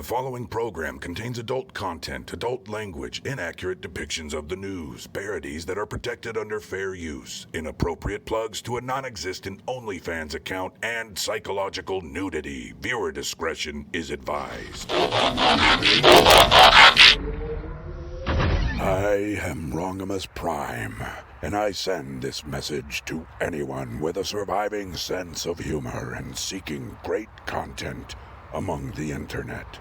following program contains adult content, adult language, inaccurate depictions of the news, parodies that are protected under fair use, inappropriate plugs to a non-existent OnlyFans account, and psychological nudity. Viewer discretion is advised. I am Rongimus Prime, and I send this message to anyone with a surviving sense of humor and seeking great content among the internet.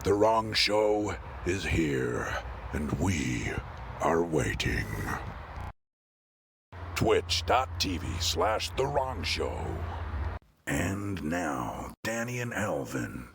The Wrong Show is here, and we are waiting. Twitch.tv/The Wrong Show. And now, Danny and Alvin.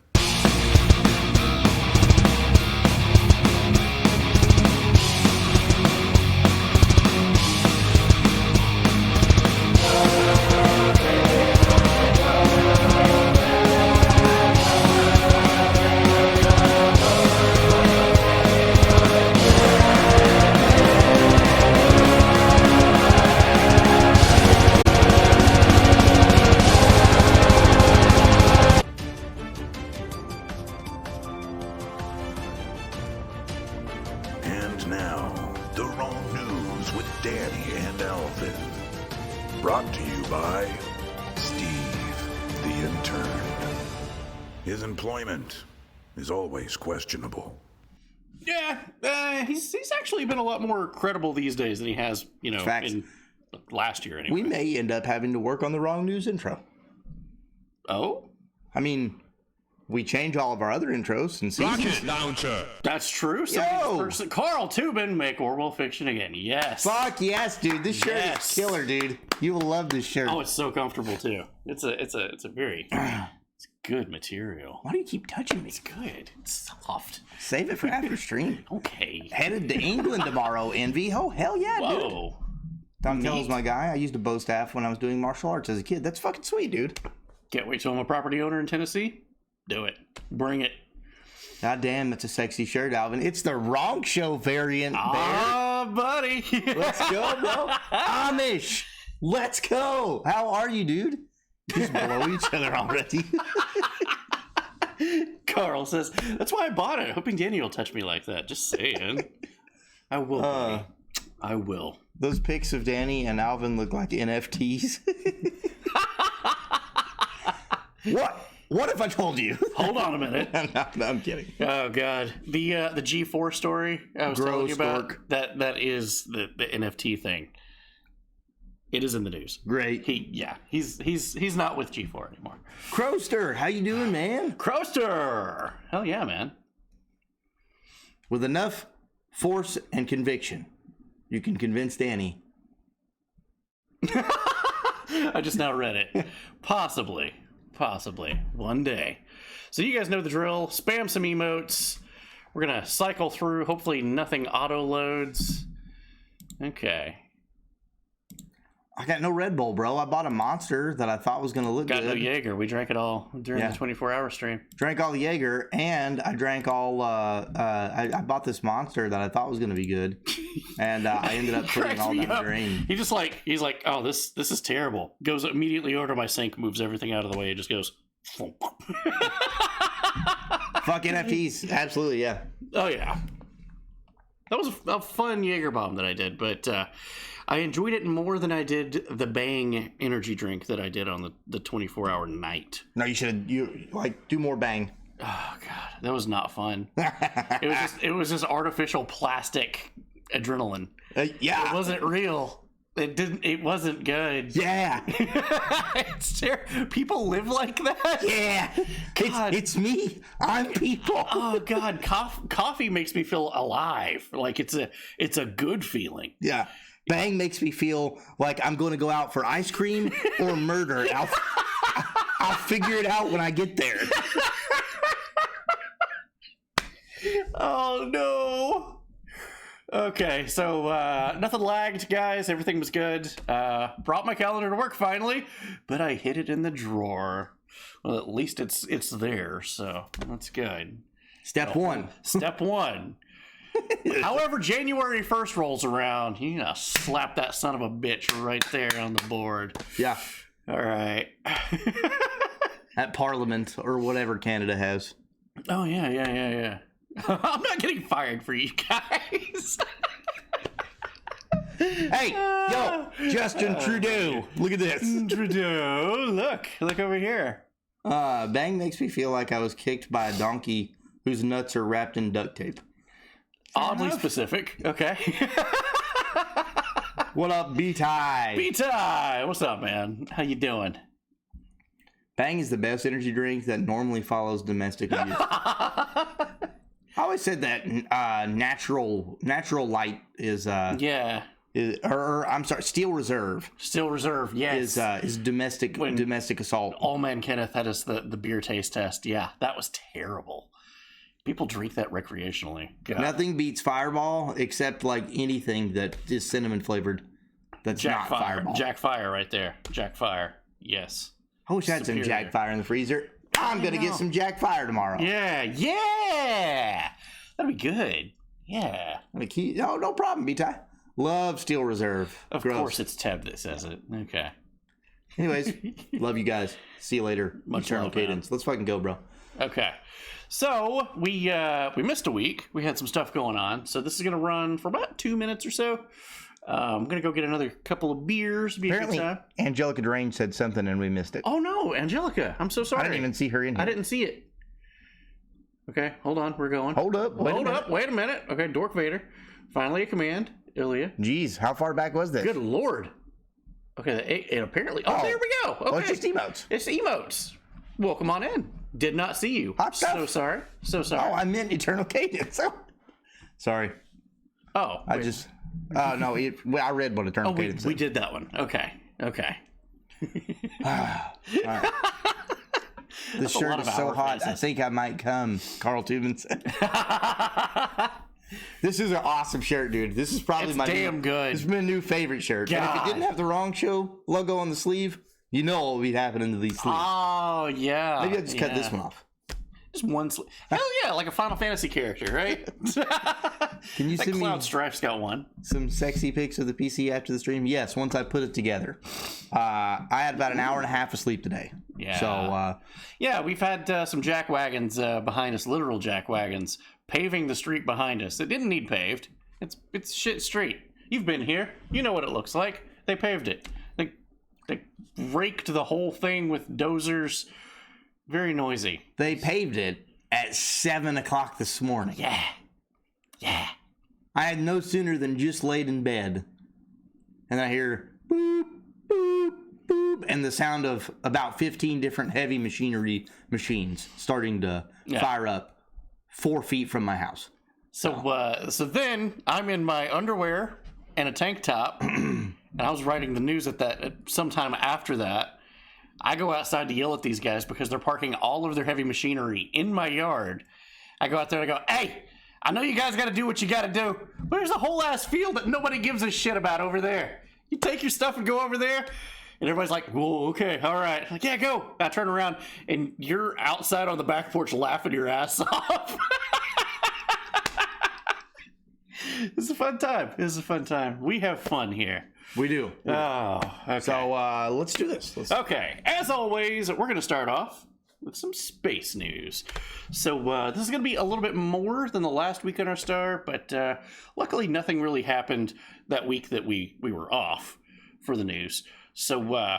And now, the wrong news with Danny and Alvin. Brought to you by Steve, the intern. His employment is always questionable. Yeah, he's actually been a lot more credible these days than he has, Facts. in last year anyway. We may end up having to work on the wrong news intro. Oh? I mean, we change all of our other intros and seasons. Rocket launcher. That's true. Carl Tubin, make Orwell fiction again. Yes. Fuck yes, dude. This shirt is killer, dude. You will love this shirt. Oh, it's so comfortable too. It's a very it's good material. Why do you keep touching me? It's good. It's soft. Save it for after stream. Okay. Headed to England tomorrow, Envy. Oh, hell yeah, dude. Whoa. Tom Keller's my guy. I used a bow staff when I was doing martial arts as a kid. That's fucking sweet, dude. Can't wait till I'm a property owner in Tennessee. Do it. Bring it. God damn, that's a sexy shirt, Alvin. It's the Wrong Show variant. Buddy. Let's go, bro. Amish. Let's go. How are you, dude? Just blow each other already. Carl says, that's why I bought it. Hoping Danny will touch me like that. Just saying. I will. Buddy. I will. Those pics of Danny and Alvin look like NFTs. What if I told you? Hold on a minute. No, I'm kidding. Oh God, the G4 story I was telling you about. That is the NFT thing. It is in the news. Great. He's not with G4 anymore. Croster, how you doing, man? Croster, hell yeah, man. With enough force and conviction, you can convince Danny. I just now read it. Possibly one day. So you guys know the drill. Spam some emotes. We're gonna cycle through. Hopefully nothing auto loads. Okay. I got no Red Bull, bro. I bought a Monster that I thought was gonna look good. Got no Jaeger. We drank it all during the 24-hour stream. Drank all the Jaeger, and I drank all. I bought this Monster that I thought was gonna be good, and I ended up putting all that in drain. He's like, oh, this is terrible. Goes immediately over to my sink, moves everything out of the way. It just goes. Fuck NFTs, absolutely, yeah. Oh yeah, that was a fun Jaeger bomb that I did, but I enjoyed it more than I did the Bang energy drink that I did on the 24-hour night. No, you should do more Bang. Oh god, that was not fun. It was just artificial plastic adrenaline. Yeah, it wasn't real. It wasn't good. Yeah. It's terrible. People live like that? Yeah. God. It's me. I'm people. Oh god, coffee makes me feel alive. Like it's a good feeling. Yeah. Bang makes me feel like I'm going to go out for ice cream or murder. I'll figure it out when I get there. Oh no. Okay, so nothing lagged, guys. Everything was good. Brought my calendar to work finally, but I hid it in the drawer. Well, at least it's there, so that's good. Step one. However, January 1st rolls around, you gotta slap that son of a bitch right there on the board. Yeah. All right. At Parliament or whatever Canada has. Oh, yeah. I'm not getting fired for you guys. Hey, yo, Justin Trudeau. Look at this. Trudeau, look over here. Bang makes me feel like I was kicked by a donkey whose nuts are wrapped in duct tape. Oddly specific. Okay. What up, B-Tie? B-Tie, what's up, man? How you doing? Bang is the best energy drink that normally follows domestic abuse. I always said that natural light is I'm sorry, Steel Reserve. Steel Reserve, yes. Is domestic assault. All Man Kenneth had us the beer taste test. Yeah, that was terrible. People drink that recreationally. God. Nothing beats Fireball except like anything that is cinnamon flavored. That's Jack not Fire. Fireball. Jack Fire right there. Jack Fire. Yes. I wish I had some Jack Fire in the freezer. I'm gonna get some Jack Fire tomorrow. Yeah. That'd be good. Yeah. No problem, B-Tie. Love Steel Reserve. Of course it's Teb that says it. Okay. Anyways, love you guys. See you later. Much Eternal love, Cadence. Let's fucking go, bro. Okay. So we missed a week. We had some stuff going on. So this is gonna run for about 2 minutes or so. I'm gonna go get another couple of beers. Apparently, a good time. Angelica Derange said something and we missed it. Oh no, Angelica! I'm so sorry. I didn't even see her in here. I didn't see it. Okay, hold on. We're going. Hold up. Wait a minute. Okay, Dork Vader. Finally a command. Ilya. Jeez, how far back was this? Good lord. Okay, it apparently. Oh, there we go. Okay. Well, it's just emotes. It's emotes. Welcome on in. Did not see you. Hot stuff. So sorry. Oh, I meant Eternal Cadence. Sorry. Oh. Oh, no. I read what Eternal Cadence we did that one. Okay. All right. This shirt is so hot, I think I might come, Carl Tubman said. This is an awesome shirt, dude. This is probably good. This is my new favorite shirt. And if it didn't have the Wrong Show logo on the sleeve, you know what would be happening to these sleeves. Oh, yeah. Maybe I'll just cut this one off. Just one sleeve. Hell yeah, like a Final Fantasy character, right? Can you send Cloud me Strife's got one. some sexy pics of the PC after the stream? Yes, once I put it together. I had about an hour and a half of sleep today. Yeah. So, yeah, we've had some jack wagons behind us, literal jack wagons, paving the street behind us. It didn't need paved. It's shit street. You've been here. You know what it looks like. They paved it. They raked the whole thing with dozers. Very noisy. they paved it at 7 o'clock this morning. Yeah. I had no sooner than just laid in bed, and I hear boop, boop, boop, and the sound of about 15 different heavy machinery machines starting to fire up 4 feet from my house. So then I'm in my underwear and a tank top, and I was writing the news at sometime after that. I go outside to yell at these guys because they're parking all of their heavy machinery in my yard. I go out there and I go, hey, I know you guys got to do what you got to do, but there's a whole ass field that nobody gives a shit about over there. You take your stuff and go over there. And everybody's like, whoa, okay, all right. I'm like, yeah, go. I turn around and you're outside on the back porch laughing your ass off. It's a fun time. We have fun here. We do. Oh, okay. So let's do this. Okay, as always, we're going to start off with some space news. So this is going to be a little bit more than the last week on our star, but luckily nothing really happened that week that we were off for the news. So,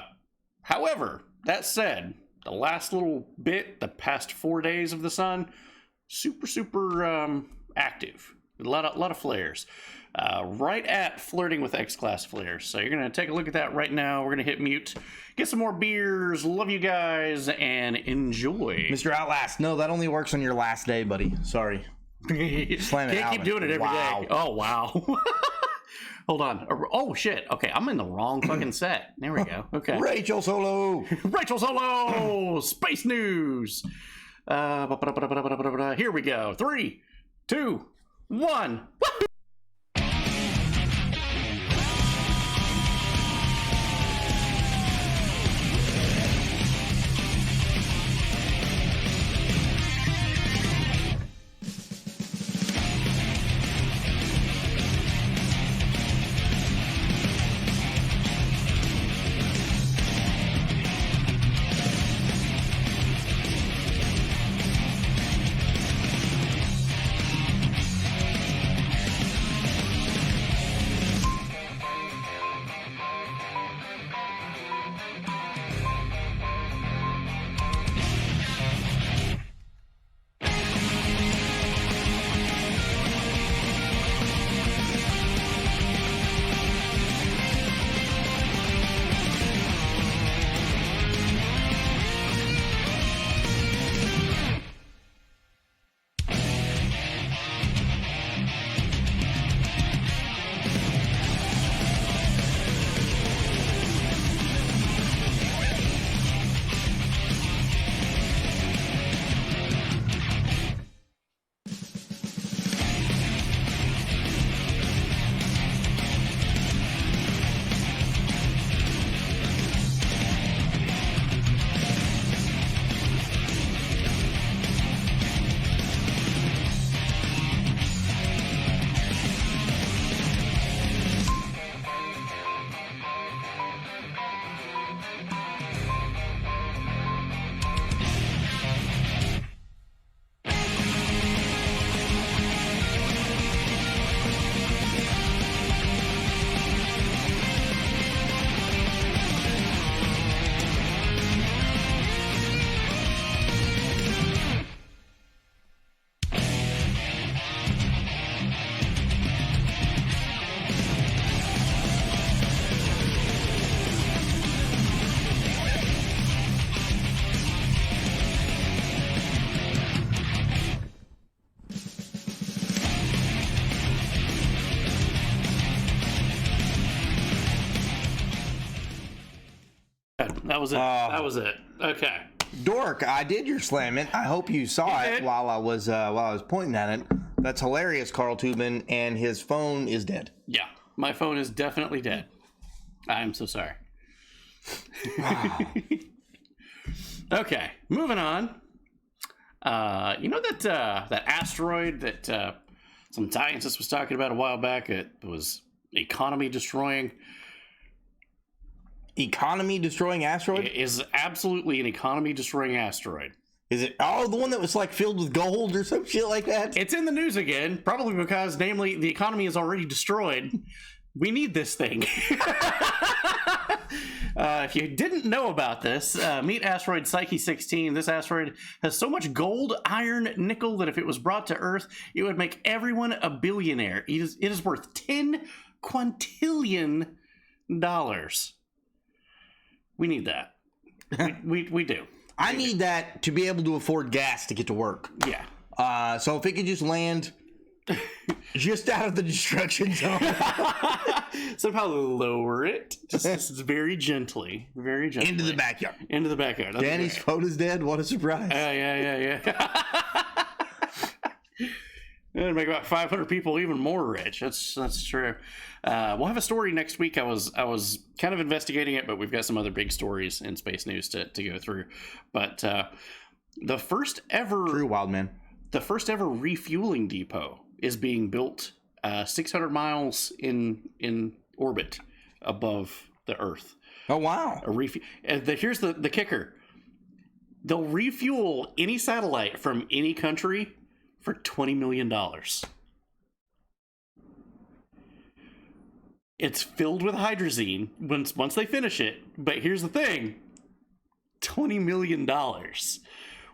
however, that said, the last little bit, the past 4 days of the sun, super active. A lot of flares. Right at flirting with X-class flares. So you're going to take a look at that right now. We're going to hit mute, get some more beers, love you guys, and enjoy. Mr. Outlast, no, that only works on your last day, buddy. Sorry. Slam it Can't keep doing it every day. Oh, wow. Hold on. Oh, shit. Okay, I'm in the wrong fucking set. There we go. Okay. Rachel Solo. Rachel Solo. Space news. Here we go. 3, 2, 1. That was it. That was it. Okay. Dork, I did your slamming. I hope you saw it while I was pointing at it. That's hilarious, Carl Tubman, and his phone is dead. Yeah, my phone is definitely dead. I'm so sorry. Okay, moving on. You know that asteroid that some scientist was talking about a while back? It was economy destroying. Economy destroying asteroid? It is absolutely an economy destroying asteroid. Is it the one that was like filled with gold or some shit like that? It's in the news again, probably because, namely, the economy is already destroyed. We need this thing. If you didn't know about this, meet asteroid Psyche 16. This asteroid has so much gold, iron, nickel that if it was brought to Earth, it would make everyone a billionaire. It is worth $10 quintillion. We need that. We do. I need that to be able to afford gas to get to work. Yeah. So if it could just land just out of the destruction zone. Somehow lower it. Just very gently. Very gently. Into the backyard. Into the backyard. That's Danny's phone is dead. What a surprise. Yeah. It'd make about 500 people even more rich. That's true. We'll have a story next week. I was kind of investigating it, but we've got some other big stories in space news to go through. But the first ever True, wild man. The first ever refueling depot is being built 600 miles in orbit above the Earth. Oh wow! Here's the kicker: they'll refuel any satellite from any country for $20 million. It's filled with hydrazine once they finish it. But here's the thing: $20 million.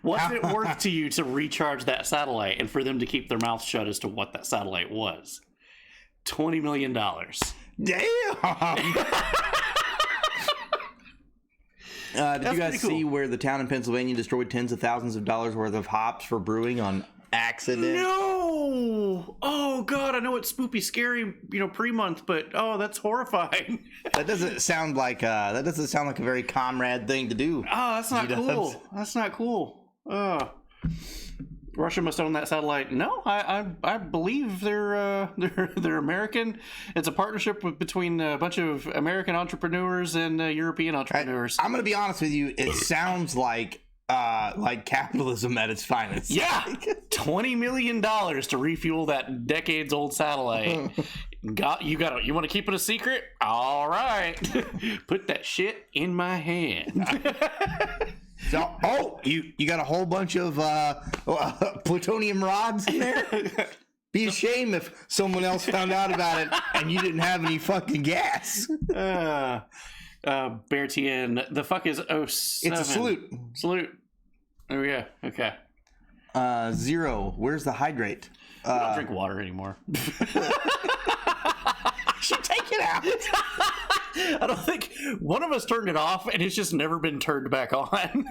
What's it worth to you to recharge that satellite and for them to keep their mouth shut as to what that satellite was? $20 million. Damn! Did you guys see where the town in Pennsylvania destroyed tens of thousands of dollars worth of hops for brewing on accident? No! Oh god, I know it's spoopy scary, pre-month, but that's horrifying. That doesn't sound like a very comrade thing to do. Oh, that's not cool. That's not cool. Russia must own that satellite. No, I believe they're American. It's a partnership between a bunch of American entrepreneurs and European entrepreneurs. I'm gonna be honest with you. It sounds like capitalism at its finest. Yeah, $20 million to refuel that decades-old satellite. You want to keep it a secret? All right, put that shit in my hand. So, you got a whole bunch of plutonium rods in there? Be a shame if someone else found out about it and you didn't have any fucking gas. Bertien, the fuck is 07? It's a salute. Salute. There we go. Okay. 0. Where's the hydrate? I don't drink water anymore. Should take it out. I don't think one of us turned it off, and it's just never been turned back on.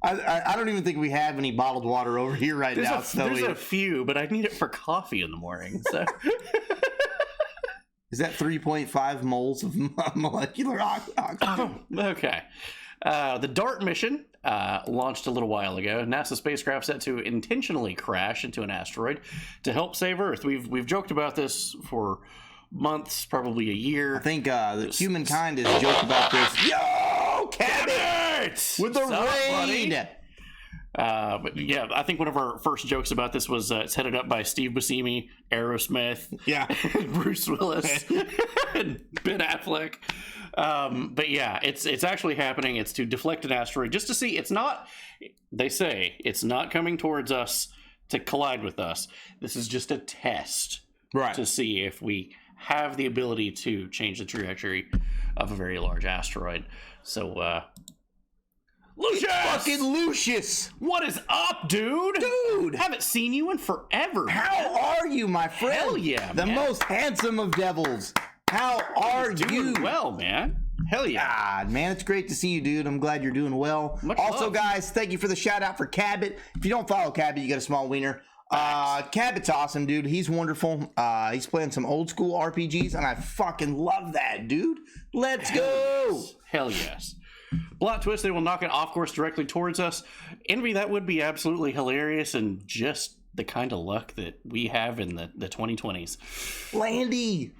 I don't even think we have any bottled water over here right now. There's a few, but I need it for coffee in the morning. So. Is that 3.5 moles of molecular oxygen? Okay. The DART mission launched a little while ago. NASA spacecraft set to intentionally crash into an asteroid to help save Earth. We've joked about this for months, probably a year. I think that humankind has joked about this. Yo, Cabot! With the raid! But yeah, I think one of our first jokes about this was it's headed up by Steve Buscemi, Aerosmith, Bruce Willis, and Ben Affleck. But yeah, it's actually happening. It's to deflect an asteroid just to see. They say it's not coming towards us to collide with us. This is just a test, right, to see if we have the ability to change the trajectory of a very large asteroid. So, Lucius! It's fucking Lucius! What is up, dude? Dude! Haven't seen you in forever. How are you, my friend? Hell yeah, the man. most handsome of devils. How are you? Doing well, man. Hell yeah. God, man, it's great to see you, dude. I'm glad you're doing well. Much also, love. Guys, thank you for the shout out for Cabot. If you don't follow Cabot, you got a small wiener. Cabot's awesome, dude. He's wonderful. He's playing some old school RPGs, and I fucking love that, dude. Let's go. Hell yes. Plot twist, they will knock it off course directly towards us. Envy, that would be absolutely hilarious and just the kind of luck that we have in the 2020s. Landy!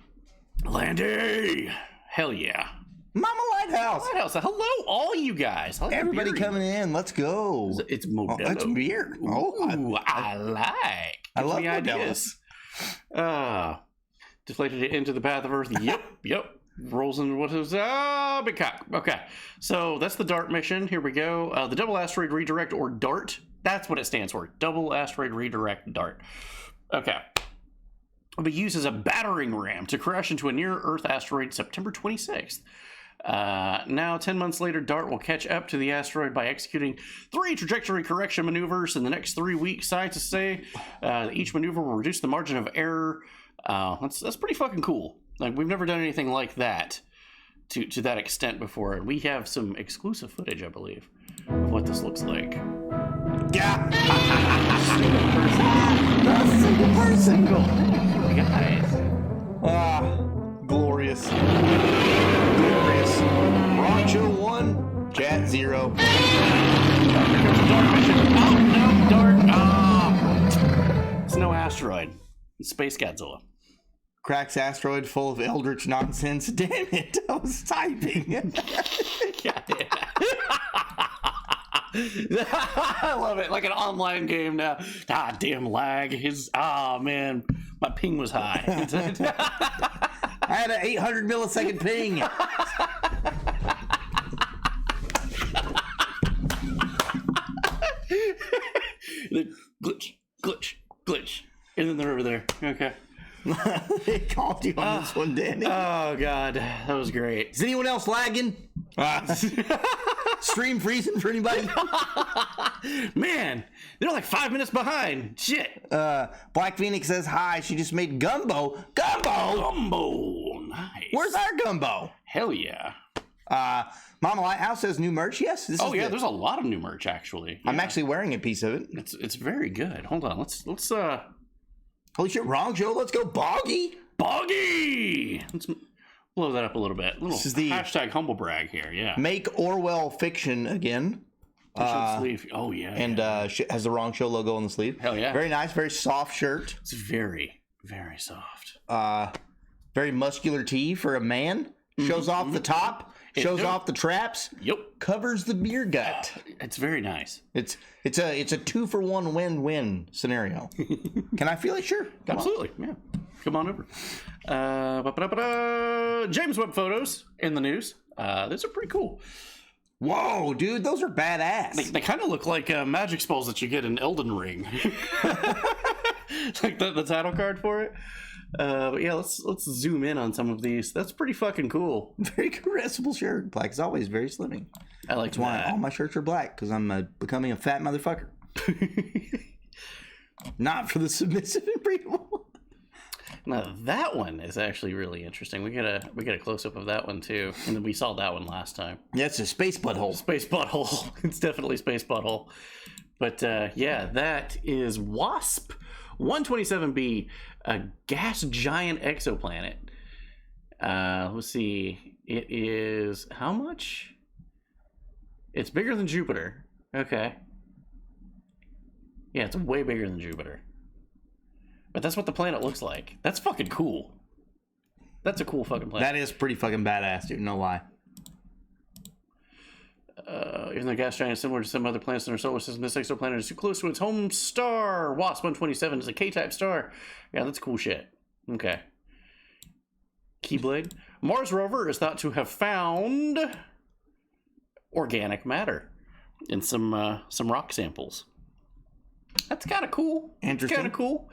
Hell yeah. Mama Lighthouse. Hello, all you guys. Everybody coming in. Let's go. It's Modelo. It's beer. Ooh, I like. I love me ideas. Deflated it into the path of Earth. Yep. Rolls into what is big cock. Okay, so that's the DART mission. Here we go. The Double Asteroid Redirect, or DART. That's what it stands for. Double Asteroid Redirect DART. Okay. It'll be used as a battering ram to crash into a near-Earth asteroid September 26th. Now, 10 months later, DART will catch up to the asteroid by executing 3 trajectory correction maneuvers in the next 3 weeks. Scientists say each maneuver will reduce the margin of error. That's pretty fucking cool. Like, we've never done anything like that to that extent before. And we have some exclusive footage, I believe, of what this looks like. Yeah. Single person. Guys. Glorious. Rancho 1, Chat 0. Oh, no, DART. It's no asteroid. It's Space Godzilla. Cracks asteroid full of eldritch nonsense. Damn it, I was typing. God damn. I love it. Like an online game now. Damn lag. Man, my ping was high. I had an 800 millisecond ping. Glitch. And then they're over there. Okay. They called you on this one, Danny. Oh, God. That was great. Is anyone else lagging? Stream freezing for anybody? Man, they're like 5 minutes behind. Shit. Black Phoenix says hi. She just made gumbo. Gumbo. Nice. Where's our gumbo? Hell yeah. Mama Lighthouse says new merch. Yes. There's a lot of new merch, actually. Yeah. I'm actually wearing a piece of it. It's very good. Hold on. Let's Holy shit, wrong, Joe. Let's go Boggy. Let's blow that up a little bit. This is the hashtag humble brag here. Yeah. Make Orwell fiction again. Sleeve. Oh yeah. And has the wrong show logo on the sleeve. Hell yeah. Very nice, very soft shirt. It's very, very soft. Very muscular tee for a man. Shows off the top. Shows off the traps. Yep. Covers the beer gut. It's very nice. It's a 2-for-1 win-win scenario. Can I feel it? Sure. Absolutely. Yeah. Come on over. James Webb photos in the news. Those are pretty cool. Whoa, dude, those are badass. They kind of look like magic spells that you get in Elden Ring. Like the title card for it. But yeah, let's zoom in on some of these. That's pretty fucking cool. Very caressable shirt. Black is always very slimming. I like That's why all my shirts are black, because I'm becoming a fat motherfucker. Not for the submissive and breedable. Now that one is actually really interesting. We get a close up of that one too, and then we saw that one last time. Yeah, it's a space butthole. Space butthole. It's definitely space butthole. But yeah, that is WASP 127b, a gas giant exoplanet. Let's see. It is how much? It's bigger than Jupiter. Okay. Yeah, it's way bigger than Jupiter. But that's what the planet looks like. That's fucking cool. That's a cool fucking planet. That is pretty fucking badass, dude. No lie. Even though gas giant is similar to some other planets in our solar system, this exoplanet is too close to its home star. WASP 127 is a K-type star. Yeah, that's cool shit. Okay. Keyblade. Mars rover is thought to have found organic matter in some rock samples. That's kind of cool. Interesting. Kind of cool.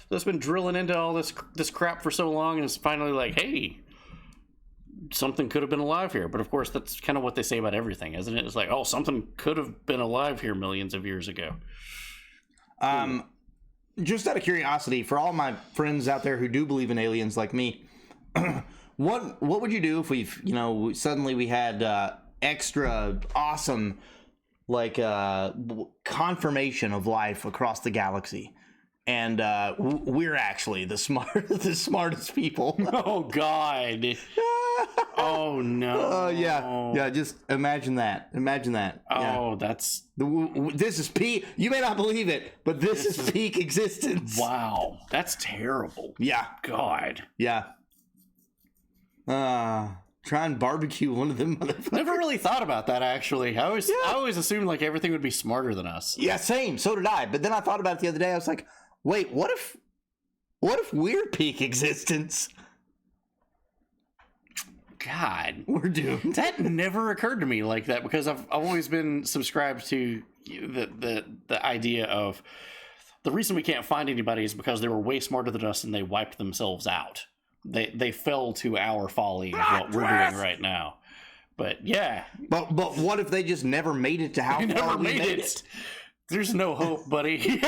So it's been drilling into all this crap for so long, and it's finally like, hey, something could have been alive here. But of course, that's kind of what they say about everything, isn't it? It's like, oh, something could have been alive here millions of years ago. Just out of curiosity, for all my friends out there who do believe in aliens like me, what would you do if suddenly we had extra awesome confirmation of life across the galaxy? and we're actually the smartest people. Oh God. Oh no. Oh yeah. Just imagine that. Oh, that's this is peak. You may not believe it, but this is peak existence. wow. That's terrible. Yeah. God. Yeah. Try and barbecue one of them motherfuckers. Never really thought about that actually. I always assumed like everything would be smarter than us. Yeah, same. So did I. But then I thought about it the other day. I was like, wait, what if we're peak existence? God, We're doomed. that never occurred to me like that because I've always been subscribed to the idea of the reason we can't find anybody is because they were way smarter than us and they wiped themselves out. They fell to our folly of what we're doing right now. But yeah, But what if they just never made it to how we far never we made it. There's no hope, buddy.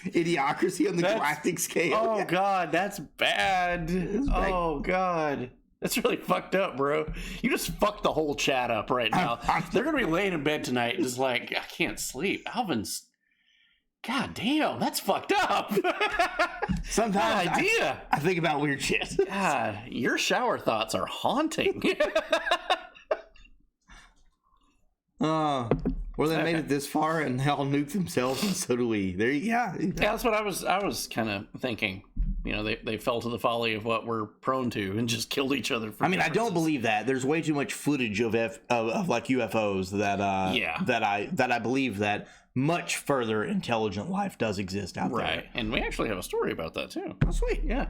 Idiocracy on the galactic scale. Oh God, that's bad. Oh God. That's really fucked up, bro. You just fucked the whole chat up right now. They're gonna be laying in bed tonight and just like, I can't sleep. Alvin's God damn, that's fucked up. Sometimes idea. I think about weird shit. God, your shower thoughts are haunting. Well, they made it this far and they all nuked themselves, and so do we. Yeah, that's what I was kind of thinking. You know, they fell to the folly of what we're prone to and just killed each other. For I mean, I don't believe that. There's way too much footage of like UFOs that I believe that much further intelligent life does exist out there. Right, and we actually have a story about that too. Oh, sweet. Yeah.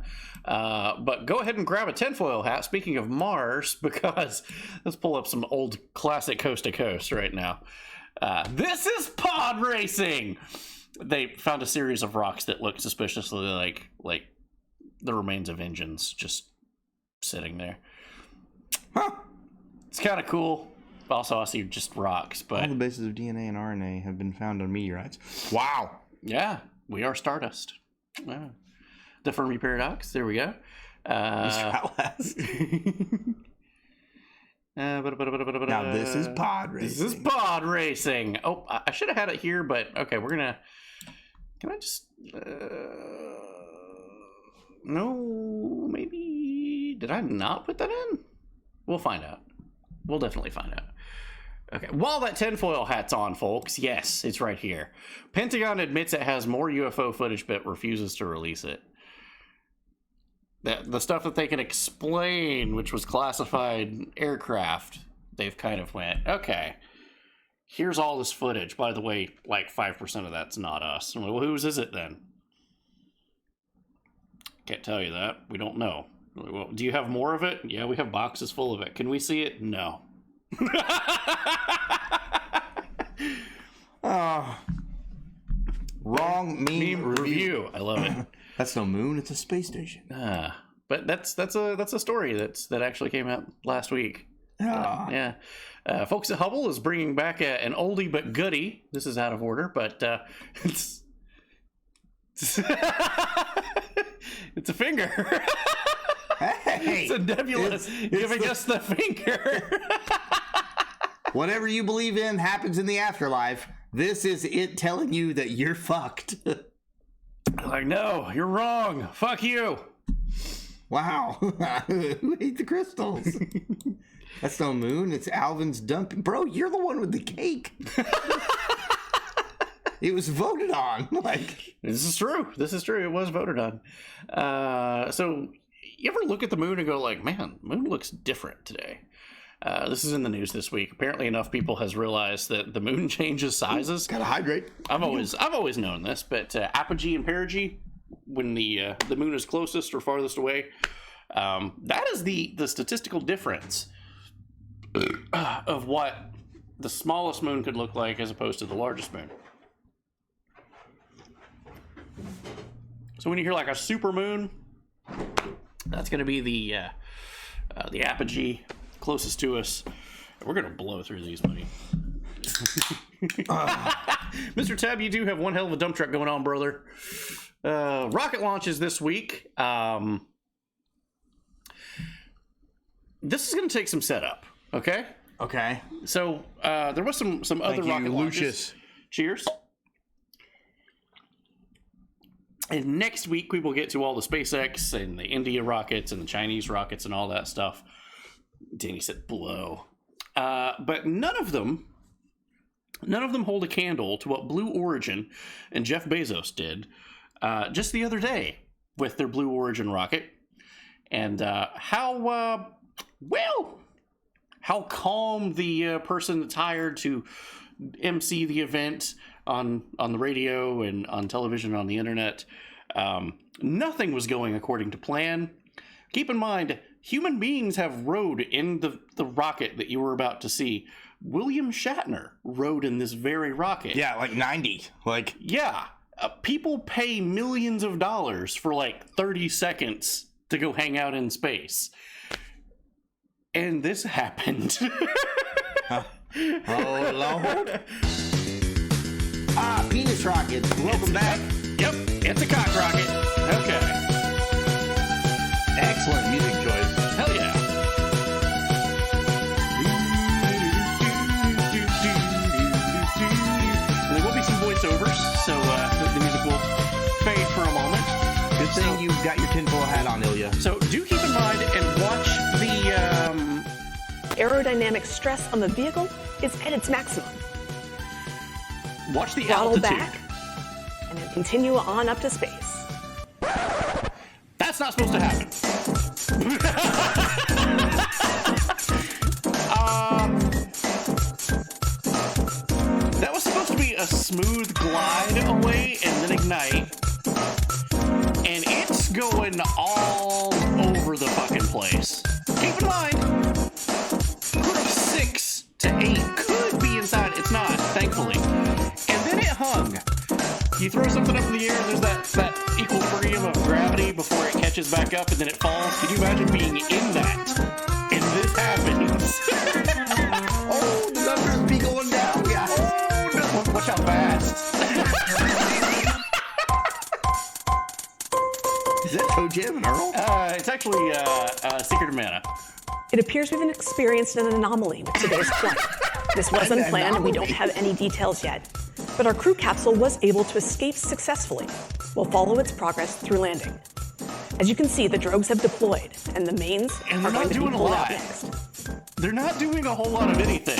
But go ahead and grab a tinfoil hat. Speaking of Mars, because let's pull up some old classic Coast to Coast right now. This is pod racing. They found a series of rocks that look suspiciously like the remains of engines just sitting there. Huh. It's kind of cool. Also, I see just rocks, but All the bases of DNA and RNA have been found on meteorites. Wow. yeah, we are stardust. Yeah. The Fermi paradox. There we go. Now this is pod racing. This is pod racing. Oh, I should have had it here, but okay, we're gonna. Can I just? No, maybe. Did I not put that in? We'll find out. We'll definitely find out. Okay, while that tinfoil hat's on, folks, yes, it's right here. Pentagon admits it has more UFO footage but refuses to release it. The stuff that they can explain, which was classified aircraft, they've kind of went, okay, here's all this footage. By the way, like 5% of that's not us. I'm like, well, whose is it then? Can't tell you that. We don't know. Well, do you have more of it? Yeah, we have boxes full of it. Can we see it? No. Wrong meme review. I love it. That's no moon. It's a space station. But that's a story that actually came out last week. Yeah. Folks at Hubble is bringing back an oldie but goodie. This is out of order, but it's it's a finger. Hey, It's a nebula giving us the finger. Whatever you believe in happens in the afterlife. This is it telling you that you're fucked. Like, no, you're wrong. Fuck you. Wow. Who ate the crystals? That's no moon. It's Alvin's dumping. Bro, you're the one with the cake. It was voted on. Like, this is true. It was voted on. So you ever look at the moon and go like, man, the moon looks different today? This is in the news this week. Apparently enough people has realized that the moon changes sizes. gotta hydrate. I've always known this, but apogee and perigee, when the moon is closest or farthest away, that is the statistical difference of what the smallest moon could look like as opposed to the largest moon. So when you hear like a super moon, that's going to be the apogee closest to us. We're going to blow through these, buddy. Mr. Tab, you do have one hell of a dump truck going on, brother. Rocket launches this week. This is going to take some setup, okay? Okay. So there was some other rocket launches. Lucius. Cheers. And next week we will get to all the SpaceX and the India rockets and the Chinese rockets and all that stuff. Danny said blow. But none of them hold a candle to what Blue Origin and Jeff Bezos did just the other day with their Blue Origin rocket. And how calm the person that's hired to MC the event on the radio and on television and on the internet. Nothing was going according to plan. Keep in mind, human beings have rode in the rocket that you were about to see. William Shatner rode in this very rocket. Yeah, like 90. Like, yeah. People pay millions of dollars for like 30 seconds to go hang out in space. And this happened. oh, Lord. Penis rocket. Welcome back. Yep, it's a cock rocket. Okay. Excellent music choice. Hell yeah. There will be some voiceovers, so the music will fade for a moment. Good thing you got your tinfoil hat on, Ilya. So do keep in mind and watch the... aerodynamic stress on the vehicle is at its maximum. Watch the Throttle altitude. back, and then continue on up to space. That's not supposed to happen. That was supposed to be a smooth glide away and then ignite. And it's going all over the fucking place. Keep in mind, group 6 to 8 could be inside. It's not, thankfully. And then it hung. You throw something up in the air, there's that equilibrium of gravity before it catches back up and then it falls. Could you imagine being in that? And this happens. Oh, the numbers be going down, guys. Oh, no. Watch how fast. Is that Toe Jam and Earl? It's actually Secret of Mana. It appears we've experienced an anomaly with today's flight. This was unplanned and we don't have any details yet. But our crew capsule was able to escape successfully. We'll follow its progress through landing. As you can see, the drogues have deployed, and the mains And are they're going not to be doing a pulled out lot. next. They're not doing a whole lot of anything.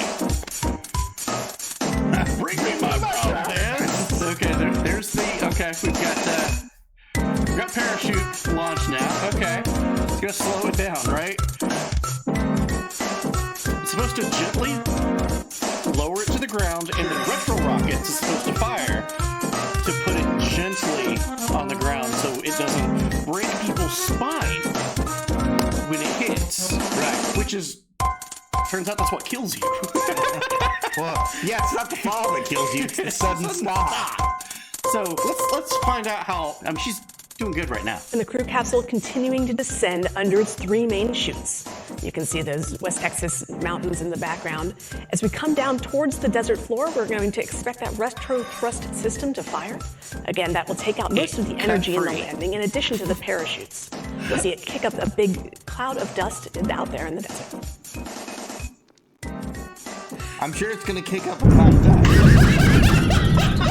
Bring me my brown pants. Okay, there's the... Okay, we've got parachute launch now. Okay. It's gonna slow it down, right? It's supposed to gently lower it to the ground, and the retro rockets is supposed to fire to put it gently on the ground so it doesn't break people's spine when it hits. Right. Which is... Turns out that's what kills you. Well, yeah, it's not the fall that kills you. It's the sudden stop. So let's find out how... I mean, she's doing good right now. And the crew capsule continuing to descend under its 3 main chutes. You can see those West Texas mountains in the background. As we come down towards the desert floor, we're going to expect that retro thrust system to fire. Again, that will take out most of the energy in the landing, in addition to the parachutes. You'll see it kick up a big cloud of dust out there in the desert. I'm sure it's going to kick up a cloud of dust.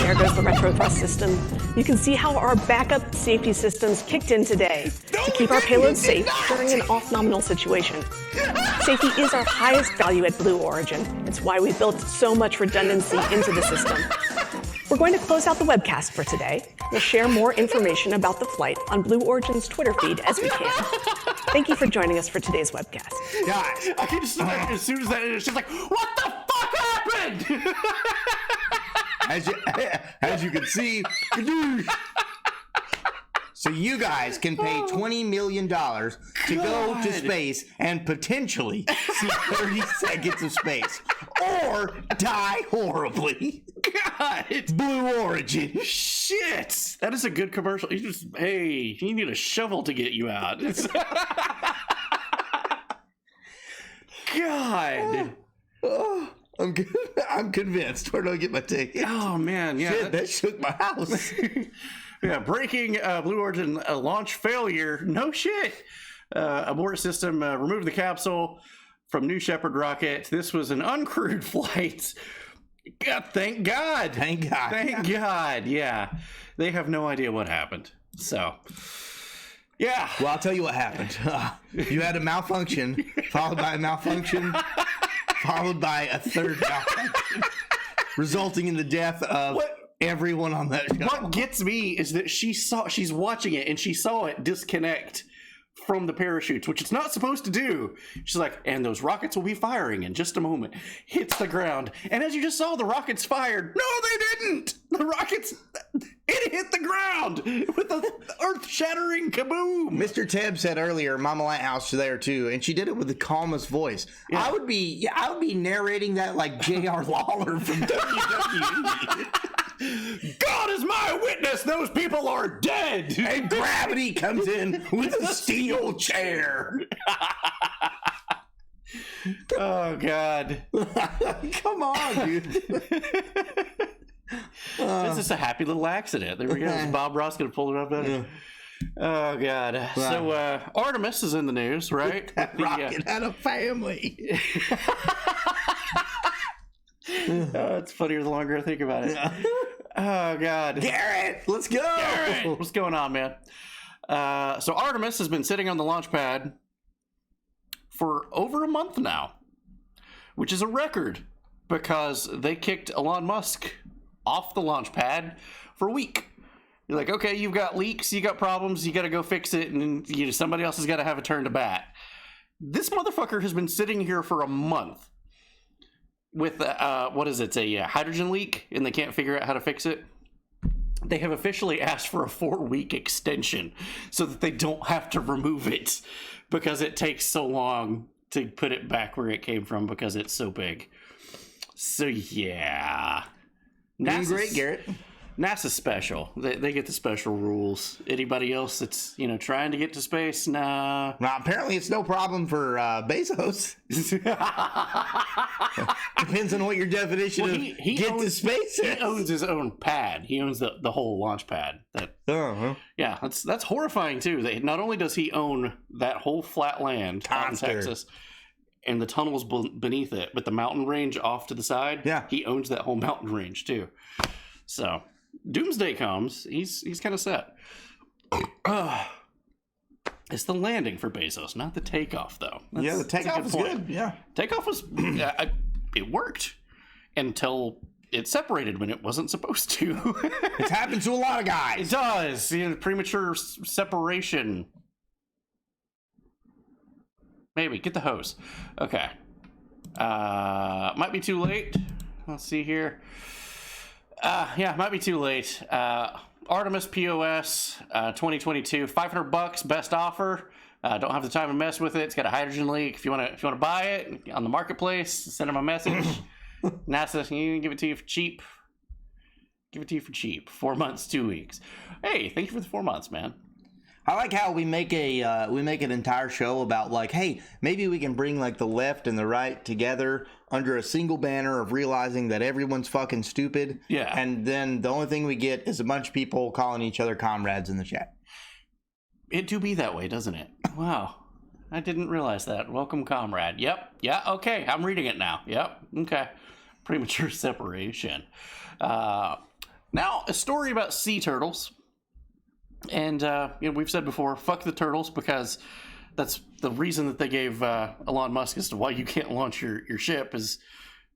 There goes the retro thrust system. You can see how our backup safety systems kicked in today to keep our payload safe during an off-nominal situation. Safety is our highest value at Blue Origin. It's why we built so much redundancy into the system. We're going to close out the webcast for today. We'll share more information about the flight on Blue Origin's Twitter feed as we can. Thank you for joining us for today's webcast. Guys, I can just imagine as soon as that is, she's like, what the fuck happened? as you can see, so you guys can pay $20 million to go to space and potentially see 30 seconds of space or die horribly. God. Blue Origin. Shit. That is a good commercial. You need a shovel to get you out. God. Oh, I'm convinced. Where do I get my ticket? Oh, man. Yeah. Shit, that shook my house. Yeah, breaking Blue Origin launch failure. No shit. Abort system, remove the capsule from New Shepard rocket. This was an uncrewed flight. God, thank God. Thank God. Thank God. Yeah. They have no idea what happened. So, yeah. Well, I'll tell you what happened. You had a malfunction, followed by a malfunction, followed by a third malfunction, resulting in the death of everyone on that show. What gets me is that she's watching it and she saw it disconnect from the parachutes, which it's not supposed to do. She's like, and those rockets will be firing in just a moment. Hits the ground. And as you just saw, the rockets fired. No, they didn't. The rockets, it hit the ground with the earth-shattering kaboom. Mr. Tebb said earlier, Mama Lighthouse was there too, and she did it with the calmest voice. Yeah. I would be narrating that like J.R. Lawler from WWE. God is my witness, those people are dead. And gravity comes in with a steel chair. Oh, God. Come on, dude. This is a happy little accident. There we go. Is Bob Ross going to pull it up better? Yeah. Oh, God. Wow. So, Artemis is in the news, right? That rocket had a family. Oh, it's funnier the longer I think about it. Yeah. Oh, God. Garrett, let's go. Garrett, what's going on, man? So Artemis has been sitting on the launch pad for over a month now, which is a record because they kicked Elon Musk off the launch pad for a week. You're like, okay, you've got leaks, you got problems, you got to go fix it, and somebody else has got to have a turn to bat. This motherfucker has been sitting here for a month with, what is it, a hydrogen leak, and they can't figure out how to fix it. They have officially asked for a 4-week extension so that they don't have to remove it because it takes so long to put it back where it came from because it's so big. So, yeah. Doing great, Garrett. NASA's special. They get the special rules. Anybody else that's, trying to get to space? Nah. Well, apparently it's no problem for Bezos. Depends on what your definition of get to space is. He owns his own pad. He owns the whole launch pad. Yeah, that's horrifying too. Not only does he own that whole flat land out in Texas and the tunnels beneath it, but the mountain range off to the side, he owns that whole mountain range too. So doomsday comes, he's kind of set. It's the landing for Bezos, not the takeoff, though. The takeoff was good. Yeah, takeoff was it worked until it separated when it wasn't supposed to. It's happened to a lot of guys. It does. Premature separation. Maybe get the hose. Okay. Might be too late. Let's see here. Might be too late. Artemis POS 2022, $500, best offer. Don't have the time to mess with it. It's got a hydrogen leak. If you want to buy it on the marketplace, send them a message. NASA, you can give it to you for cheap. Give it to you for cheap. 4 months, 2 weeks. Hey, thank you for the 4 months, man. I like how we make an entire show about like, hey, maybe we can bring like the left and the right together under a single banner of realizing that everyone's fucking stupid. Yeah. And then the only thing we get is a bunch of people calling each other comrades in the chat. It do be that way, doesn't it? Wow. I didn't realize that. Welcome, comrade. Yep. Yeah, okay. I'm reading it now. Yep. Okay. Premature separation. Now, a story about sea turtles. And we've said before, fuck the turtles, because that's the reason that they gave Elon Musk as to why you can't launch your ship is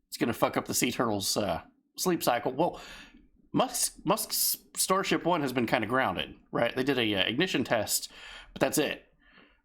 it's going to fuck up the sea turtles' sleep cycle. Well, Musk's Starship 1 has been kind of grounded, right? They did a ignition test, but that's it.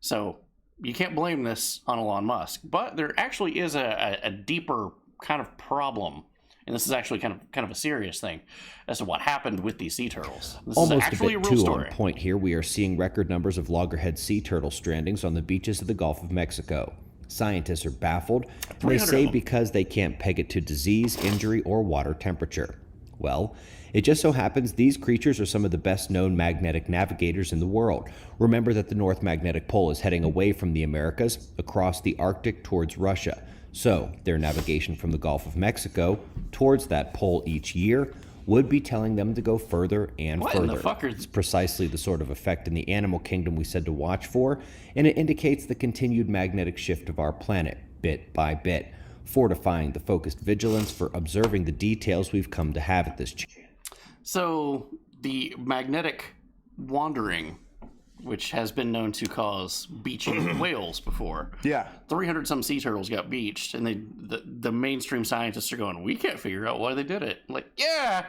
So you can't blame this on Elon Musk. But there actually is a deeper kind of problem. And this is actually kind of a serious thing as to what happened with these sea turtles. This Almost is actually a bit real too story. on point here. We are seeing record numbers of loggerhead sea turtle strandings on the beaches of the Gulf of Mexico. Scientists are baffled, and they say because they can't peg it to disease, injury, or water temperature. Well, it just so happens these creatures are some of the best known magnetic navigators in the world. Remember that the North Magnetic Pole is heading away from the Americas, across the Arctic towards Russia. So, their navigation from the Gulf of Mexico towards that pole each year would be telling them to go further and what further. In the fuck It's precisely the sort of effect in the animal kingdom we said to watch for, and it indicates the continued magnetic shift of our planet, bit by bit, fortifying the focused vigilance for observing the details we've come to have at this chance. So the magnetic wandering, which has been known to cause beaching of whales before. Yeah. 300 some sea turtles got beached, and the mainstream scientists are going, we can't figure out why they did it. Like, yeah,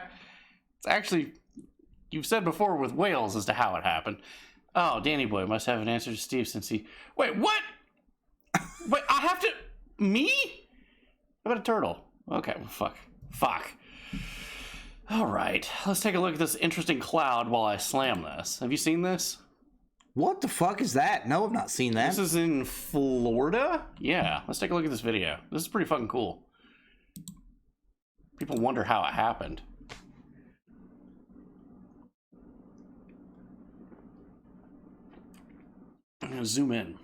it's actually, you've said before with whales as to how it happened. Oh, Danny Boy must have an answer to Steve since he... Wait, what? Wait, I have to... Me? How about a turtle? Okay, well, fuck. All right, let's take a look at this interesting cloud while I slam this. Have you seen this? What the fuck is that? No, I've not seen that. This is in Florida? Yeah, let's take a look at this video. This is pretty fucking cool. People wonder how it happened. I'm gonna zoom in.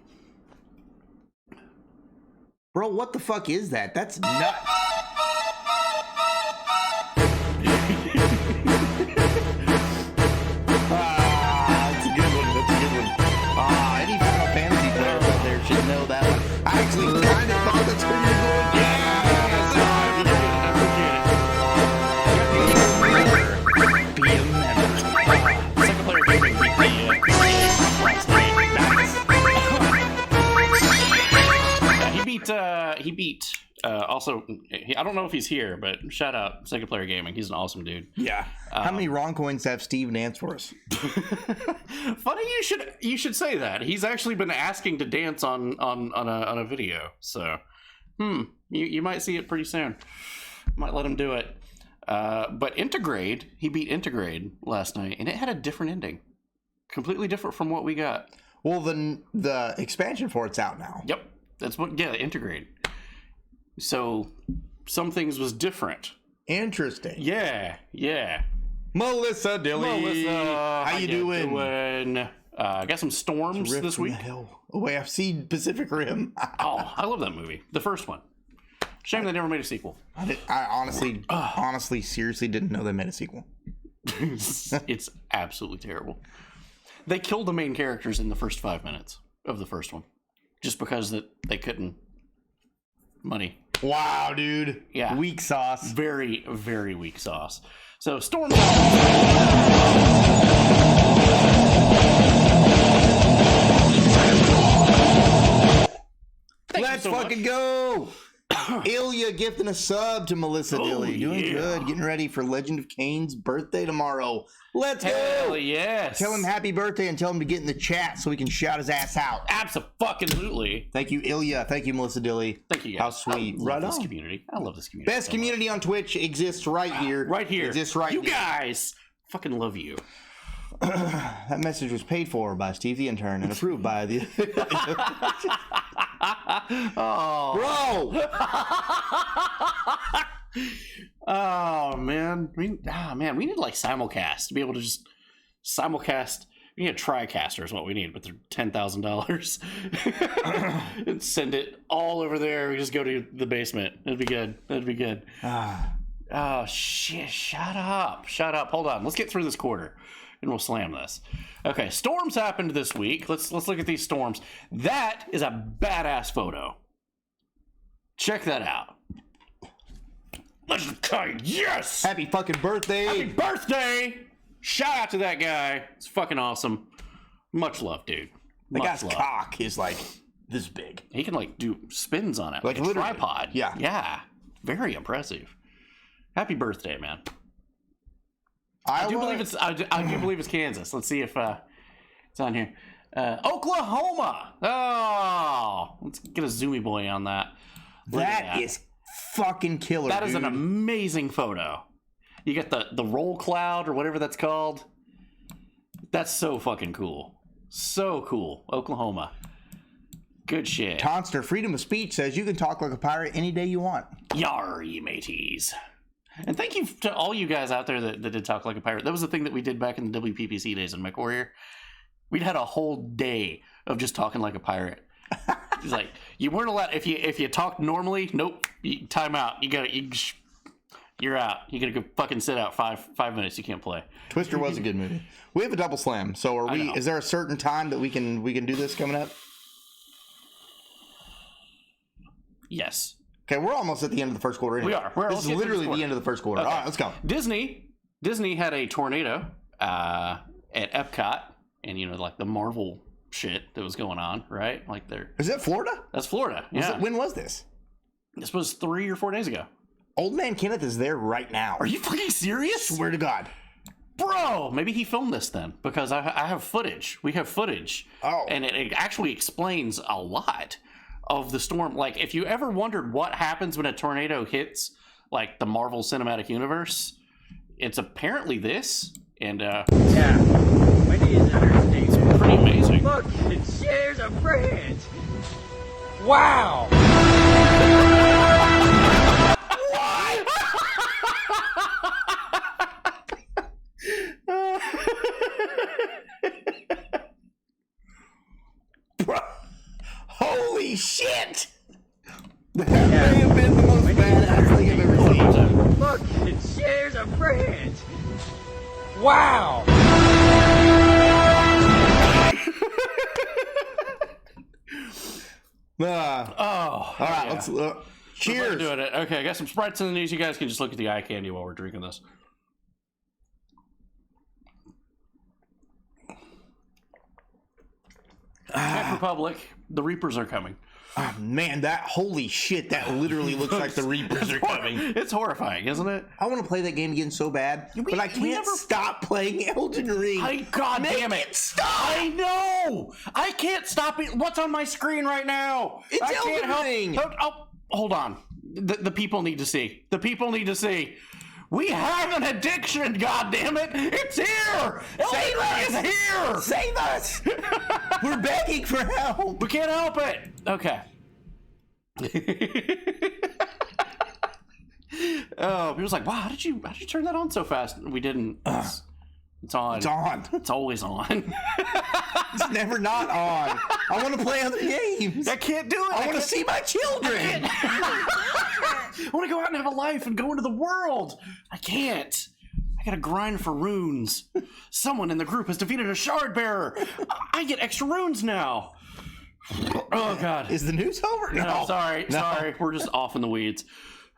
Bro, what the fuck is that? That's nuts. That's a good one. Any Final Fantasy players out there should know that one. I actually kind of thought that's where you're going. Be a member. Second player gaming beat he beat also, I don't know if he's here, but shout out Second Player Gaming. He's an awesome dude. Yeah. How many Ron coins have Steve dance for us? Funny you should say that. He's actually been asking to dance on a video. So, you might see it pretty soon. Might let him do it. But Intergrade, he beat Intergrade last night, and it had a different ending. Completely different from what we got. Well, the expansion for it's out now. Yep. That's what, yeah, Intergrade. So, some things was different. Interesting. Yeah. Melissa Dilly. Melissa, how you doing? Got some storms this week. Oh, wait, I've seen Pacific Rim. Oh, I love that movie. The first one. Shame they never made a sequel. I honestly, seriously didn't know they made a sequel. It's absolutely terrible. They killed the main characters in the first 5 minutes of the first one. Just because they couldn't. Money. Wow, dude. Yeah. Weak sauce. Very, very weak sauce. So, storms. Let's fucking go. Ilya gifting a sub to Melissa Dilly. Doing good. Getting ready for Legend of Kane's birthday tomorrow. Let's go. Hell yes. Tell him happy birthday and tell him to get in the chat so we can shout his ass out. Absolutely. Thank you, Ilya. Thank you, Melissa Dilly. Thank you, guys. How sweet. I love this community. I love this community. Best community on Twitch exists right here. Right here. Exists right here. You guys. Fucking love you. That message was paid for by Steve the Intern and approved by the... Oh. Bro. Oh, man. We need like simulcast to be able to just simulcast. We need a TriCaster is what we need, but they're $10,000. And send it all over there. We just go to the basement. That'd be good. Oh, shit. Shut up. Hold on. Let's get through this quarter. And we'll slam this. Okay, storms happened this week. Let's look at these storms. That is a badass photo. Check that out. Yes! Happy fucking birthday! Happy birthday! Shout out to that guy. It's fucking awesome. Much love, dude. That guy's cock is like this big. He can like do spins on it, like a literally. Tripod. Yeah. Very impressive. Happy birthday, man. I do believe it's Kansas. Let's see if it's on here. Oklahoma. Oh, let's get a zoomy boy on that. That is fucking killer. That is an amazing photo. You get the roll cloud or whatever that's called. That's so fucking cool. So cool. Oklahoma. Good shit. Tonster, freedom of speech says you can talk like a pirate any day you want. Yar, ye mateys. And thank you to all you guys out there that did talk like a pirate. That was the thing that we did back in the WPPC days in MechWarrior. We'd had a whole day of just talking like a pirate. It's like you weren't allowed if you talked normally. Nope, time out. You're out. You gotta go fucking sit out 5 minutes. You can't play. Twister was a good movie. We have a double slam. So are we? Is there a certain time that we can do this coming up? Yes. Okay, we're almost at the end of the first quarter. Anyway. We are. This is literally the end of the first quarter. Okay. All right, let's go. Disney had a tornado at Epcot, and like the Marvel shit that was going on, right? Like Is that Florida? That's Florida. Yeah. When was this? This was 3 or 4 days ago. Old Man Kenneth is there right now. Are you fucking serious? Swear to God. Bro, maybe he filmed this then, because I have footage. We have footage. Oh. And it actually explains a lot of the storm. Like, if you ever wondered what happens when a tornado hits, like, the Marvel Cinematic Universe, it's apparently this. And, Yeah, Wendy is understatement. it's pretty amazing. Look, it shares a branch. Wow. Holy shit! That may have been the most badass thing I've ever seen. Look, it shares a branch. Wow. All right, yeah. let's We're cheers. doing it. Okay, I got some Sprites in the news. You guys can just look at the eye candy while we're drinking this. Czech Republic, the Reapers are coming. Oh, man, holy shit, that literally looks like the Reapers are coming. It's horrifying, isn't it? I want to play that game again so bad, but I can't stop playing Elden Ring. God damn it! Stop! I know! I can't stop it. What's on my screen right now? It's I can't Elden help- Ring! Hold on. The people need to see. The people need to see. We have an addiction, goddammit! It's here! Elden Ring is here! Save us! We're begging for help! We can't help it! Okay. Oh, he was like, wow, how did you turn that on so fast? We didn't. It's on. It's on. It's always on. It's never not on. I want to play other games. I can't do it. I want to see my children. I want to go out and have a life and go into the world. I can't. I gotta grind for runes. Someone in the group has defeated a shard bearer. I get extra runes now. Oh God. Is the news over? No, sorry. We're just off in the weeds.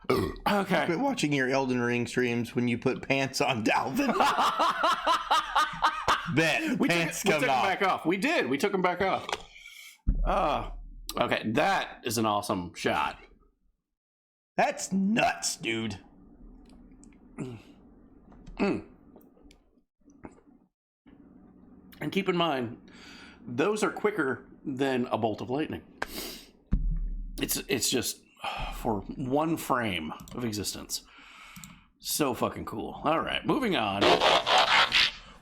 Okay. Quit watching your Elden Ring streams when you put pants on Dalvin. Bet We pants took come them off. back off. We did. We took them back off. Okay. That is an awesome shot. That's nuts, dude. And keep in mind, those are quicker than a bolt of lightning. It's just for one frame of existence. So fucking cool. All right, moving on.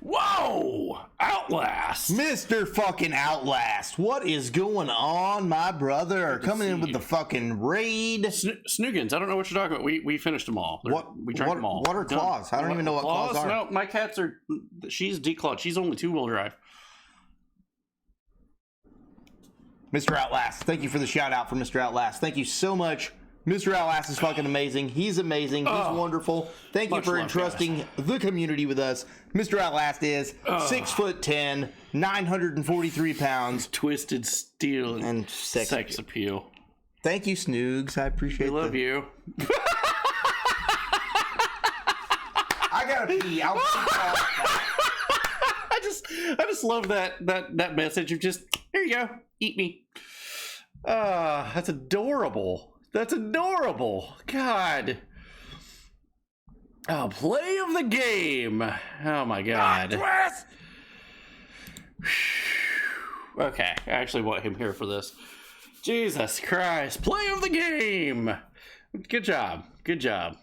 Whoa! Outlast! Mr. fucking Outlast. What is going on, my brother? Coming in with the fucking raid. Snoogans, I don't know what you're talking about. We finished them all. We drank them all. What are Done. claws? I don't even know what claws are. No, my cats are... She's declawed. She's only 2-wheel drive. Mr. Outlast, thank you for the shout out for Mr. Outlast. Thank you so much. Mr. Outlast is fucking amazing. He's amazing. He's wonderful. Thank you much for love, entrusting the community with us. Mr. Outlast is 6'10", 943 pounds. Twisted steel And sex appeal. Thank you, Snoogs. I appreciate it. We love you. I gotta pee. I'll I just love that message of just, here you go, eat me. That's adorable. That's adorable. God. Oh, play of the game. Oh my God. Okay, I actually want him here for this. Jesus Christ. Play of the game. Good job. Good job.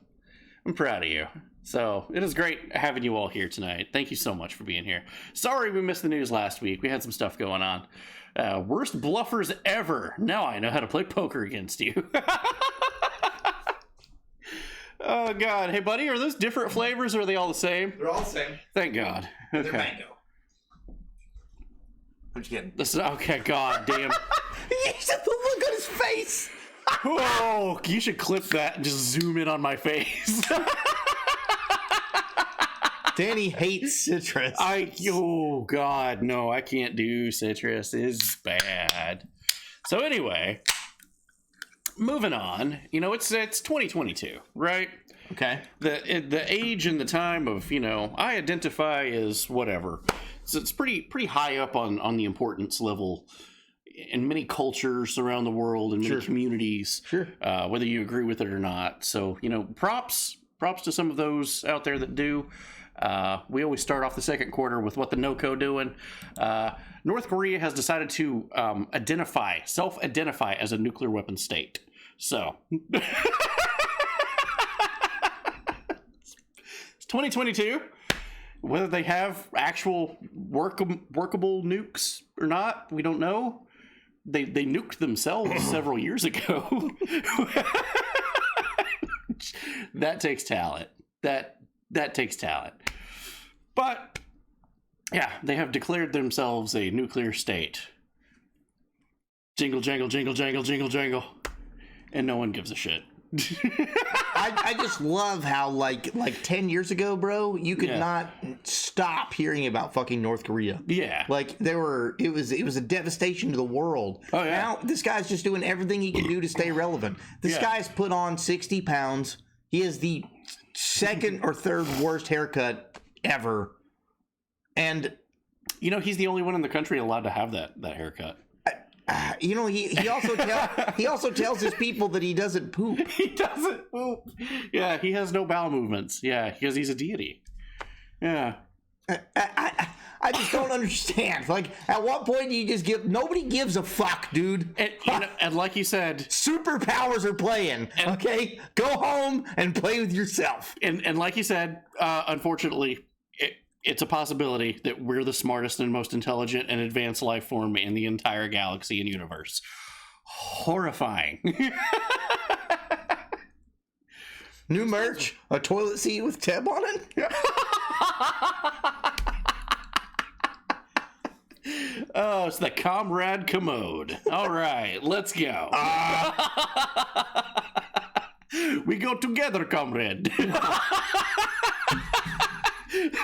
I'm proud of you. So, it is great having you all here tonight. Thank you so much for being here. Sorry we missed the news last week. We had some stuff going on. Worst bluffers ever. Now I know how to play poker against you. Oh, God. Hey, buddy, are those different flavors or are they all the same? They're all the same. Thank God. Okay. They're mango. What you getting? This is, okay, God damn. You said the look on his face. Whoa, you should clip that and just zoom in on my face. Danny hates citrus. Oh God, no, I can't do citrus. It's bad. So anyway, moving on. You know, it's 2022, right? Okay. The age and the time of, I identify as whatever. So it's pretty high up on the importance level in many cultures around the world and many communities. Sure. Whether you agree with it or not. So, props to some of those out there that do. We always start off the second quarter with what the NOCO doing. North Korea has decided to self-identify as a nuclear weapon state. So it's 2022. Whether they have actual workable nukes or not, we don't know. They nuked themselves several years ago. That takes talent. That takes talent. But yeah, they have declared themselves a nuclear state. Jingle, jangle, jingle, jangle, jingle, jangle. And no one gives a shit. I just love how like 10 years ago, bro, you could not stop hearing about fucking North Korea. Yeah. Like it was a devastation to the world. Oh yeah. Now this guy's just doing everything he can do to stay relevant. This guy's put on 60 pounds. He has the second or third worst haircut ever. And he's the only one in the country allowed to have that haircut. He also tells his people that he doesn't poop. He doesn't poop. Yeah, he has no bowel movements. Yeah, because he's a deity. Yeah. I just don't understand. Like, at what point do you just nobody gives a fuck, dude. And like you said, superpowers are playing. Okay, go home and play with yourself. And like you said, unfortunately, it's a possibility that we're the smartest and most intelligent and advanced life form in the entire galaxy and universe. Horrifying. New merch, a toilet seat with Teb on it. Oh, it's the Comrade Commode. All right, let's go. We go together, comrade.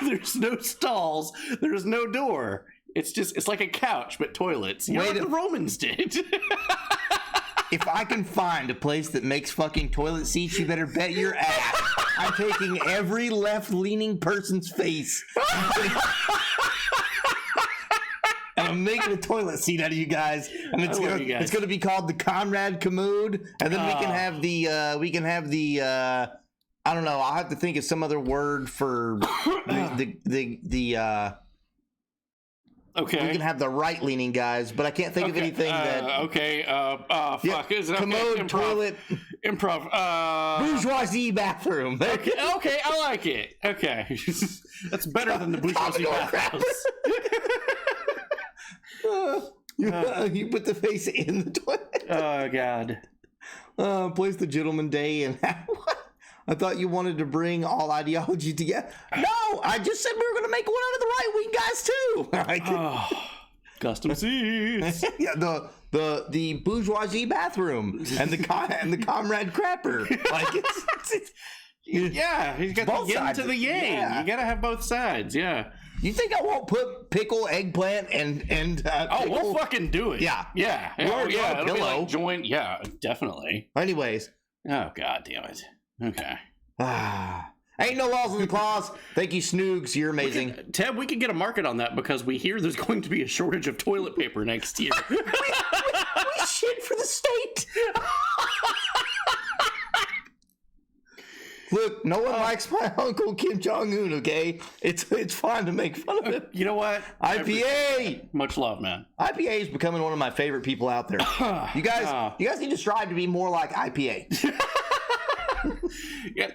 There's no stalls. There's no door. It's like a couch, but toilets. You know what the Romans did. If I can find a place that makes fucking toilet seats, you better bet your ass I'm taking every left-leaning person's face. And I'm making a toilet seat out of you guys, and it's gonna be called the Comrade Commode, and then we can have the I don't know. I'll have to think of some other word for the okay. We can have the right-leaning guys, but I can't think of anything that. Okay. Fuck. Yeah, Is it commode, improv. toilet, improv. bourgeoisie bathroom. Okay, I like it. Okay, that's better than the bourgeoisie bathhouse. You put the face in the toilet. Oh God. Place the gentleman day and I thought you wanted to bring all ideology together. No, I just said we were going to make one out of the right wing guys too. Custom seats. Yeah, the bourgeoisie bathroom and the comrade crapper. Like it's yeah, he's got both the yin sides to the yang. Yeah. You gotta have both sides. Yeah. You think I won't put pickle, eggplant, and oh, we'll fucking do it. Yeah. Oh, yeah. It'll be pillow. like joint. Yeah, definitely. Anyways. Oh God damn it. Okay. Ain't no laws in the claws. Thank you, Snoogs. You're amazing. Ted, we could get a market on that because we hear there's going to be a shortage of toilet paper next year. we shit for the state. Look, no one likes my uncle Kim Jong-un, okay? It's fine to make fun of him. You know what? IPA! Much love, man. IPA is becoming one of my favorite people out there. You guys need to strive to be more like IPA. Yeah.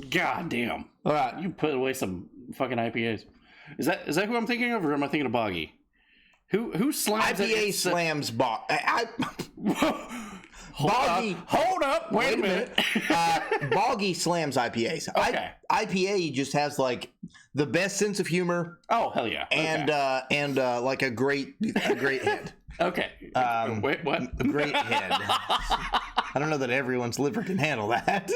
God damn. All right. You put away some fucking IPAs. Is that who I'm thinking of, or am I thinking of Boggy? Who slams IPA slams Boggy. Hold up. Wait a minute. Boggy slams IPAs. Okay. IPA just has like the best sense of humor. Oh hell yeah. And like a great head. Okay. Wait, what? A great head. I don't know that everyone's liver can handle that.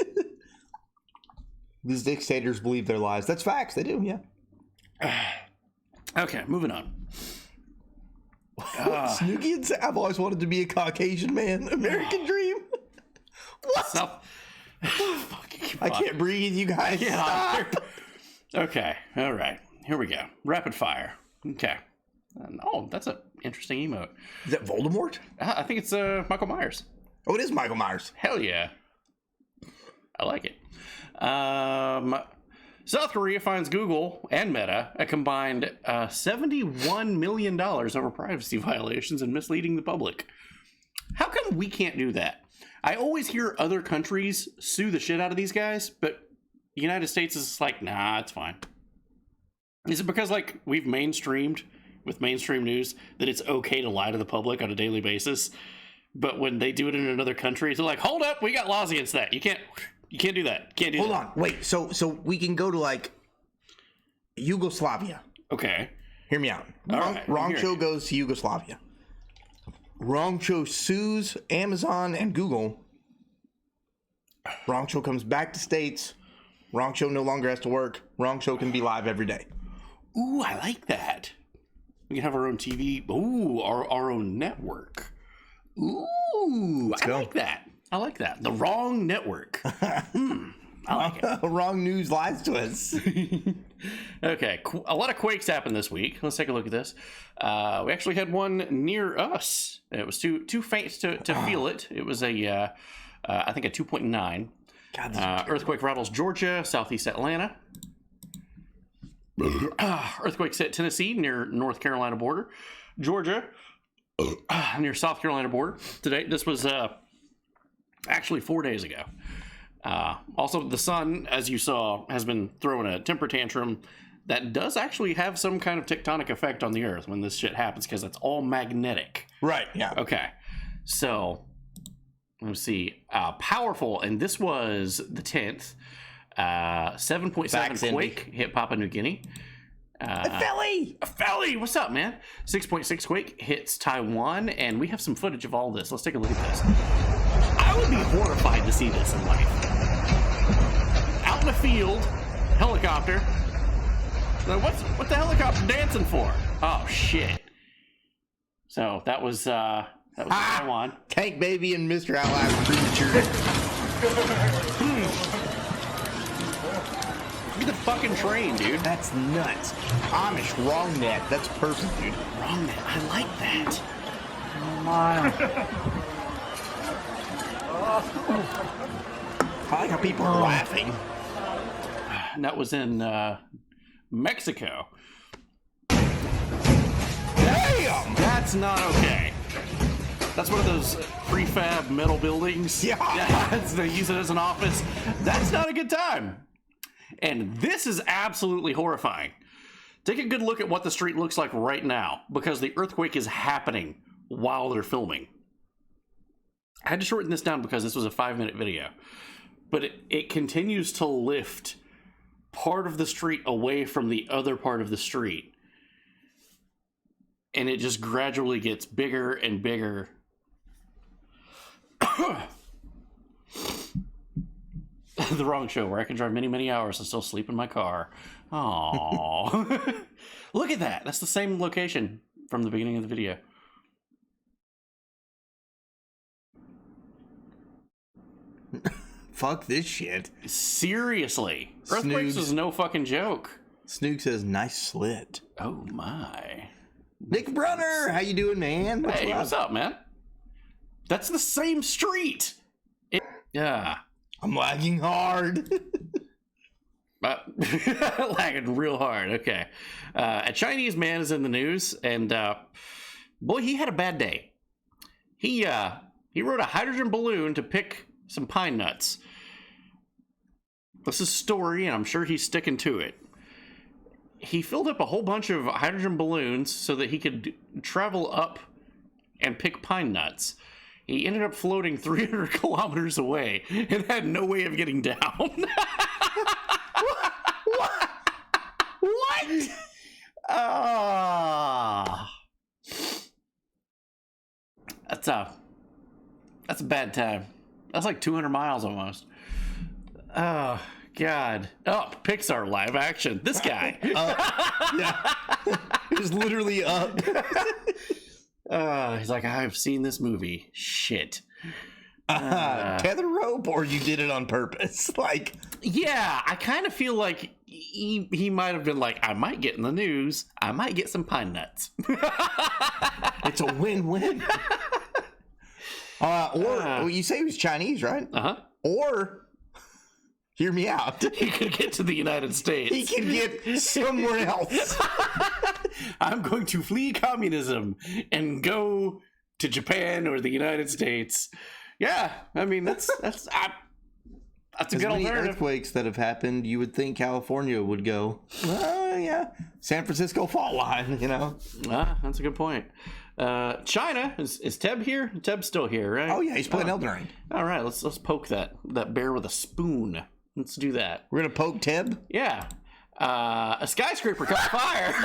These dictators believe their lies. That's facts. They do. Yeah. Okay. Moving on. Snooki and Sam, I've always wanted to be a Caucasian man. American dream. What? I can't breathe, you guys. Yeah. Okay. All right. Here we go. Rapid fire. Okay. Oh, that's an interesting emote. Is that Voldemort? I think it's Michael Myers. Oh, it is Michael Myers. Hell yeah. I like it. South Korea finds Google and Meta a combined $71 million over privacy violations and misleading the public. How come we can't do that? I always hear other countries sue the shit out of these guys, but the United States is like, nah, it's fine. Is it because, like, we've mainstreamed with mainstream news that it's okay to lie to the public on a daily basis, but when they do it in another country, they're like, hold up, we got laws against that. You can't do that. Can't do that. Hold on, wait. So we can go to like Yugoslavia. Okay. Hear me out. All right, Wrong show goes to Yugoslavia. Wrong show sues Amazon and Google. Wrong show comes back to States. Wrong show no longer has to work. Wrong show can be live every day. Ooh, I like that. We can have our own TV. Ooh, our own network. Ooh, I like that. I like that. The wrong network. I like it. Wrong news lies to us. Okay, a lot of quakes happened this week. Let's take a look at this. We actually had one near us. It was too faint to feel it. It was I think a 2.9. God, Earthquake rattles Georgia, southeast Atlanta. Earthquakes hit Tennessee near North Carolina border. Georgia near South Carolina border today. This was actually 4 days ago. Also, the sun, as you saw, has been throwing a temper tantrum that does actually have some kind of tectonic effect on the Earth when this shit happens, because it's all magnetic. right, yeah. Okay, so let's see. Powerful, and this was the 10th. 7.7 quake hit Papua New Guinea. Felly, what's up, man? 6.6 quake hits Taiwan, and we have some footage of all this. Let's take a look at this. I would be horrified to see this in life. Out in the field, helicopter. Now, what the helicopter dancing for? Oh shit! So that was Taiwan. Tank Baby and Mr. Outlast premature. Look at the fucking train, dude. That's nuts. Amish, wrong net. That's perfect, dude. Wrong net. I like that. Oh my. I like how people are laughing. And that was in Mexico. Damn! That's not okay. That's one of those prefab metal buildings. Yeah. They use it as an office. That's not a good time. And this is absolutely horrifying. Take a good look at what the street looks like right now, because the earthquake is happening while they're filming. I had to shorten this down because this was a 5-minute video. But it continues to lift part of the street away from the other part of the street. And it just gradually gets bigger and bigger. The wrong show, where I can drive many, many hours and still sleep in my car. Aww. Look at that. That's the same location from the beginning of the video. Fuck this shit. Seriously. Earthquakes Snoogs. is no fucking joke. Snook says, nice slit. Oh my. Nick Brunner, how you doing, man? What's up, man? That's the same street. Yeah. I'm lagging hard. Lagging real hard. Okay. A Chinese man is in the news, and boy, he had a bad day. He rode a hydrogen balloon to pick some pine nuts. This is a story, and I'm sure he's sticking to it. He filled up a whole bunch of hydrogen balloons so that he could travel up and pick pine nuts. He ended up floating 300 kilometers away and had no way of getting down. What? That's a bad time. That's like 200 miles almost. Oh, God. Oh, Pixar live action. This guy. Yeah. It was literally up. He's like, I've seen this movie. Shit. Tether rope, or you did it on purpose? Like, yeah, I kind of feel like he might have been like, I might get in the news. I might get some pine nuts. It's a win-win. Or you say he was Chinese, right? Uh-huh. Or, hear me out. He could get to the United States. He could get somewhere else. I'm going to flee communism and go to Japan or the United States. Yeah, I mean that's a As good many alternative. earthquakes that have happened, you would think California would go, yeah, San Francisco fault line, you know? That's a good point. China, is Teb here? Teb's still here, right? Oh, yeah, he's playing Elden Ring. All right, let's poke that bear with a spoon. Let's do that. We're going to poke Teb? Yeah. A skyscraper caught fire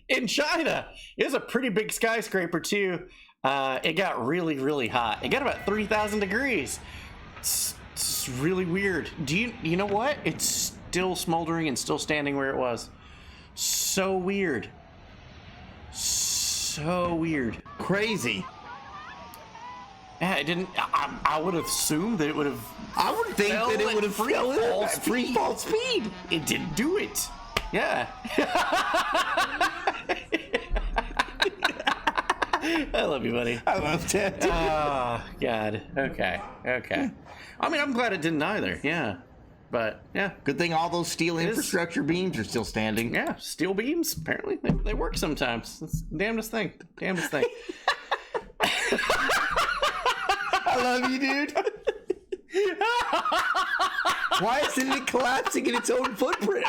in China. It was a pretty big skyscraper too. It got really, really hot. It got about 3,000 degrees. It's really weird. You know what? It's still smoldering and still standing where it was. So weird. So weird. Crazy. Yeah, it didn't. I would have assumed that it would have. I would think that it would have free fall speed. It didn't do it. Yeah. I love you, buddy. I love that. Oh, God. Okay. I mean, I'm glad it didn't either. Yeah. But, yeah. Good thing all those steel infrastructure beams are still standing. Yeah. Steel beams, apparently, they work sometimes. It's the damnedest thing. I love you, dude. Why isn't it collapsing in its own footprint?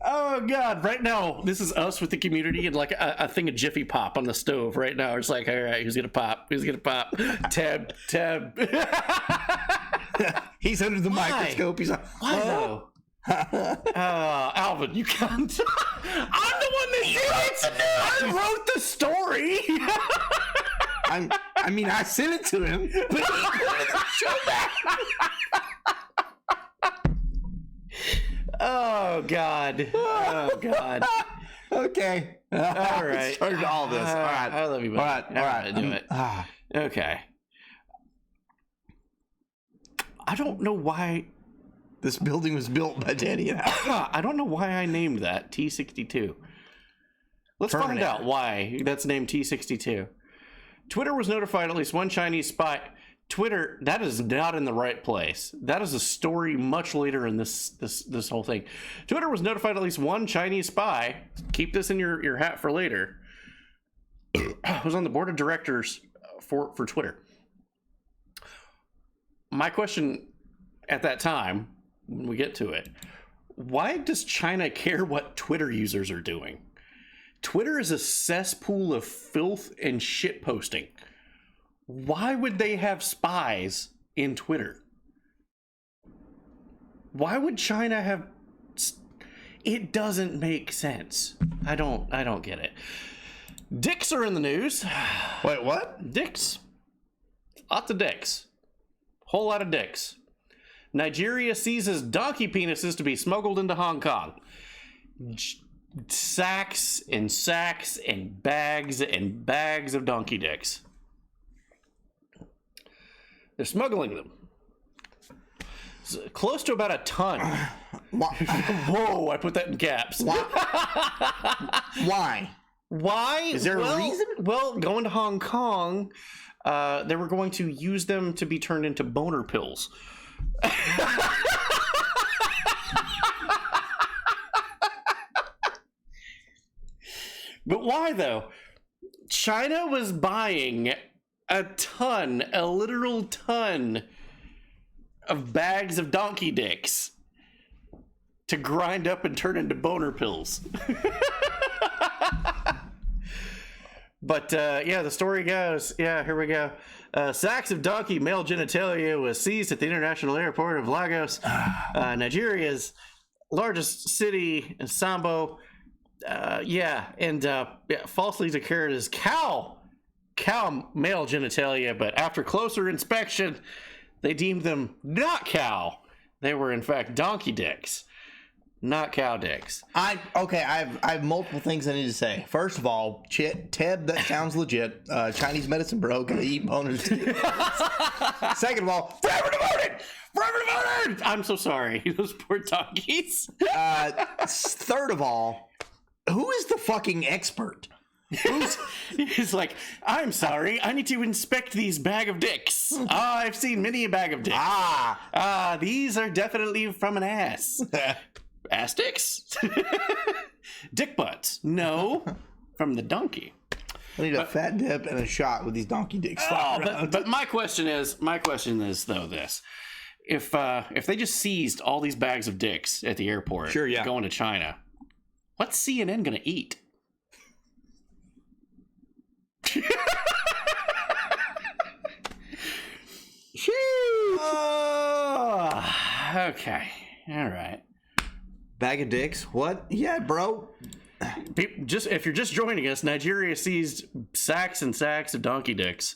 Oh, God. Right now, this is us with the community and like a thing of Jiffy Pop on the stove right now. It's like, all right, who's going to pop? Teb. He's under the microscope. He's like, Why though? Alvin, you can't. I'm the one that did it. I wrote the story. I mean, I sent it to him, but he wanted to show back. Oh, God. Okay. All right. Started all this. All right. I love you, buddy. All right. Do it. Okay. I don't know why. This building was built by Danny and Al. I don't know why I named that T62. Let's find out why that's named T62. Twitter was notified at least one Chinese spy. Twitter, that is not in the right place. That is a story much later in this whole thing. Twitter was notified at least one Chinese spy. Keep this in your hat for later. Was on the board of directors for Twitter. My question at that time, when we get to it, why does China care what Twitter users are doing? Twitter is a cesspool of filth and shit posting. Why would they have spies in Twitter? Why would China have... It doesn't make sense. I don't get it. Dicks are in the news. Wait, what? Dicks. Lots of dicks. Whole lot of dicks. Nigeria seizes donkey penises to be smuggled into Hong Kong. Sacks and sacks and bags of donkey dicks. They're smuggling them. It's close to about a ton. Whoa, I put that in caps. Why? Why? Is there a reason? Well, going to Hong Kong, they were going to use them to be turned into boner pills. But why, though? China was buying a literal ton of bags of donkey dicks to grind up and turn into boner pills. But yeah, the story goes, here we go. Sacks of donkey male genitalia was seized at the international airport of Lagos, Nigeria's largest city, in Sambo. Falsely declared as cow male genitalia, but after closer inspection, they deemed them not cow. They were in fact donkey dicks. not cow dicks. I have multiple things I need to say. First of all, Ted, that sounds legit. Chinese medicine bro, gonna eat boners. Second of all, forever devoted. Forever devoted. I'm so sorry, those poor donkeys. Third of all, who is the fucking expert? He's like, I'm sorry, I need to inspect these bag of dicks. I've seen many a bag of dicks. These are definitely from an ass. Ass dicks? Dick butts? No, from the donkey. I need a fat dip and a shot with these donkey dicks. But my question is though this: if they just seized all these bags of dicks at the airport, sure, yeah, going to China, what's CNN gonna eat? Okay, all right. Bag of dicks? What? Yeah, bro. Just if you're just joining us, Nigeria seized sacks and sacks of donkey dicks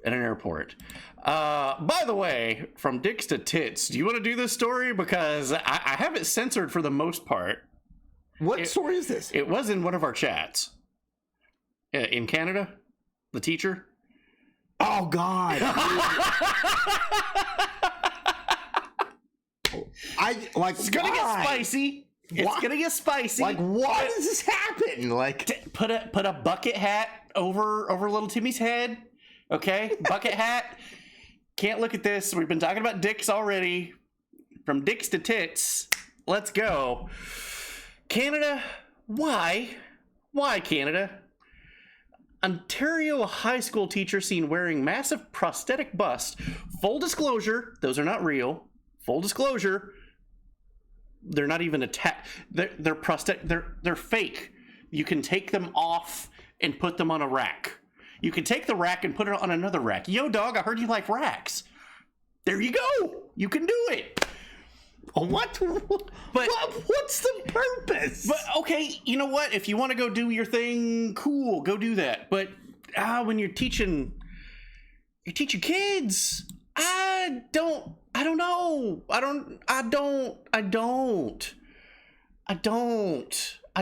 at an airport. By the way, from dicks to tits, do you want to do this story? Because I have it censored for the most part. What story is this? It was in one of our chats. In Canada, the teacher. Oh, God. It's gonna get spicy. It's gonna get spicy. Like, why does this happen? Like, put a bucket hat over little Timmy's head. Okay, bucket hat. Can't look at this. We've been talking about dicks already. From dicks to tits. Let's go. Canada. Why? Why Canada? Ontario high school teacher seen wearing massive prosthetic bust. Full disclosure, those are not real. Full disclosure, they're not even attached. They're prosthetic. They're fake. You can take them off and put them on a rack. You can take the rack and put it on another rack. Yo, dog, I heard you like racks. There you go. You can do it. What? But what's the purpose? But okay, you know what? If you want to go do your thing, cool, go do that. But when you're teaching kids, I don't know. I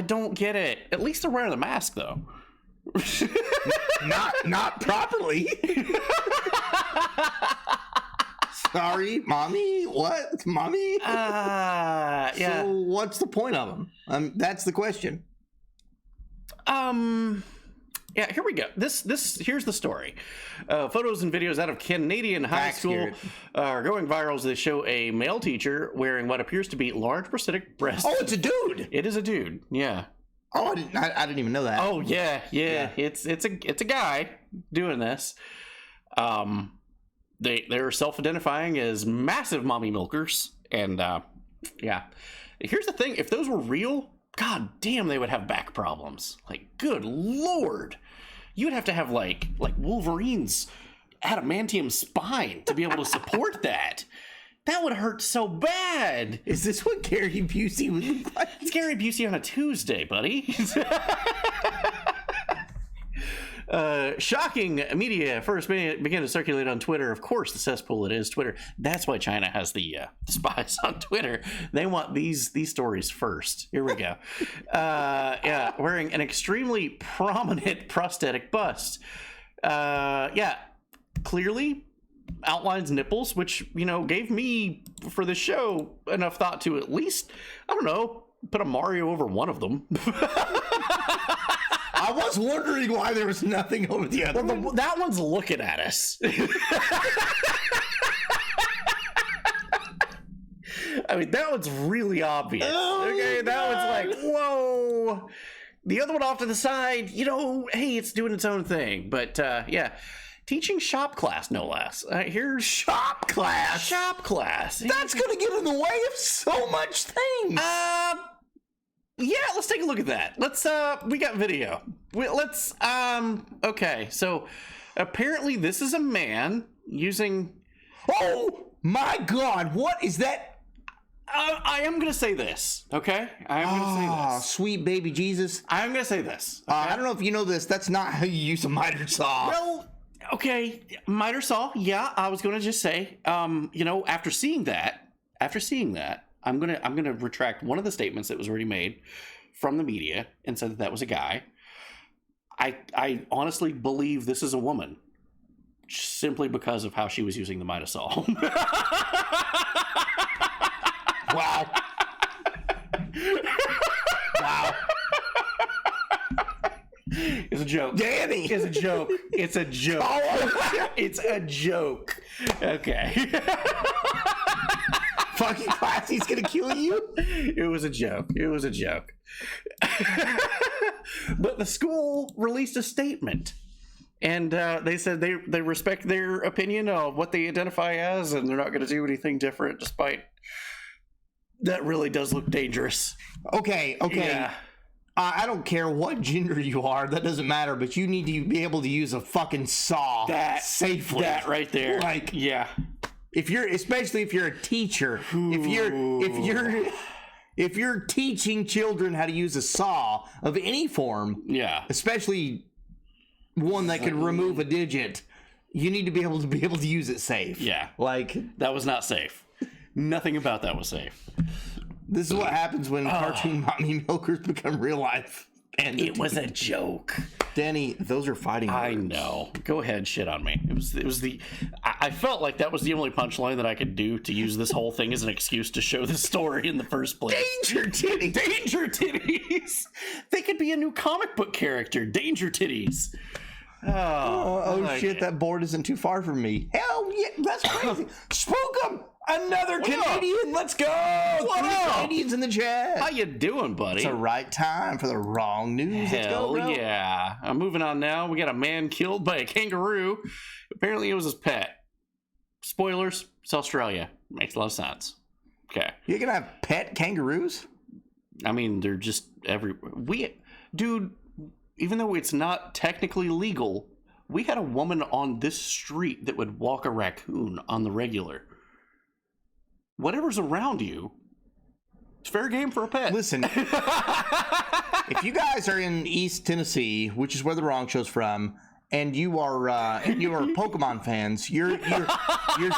don't get it. At least they're wearing the mask though. not properly. Sorry, mommy. What, mommy? Yeah. So what's the point of them? That's the question. Yeah, here we go. Here's the story. Photos and videos out of Canadian high school are going viral as they show a male teacher wearing what appears to be large prosthetic breasts. Oh, it's a dude. It is a dude. Yeah. Oh, I didn't even know that. Oh, yeah. It's a guy doing this. They're self-identifying as massive mommy milkers, and yeah. Here's the thing: if those were real, god damn, they would have back problems. Like, good lord, you would have to have like Wolverine's adamantium spine to be able to support that. That would hurt so bad. Is this what Gary Busey would look like? It's Gary Busey on a Tuesday, buddy. Shocking media first began to circulate on Twitter. Of course, the cesspool it is, Twitter. That's why China has the spies on Twitter. They want these stories first. Here we go. Yeah, wearing an extremely prominent prosthetic bust. Yeah, clearly outlines nipples, which, you know, gave me, for the show, enough thought to at least, I don't know, put a Mario over one of them. I was wondering why there was nothing over the other one. That one's looking at us. I mean, that one's really obvious. Okay, that one's like, whoa. The other one off to the side, you know, hey, it's doing its own thing. But yeah, teaching shop class, no less. Here's shop class. Shop class. That's gonna get in the way of so much things. Yeah, let's take a look at that. Let's we got video. Okay, so apparently this is a man using. Oh my god, what is that? I am gonna say this, okay? I am gonna say this. Sweet baby Jesus. I am gonna say this. Okay? I don't know if you know this. That's not how you use a miter saw. Well, okay, miter saw. Yeah, I was gonna just say, you know, after seeing that, I'm gonna retract one of the statements that was already made from the media and said that was a guy. I honestly believe this is a woman, simply because of how she was using the Midasol. Wow. Wow. It's a joke. Danny! It's a joke. It's a joke. It's a joke. Okay. Fucking Classy's gonna kill you? It was a joke. It was a joke. But the school released a statement. And they said they respect their opinion of what they identify as, and they're not going to do anything different, despite that really does look dangerous. Okay. Yeah. I don't care what gender you are. That doesn't matter. But you need to be able to use a fucking saw safely. That right there. Like, yeah. Especially if you're a teacher, if you're teaching children how to use a saw of any form, Yeah. especially one that could remove a digit, you need to be able to use it safe. Yeah. Like, That was not safe. Nothing about that was safe. this is what happens when cartoon mommy milkers become real life. And It was a joke. Danny, those are fighting I words. know. Go ahead, shit on me. It was the. I felt like that was the only punchline that I could do to use this whole thing as an excuse to show the story in the first place. Danger titties! Danger Titties! They could be a new comic book character. Danger Titties. Oh like shit, it. that board isn't too far from me. Hell yeah, that's crazy. Spook 'em! Another Canadian, let's go! What Three up? Canadians in the chat. How you doing, buddy? It's the right time for the wrong news. Let's go, Hell bro. yeah. I'm moving on now. We got a man killed by a kangaroo. Apparently it was his pet. Spoilers, it's Australia. Makes a lot of sense. Okay. You're gonna have pet kangaroos? I mean, they're just dude, even though it's not technically legal, we had a woman on this street that would walk a raccoon on the regular. Whatever's around you, it's fair game for a pet. Listen, if you guys are in East Tennessee, which is where the wrong show's from, and you are Pokemon fans, your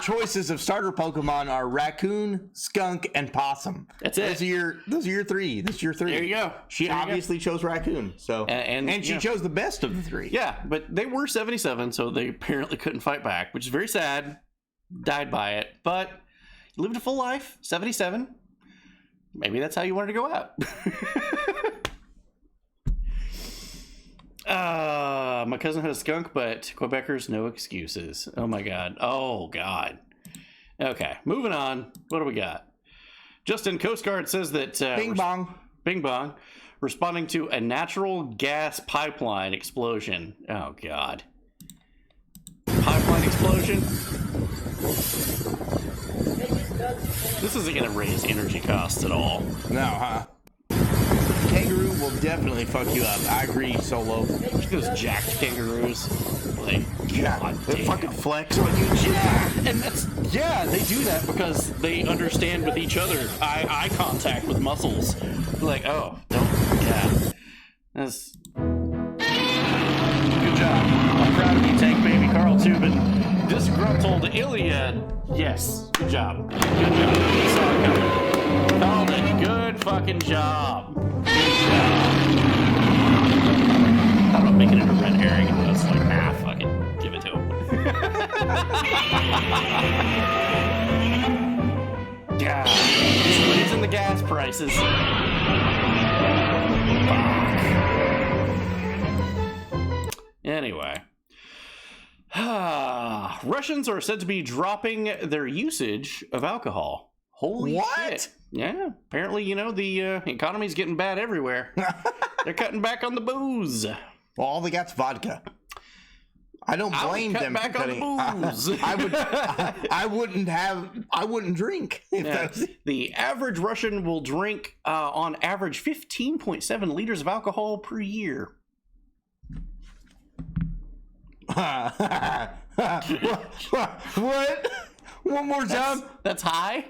choices of starter Pokemon are raccoon, skunk, and possum. That's it. Those are your three. This is your three. There you go. She There you go. obviously chose raccoon. So And she yeah. chose the best of the three. Yeah, but they were 77, so they apparently couldn't fight back, which is very sad. Died by it, but lived a full life, 77. Maybe that's how you wanted to go out. My cousin had a skunk, but Quebecers, no excuses. Oh my god. Oh god. Okay, moving on. What do we got? Justin Coast Guard says that Bing bong. Bing bong, responding to a natural gas pipeline explosion. Oh god. Pipeline explosion? This isn't going to raise energy costs at all. No, huh? Kangaroo will definitely fuck you up. I agree, Solo. Those jacked kangaroos. Like, god They damn. fucking flex on you. Yeah, and they do that because they understand with each other. Eye contact with muscles. Like, oh, that's good job. I'm proud of you, Tank Baby Carl Tubin. Disgruntled Iliad. Yes, good job. Good job. Saw it coming. Called it. Good fucking job. Good job. Thought about making it a red herring, and I was like, nah, fucking give it to him. God, just raising the gas prices. Fuck. Anyway. Russians are said to be dropping their usage of alcohol. Holy What? shit. Yeah, apparently, the economy's getting bad everywhere. They're cutting back on the booze. Well, all they got's vodka. I don't blame them back for on the cutting. booze. I wouldn't drink. If Yeah. that was... The average Russian will drink, on average, 15.7 liters of alcohol per year. What? One more time. That's high.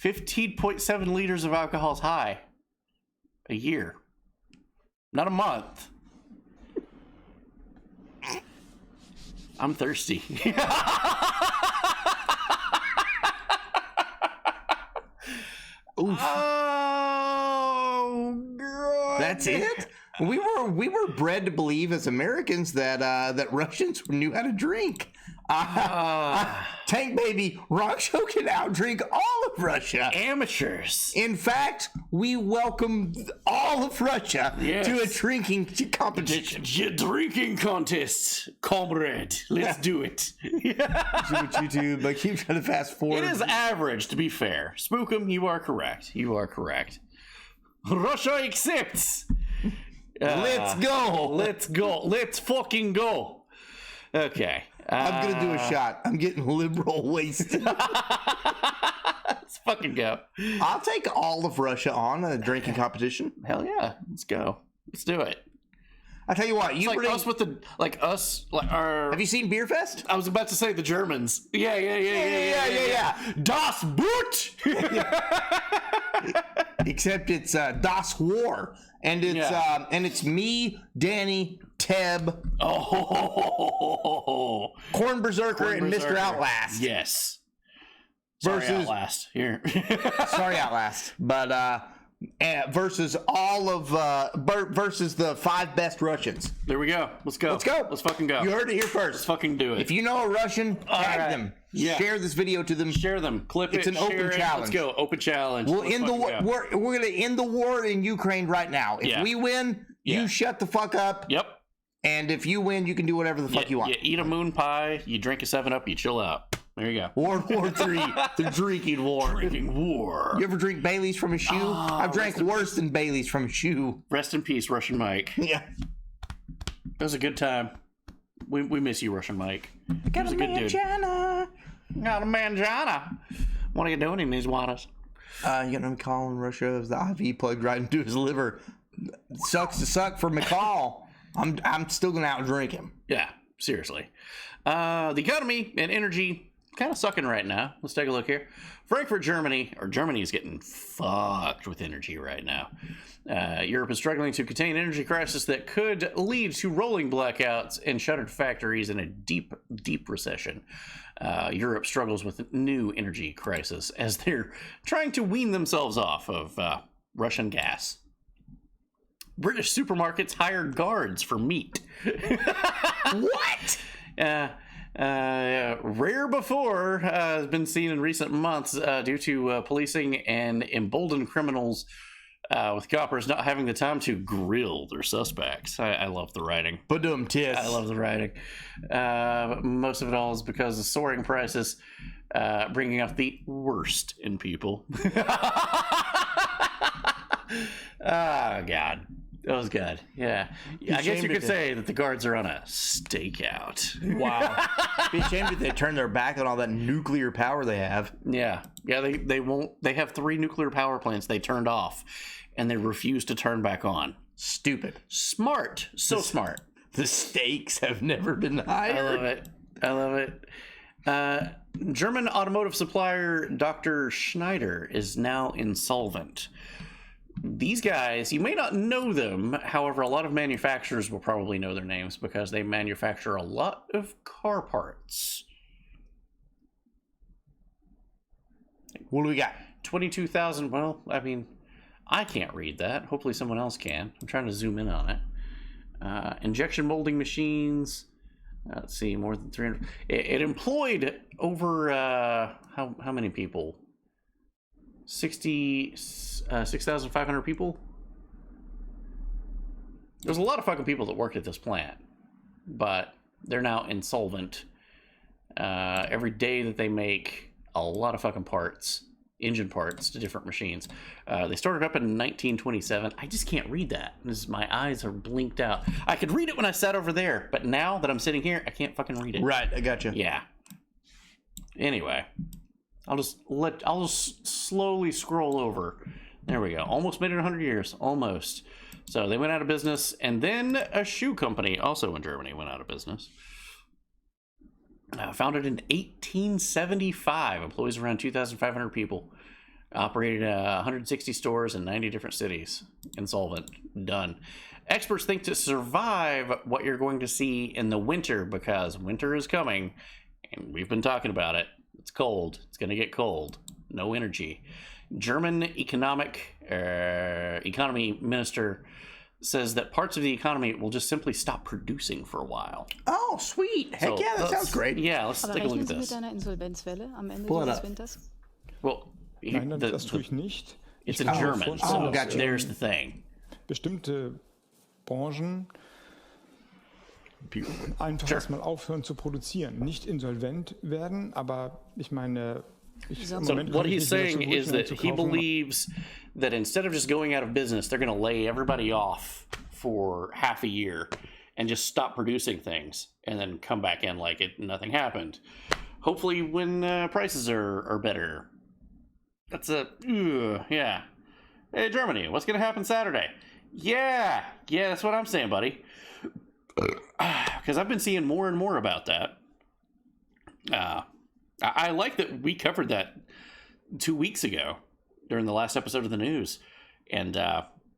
15.7 liters of alcohol is high. A year. Not a month. I'm thirsty. Oof. Oh, God. That's it. We were bred to believe as Americans that Russians knew how to drink. Tank Baby, Rockshow can outdrink all of Russia. Amateurs. In fact, we welcomed all of Russia to a drinking competition. Drinking contest, comrade. Let's do it. See what you do, but keep trying to fast forward. It is average, to be fair. Spookum, you are correct. You are correct. Russia accepts. Let's go. Let's go. Let's fucking go. Okay. I'm going to do a shot. I'm getting liberal wasted. Let's fucking go. I'll take all of Russia on a drinking competition. Hell yeah. Let's go. Let's do it. I tell you what, you It's like bring... us with the, like us, like our... Have you seen Beer Fest? I was about to say the Germans. Yeah. Das Boot! Except it's Das War. And it's me, Danny, Teb, Corn Berserker, and Mr. Outlast. Yes. Sorry, Outlast. Here. Sorry, Outlast. But versus all of versus the 5 best Russians. There we go. Let's go. Let's go. Let's fucking go. You heard it here first. Let's fucking do it. If you know a Russian, tag them. Yeah. Share this video to them. Share them. Clip It's it. an open share it. challenge. Let's go. Open challenge. We'll Let's end the fucking war. go. We're gonna end the war in Ukraine right now. If Yeah. we win, you shut the fuck up. Yep. And if you win, you can do whatever the fuck you want. You eat a moon pie. You drink a 7-Up. You chill out. There you go. World War III, the drinking war. Drinking war. You ever drink Bailey's from a shoe? I've drank worse than Bailey's from a shoe. Rest in peace, Russian Mike. Yeah. It was a good time. We miss you, Russian Mike. Got a a good dude. mangina. Got a manjana. What are you doing in these waters? You got him calling Russia as the IV plugged right into his liver. Sucks to suck for McCall. I'm still gonna outdrink him. Yeah, seriously. The economy and energy kind of sucking right now. Let's take a look here. Frankfurt, Germany is getting fucked with energy right now. Europe is struggling to contain an energy crisis that could lead to rolling blackouts and shuttered factories in a deep, deep recession. Europe struggles with new energy crisis as they're trying to wean themselves off of Russian gas. British supermarkets hire guards for meat. What? Rare before has been seen in recent months due to policing and emboldened criminals with coppers not having the time to grill their suspects. I love the writing. Badum tis. I love the writing. Most of it all is because of soaring prices, bringing out the worst in people. Oh, God. That was good. Yeah. I guess you could say that the guards are on a stakeout. Wow. Be ashamed if they turn their back on all that nuclear power they have. Yeah. Yeah, they won't. They have 3 nuclear power plants they turned off, and they refuse to turn back on. Stupid. Smart. So smart. The stakes have never been higher. I love it. German automotive supplier Dr. Schneider is now insolvent. These guys, you may not know them. However, a lot of manufacturers will probably know their names because they manufacture a lot of car parts. What do we got? 22,000. Well, I mean, I can't read that. Hopefully someone else can. I'm trying to zoom in on it. Injection molding machines. Let's see, more than 300. It employed over, how many people? 6,500 people. There's a lot of fucking people that worked at this plant, but they're now insolvent. Every day that they make a lot of fucking parts, engine parts to different machines. They started up in 1927. I just can't read that. My eyes are blinked out. I could read it when I sat over there, but now that I'm sitting here, I can't fucking read it. Right, I gotcha. Yeah. Anyway. I'll just slowly scroll over. There we go. Almost made it 100 years. Almost. So they went out of business, and then a shoe company, also in Germany, went out of business. Founded in 1875, employs around 2,500 people. Operated 160 stores in 90 different cities. Insolvent. Done. Experts think to survive what you're going to see in the winter, because winter is coming, and we've been talking about it. It's cold. It's going to get cold. No energy. German economy minister says that parts of the economy will just simply stop producing for a while. Oh, sweet. Heck yeah, that sounds great. Yeah, let's Aber take a look rechnen at Sie mit this. einer Insolvenzwelle am Ende Pull it dieses up. Winters? Well, Nein, das tue ich nicht. it's Ich in kann mir German, vorstellen, so gotcha. there's the thing. bestimmte Branchen einfach erstmal aufhören zu produzieren. Nicht insolvent werden, aber ich meine, im So Moment what kann ich he's nicht mehr saying zu is Brötchen that he einkaufen. believes that instead of just going out of business, they're going to lay everybody off for half a year and just stop producing things and then come back in like nothing happened. Hopefully when prices are better. That's yeah. Hey, Germany, what's going to happen Saturday? Yeah, that's what I'm saying, buddy. Because I've been seeing more and more about that. I like that we covered that 2 weeks ago during the last episode of the news. And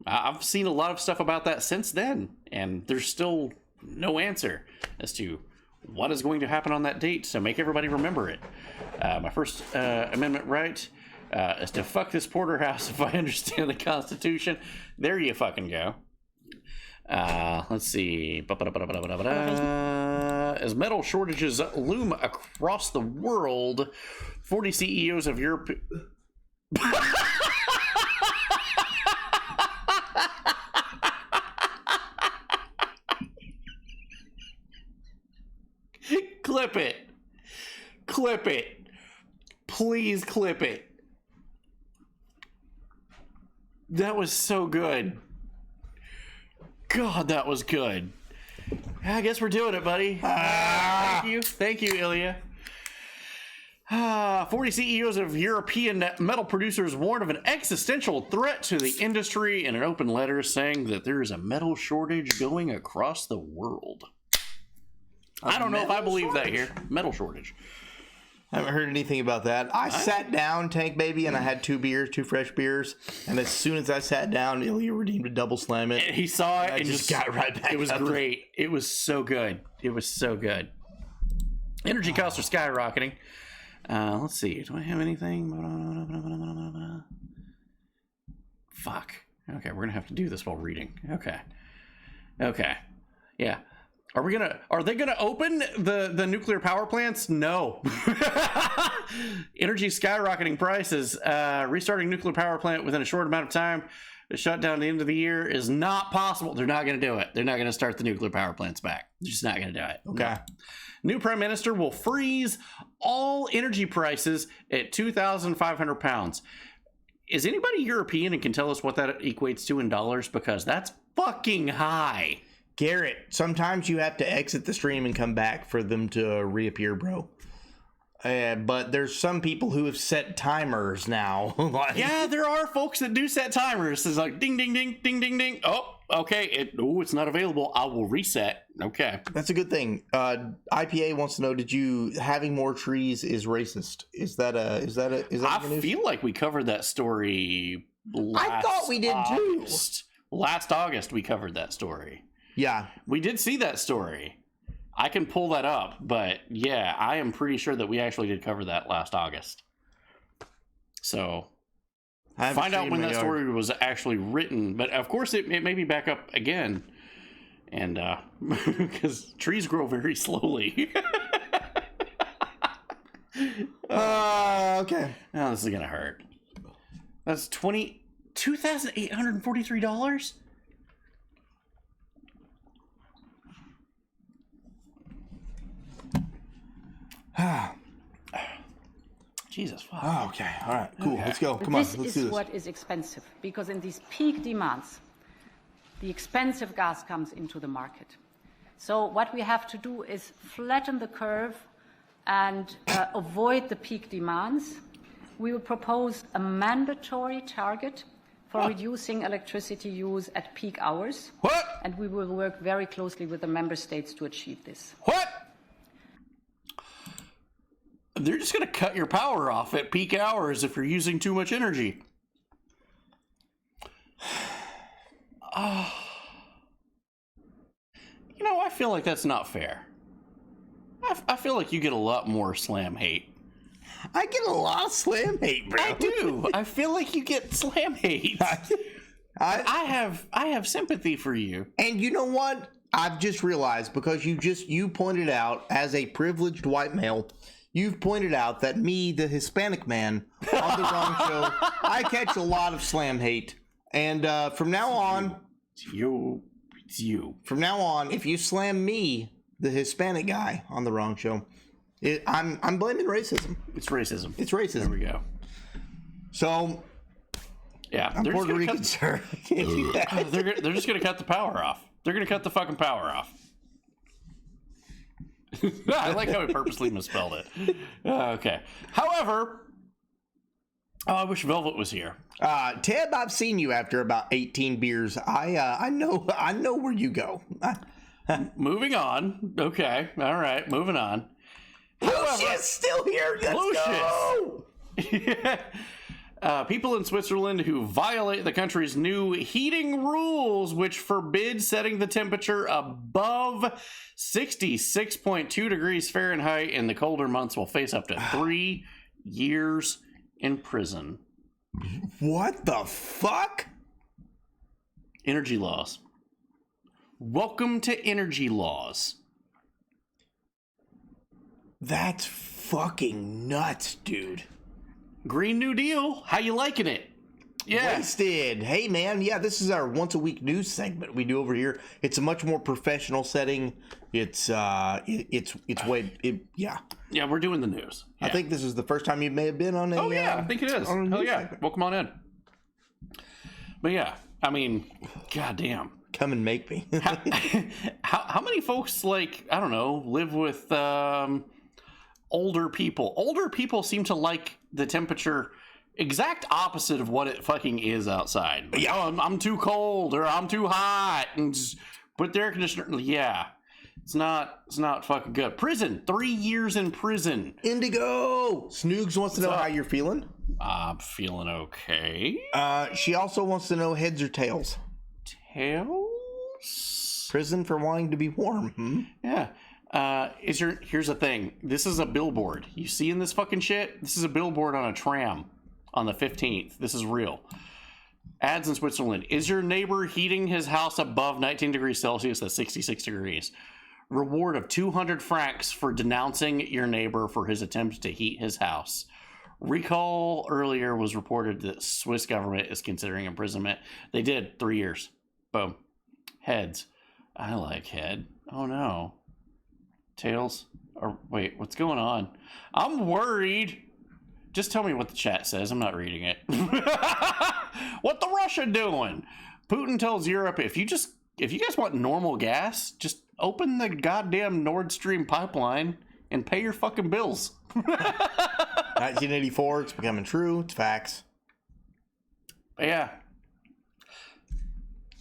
I've seen a lot of stuff about that since then. And there's still no answer as to what is going to happen on that date. So make everybody remember it. My First Amendment right is to fuck this porterhouse if I understand the Constitution. There you fucking go. Let's see. As metal shortages loom across the world, 40 CEOs of Europe. Clip it. Clip it. Please clip it. That was so good. God, that was good. I guess we're doing it, buddy. Thank you, Ilya. 40 CEOs of European metal producers warned of an existential threat to the industry in an open letter saying that there is a metal shortage going across the world. I don't know if I believe that here. Metal shortage. I haven't heard anything about that. I sat down, Tank Baby, and I had 2 fresh beers. And as soon as I sat down, Ilya redeemed a double slam it. He saw it and just got right back It was up. great. It was so good. It was so good. Energy costs are skyrocketing. Let's see. Do I have anything? Fuck. Okay, we're gonna have to do this while reading. Okay. Yeah. Are they gonna open the nuclear power plants? No. Energy skyrocketing prices. Restarting nuclear power plant within a short amount of time to shut down the end of the year is not possible. They're not gonna do it. They're not gonna start the nuclear power plants back. They're just not gonna do it. Okay. No. New Prime Minister will freeze all energy prices at £2,500. Is anybody European and can tell us what that equates to in dollars? Because that's fucking high. Garrett, sometimes you have to exit the stream and come back for them to reappear, bro. But there's some people who have set timers now. Yeah, there are folks that do set timers. It's like ding, ding, ding, ding, ding, ding. Oh, okay. It's not available. I will reset. Okay. That's a good thing. IPA wants to know: did you having more trees is racist? Is that I feel like we covered that story. I thought we did too. Last August, we covered that story. Yeah, We did see that story. I can pull that up, but yeah, I am pretty sure that we actually did cover that last August. So find out when that story was actually written. But of course, it may be back up again. And because trees grow very slowly. okay. Oh, this is going to hurt. That's $2,843? Jesus, fuck. Oh, okay. All right. Cool. Let's go. Come on. This Let's is do this. what is expensive, because in these peak demands, the expensive gas comes into the market. So what we have to do is flatten the curve and avoid the peak demands. We will propose a mandatory target for reducing electricity use at peak hours. What? And we will work very closely with the member states to achieve this. What? They're just going to cut your power off at peak hours if you're using too much energy. You know, I feel like that's not fair. I feel like you get a lot more slam hate I get a lot of slam hate, bro. I do. I feel like you get slam hate. I have sympathy for you. And you know what? I've just realized, because you pointed out, as a privileged white male, you've pointed out that me, the Hispanic man, on the wrong show, I catch a lot of slam hate. And from now on, It's you. From now on, if you slam me, the Hispanic guy, on the wrong show, I'm blaming racism. It's racism. It's racism. There we go. So, yeah, I'm Puerto Rican, sir. I can't do that. They're just gonna cut the power off. They're gonna cut the fucking power off. I like how he purposely misspelled it. Okay. However, I wish Velvet was here. Ted, I've seen you after about 18 beers. I know where you go. Moving on. Okay. All right. Moving on. Lucius still here. Let's go. People in Switzerland who violate the country's new heating rules, which forbid setting the temperature above 66.2 degrees Fahrenheit in the colder months, will face up to 3 years in prison. What the fuck? Energy laws. Welcome to energy laws. That's fucking nuts, dude. Green New Deal. How you liking it? Yeah. Wasted. Hey, man. Yeah, this is our once a week news segment we do over here. It's a much more professional setting. It's way. Yeah. Yeah, we're doing the news. Yeah. I think this is the first time you may have been on a. Oh yeah, I think it is. Hell yeah. Segment. Welcome on in. But yeah, I mean, goddamn. Come and make me. how many folks, like, I don't know, live with older people? Older people seem to like the temperature exact opposite of what it fucking is outside. Like, yeah, I'm too cold or I'm too hot, and just put the air conditioner. Yeah, it's not fucking good. Prison, 3 years in prison. Indigo. Snoogs wants to know how you're feeling. I'm feeling okay. She also wants to know heads or tails. Tails. Prison for wanting to be warm. Yeah. Here's the thing. This is a billboard. You seeing this fucking shit? This is a billboard on a tram on the 15th. This is real. Ads in Switzerland. Is your neighbor heating his house above 19 degrees Celsius at 66 degrees? Reward of 200 francs for denouncing your neighbor for his attempt to heat his house. Recall earlier was reported that Swiss government is considering imprisonment. They did 3 years. Boom. Heads. I like head. Oh no. Tails? Or wait, what's going on? I'm worried. Just tell me what the chat says. I'm not reading it. What the Russia doing? Putin tells Europe, if you guys want normal gas, just open the goddamn Nord Stream pipeline and pay your fucking bills. 1984, it's becoming true. It's facts. Yeah.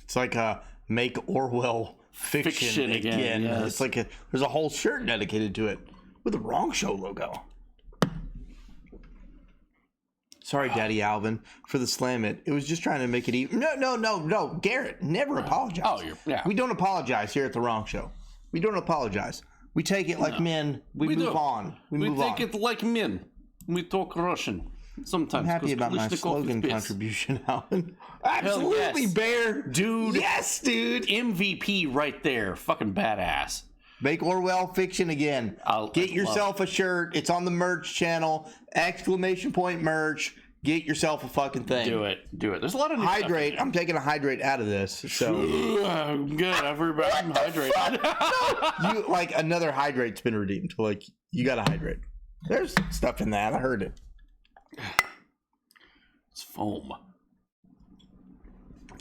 It's like make Orwell fiction again. Yes. It's like there's a whole shirt dedicated to it with the Wrong Show logo. Sorry, Daddy Alvin, for the slam it. It was just trying to make it even. No. Garrett, never apologize. Oh, yeah. We don't apologize here at the Wrong Show. We don't apologize. We take it like men. We move on. We take it like men. We talk Russian sometimes. I'm happy about my slogan contribution, Alvin. Absolutely, yes. Bear. Dude. Yes, dude. MVP right there. Fucking badass. Make Orwell fiction again. Get yourself a shirt. It's on the merch channel. ! Merch. Get yourself a fucking thing. Do it. There's a lot of new hydrate. I'm taking a hydrate out of this. So I'm good. I'm hydrated. No. You like another hydrate's been redeemed. Like you got to hydrate. There's stuff in that. I heard it. It's foam.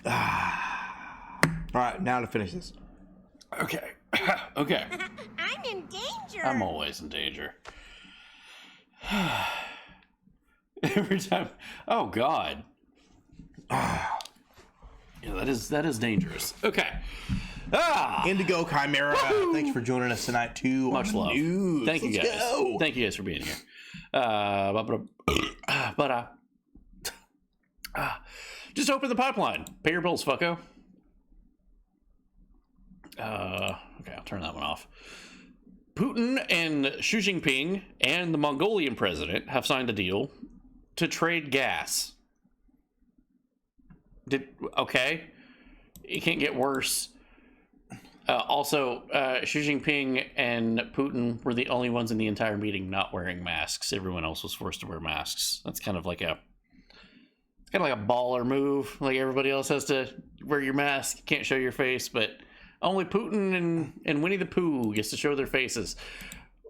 All right, now to finish this. Okay. Okay. I'm in danger. I'm always in danger. Every time. Oh God. Yeah, that is dangerous. Okay. Indigo Chimera. Woo-hoo! Thanks for joining us tonight too. Much love. News. Thank you guys. Go. Thank you guys for being here. Just open the pipeline. Pay your bills, fucko. Okay, I'll turn that one off. Putin and Xi Jinping and the Mongolian president have signed a deal to trade gas. Okay. It can't get worse. Also, Xi Jinping and Putin were the only ones in the entire meeting not wearing masks. Everyone else was forced to wear masks. That's kind of like a baller move. Like everybody else has to wear your mask, you can't show your face, but only Putin and Winnie the Pooh gets to show their faces.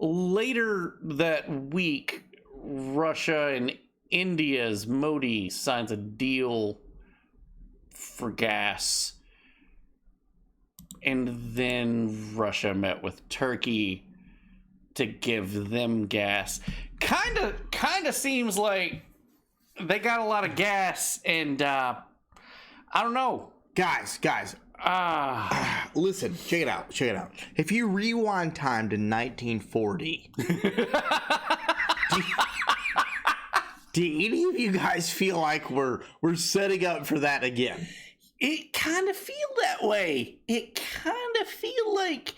Later that week, Russia and India's Modi signs a deal for gas. And then Russia met with Turkey to give them gas. Kind of seems like they got a lot of gas, and I don't know, guys. Listen, check it out. If you rewind time to 1940, do any of you guys feel like we're setting up for that again? It kind of feel that way. It kind of feel like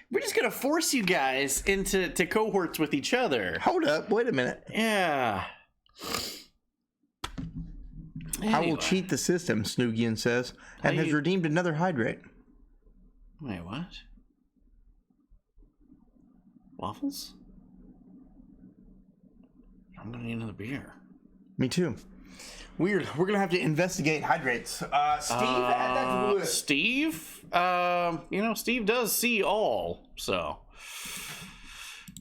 we're just gonna force you guys into cohorts with each other. Hold up, wait a minute. Yeah. Anyway. I will cheat the system, Snoogian says, and has redeemed another hydrate. Wait, what? Waffles? I'm gonna need another beer. Me too. Weird. We're gonna have to investigate hydrates. Steve, add that to the list. Steve? Steve does see all, so.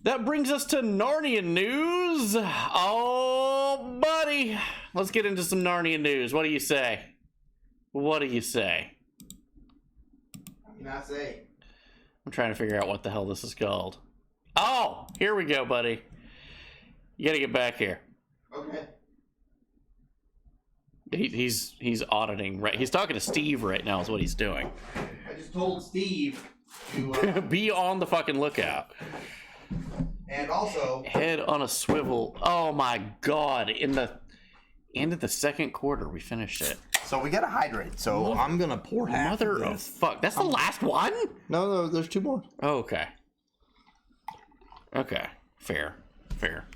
That brings us to Narnia news. Oh, buddy. Let's get into some Narnia news. What do you say? What do you say? What can I say? I'm trying to figure out what the hell this is called. Oh, here we go, buddy. You gotta get back here. Okay. He's auditing, right? He's talking to Steve right now is what he's doing. I just told Steve to be on the fucking lookout. And also head on a swivel. Oh my god. In the end of the second quarter we finished it. So we got a hydrate. So I'm gonna pour half. Mother of fuck. That's the last one? No, there's two more. Oh, okay. Okay. Fair.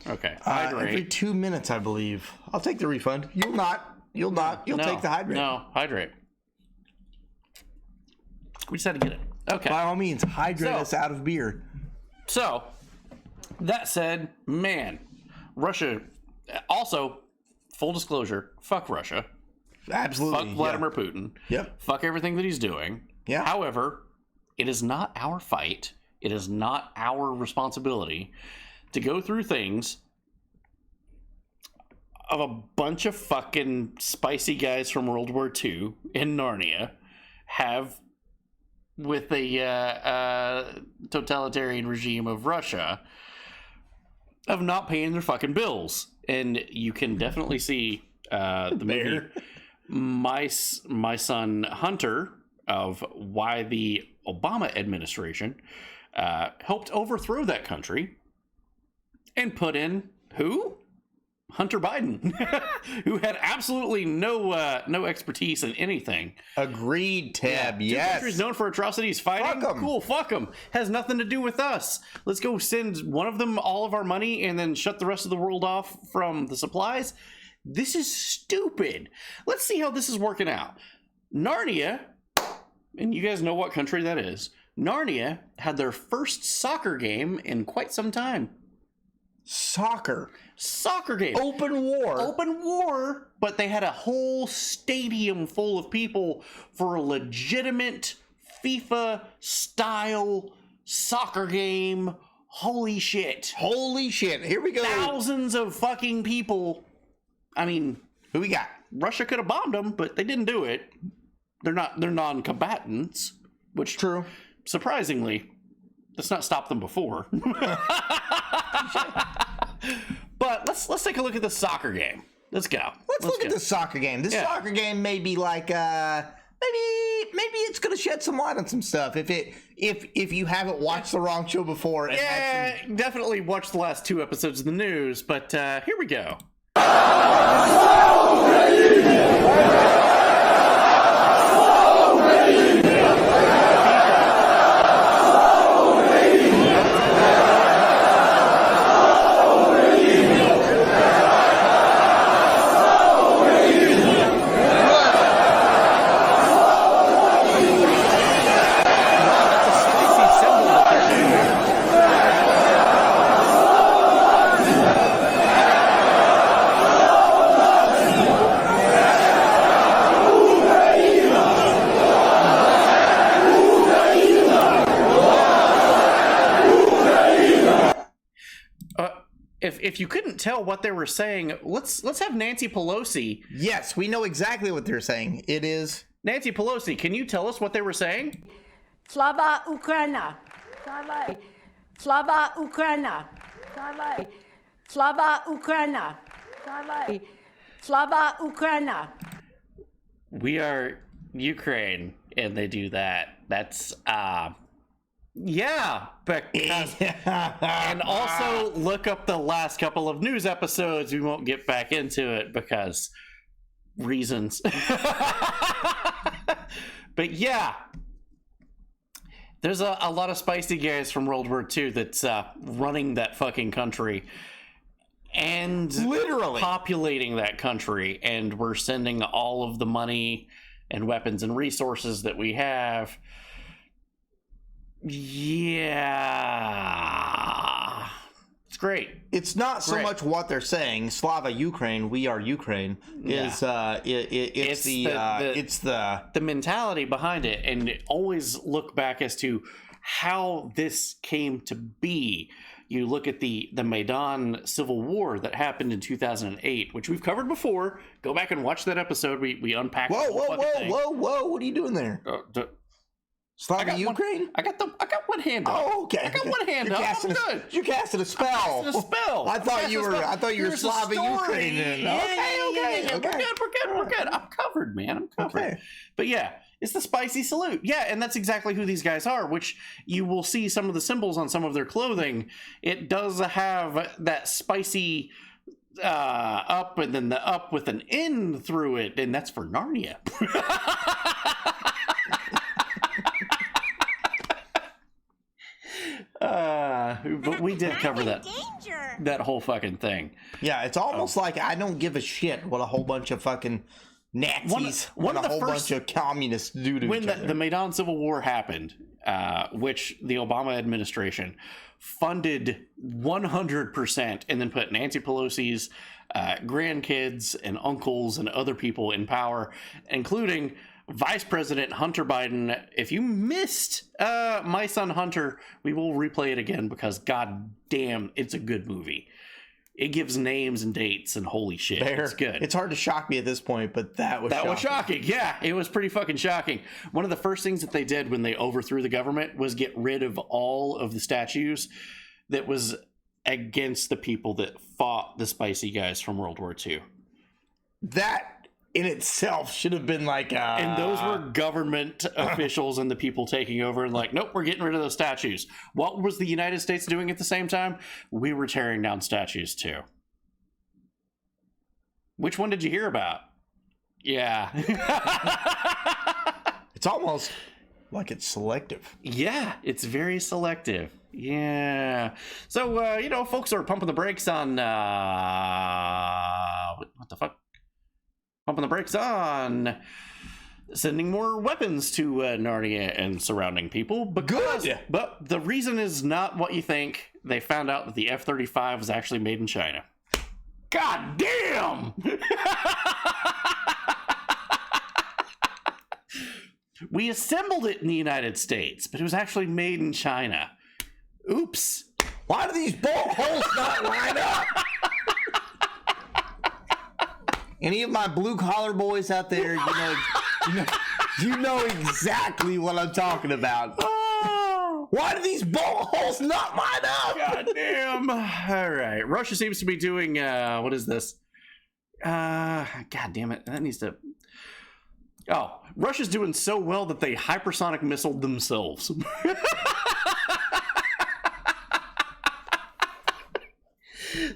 Okay. Hydrate. Every 2 minutes, I believe. I'll take the refund. You'll not. You'll take the hydrate. No, hydrate. We just had to get it. Okay. By all means, hydrate us out of beer. So, that said, man, Russia, also, full disclosure, fuck Russia. Absolutely. Fuck Vladimir Putin. Yep. Fuck everything that he's doing. Yeah. However, it is not our fight. It is not our responsibility to go through things of a bunch of fucking spicy guys from World War II in Narnia have with the totalitarian regime of Russia of not paying their fucking bills. And you can definitely see the movie My Son Hunter of why the Obama administration helped overthrow that country and put in who? Hunter Biden, who had absolutely no expertise in anything. Agreed, Tab. Two Yes. countries known for atrocities fighting. Fuck 'em. Cool, fuck them. Has nothing to do with us. Let's go send one of them all of our money and then shut the rest of the world off from the supplies. This is stupid. Let's see how this is working out. Narnia, and you guys know what country that is. Narnia had their first soccer game in quite some time. Soccer game. Open war, but they had a whole stadium full of people for a legitimate FIFA style soccer game. Holy shit. Here we go. Thousands of fucking people. I mean, who we got? Russia could have bombed them, but they didn't do it. They're non-combatants, which true. Surprisingly, that's not stopped them before. But let's take a look at the soccer game. Let's go. Let's look at the soccer game. This soccer game may be like maybe it's gonna shed some light on some stuff. If you haven't watched the wrong show before, and definitely watch the last 2 episodes of the news. But here we go. if you couldn't tell what they were saying, let's have Nancy Pelosi. Yes, we know exactly what they're saying. It is Nancy Pelosi. Can you tell us what they were saying? Slava Ukraina. Slava Ukraina. Slava Ukraina. Slava Ukraina. We are Ukraine, and they do that. That's yeah, because and also look up the last couple of news episodes. We won't get back into it because reasons. But yeah, there's a lot of spicy guys from World War II that's running that fucking country and literally populating that country, and we're sending all of the money and weapons and resources that we have. Yeah, it's great. It's not so much what they're saying. Slava Ukraine, we are Ukraine. It's the mentality behind it, and always look back as to how this came to be. You look at the Maidan Civil War that happened in 2008, which we've covered before. Go back and watch that episode. We unpacked. Whoa! What are you doing there? Slava Ukraine? I got one hand up. Oh, okay. I got one hand up. I'm good. You casted a spell. I casted a spell. I thought you were Slava Ukraine. Okay. We're good. I'm covered, man. I'm covered. Okay. But yeah, it's the spicy salute. Yeah, and that's exactly who these guys are, which you will see some of the symbols on some of their clothing. It does have that spicy up, and then the up with an N through it, and that's for Narnia. But we did cover that whole fucking thing. Yeah, it's almost like I don't give a shit what a whole bunch of fucking Nazis and a whole bunch of communists do to each other. When the Maidan Civil War happened, which the Obama administration funded 100% and then put Nancy Pelosi's grandkids and uncles and other people in power, including Vice President Hunter Biden. If you missed My Son Hunter, we will replay it again because god damn, it's a good movie. It gives names and dates and holy shit, it's good. It's hard to shock me at this point, but that was shocking. Yeah, it was pretty fucking shocking. One of the first things that they did when they overthrew the government was get rid of all of the statues that was against the people that fought the spicy guys from World War II. That in itself should have been like and those were government officials and the people taking over and like, nope, we're getting rid of those statues. What was the United States doing at the same time? We were tearing down statues too. Which one did you hear about? Yeah. It's almost like it's selective. Yeah, it's very selective. Yeah. So folks are pumping the brakes on what the fuck? Pumping the brakes on sending more weapons to Narnia and surrounding people. But the reason is not what you think. They found out that the F-35 was actually made in China. God damn! We assembled it in the United States, but it was actually made in China. Oops. Why do these bullet holes not line up? Any of my blue collar boys out there, you know exactly what I'm talking about. Oh. Why do these bullet holes not line up? God damn. All right. Russia seems to be doing, what is this? God damn it. That needs to... Oh, Russia's doing so well that they hypersonic missiled themselves.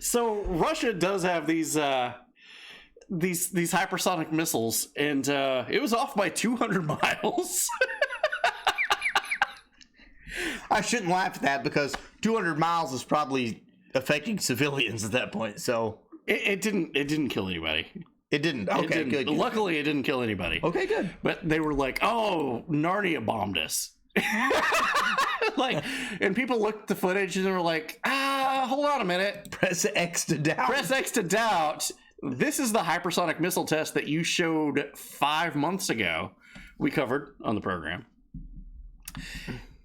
So Russia does have these hypersonic missiles, and it was off by 200 miles. I shouldn't laugh at that because 200 miles is probably affecting civilians at that point. So it didn't kill anybody. It didn't. Okay, good. Luckily, it didn't kill anybody. Okay, good. But they were like, "Oh, Narnia bombed us." And people looked at the footage and they were like, hold on a minute. Press X to doubt. Press X to doubt. This is the hypersonic missile test that you showed 5 months ago. We covered on the program.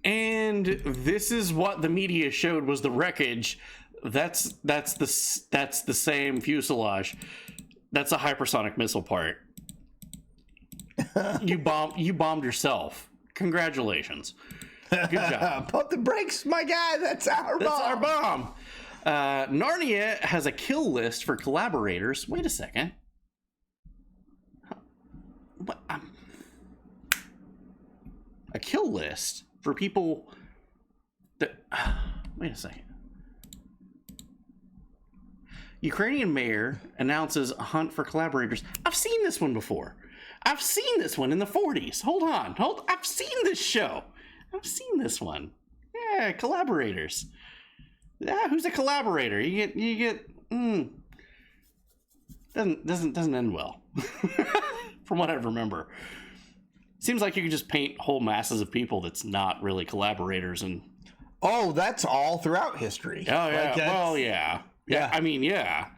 And this is what the media showed was the wreckage that's the same fuselage. That's a hypersonic missile part. You bombed yourself. Congratulations. Good job. Pump the brakes, my guy. That's our bomb. Narnia has a kill list for collaborators. Wait a second. What? A kill list for people that... wait a second. Ukrainian mayor announces a hunt for collaborators. I've seen this one before. I've seen this one in the 40s. Hold on. I've seen this show. I've seen this one. Yeah, collaborators. Yeah, who's a collaborator? You get doesn't end well. From what I remember. Seems like you could just paint whole masses of people that's not really collaborators and oh, that's all throughout history. Oh yeah. Well, yeah. Yeah. I mean, yeah.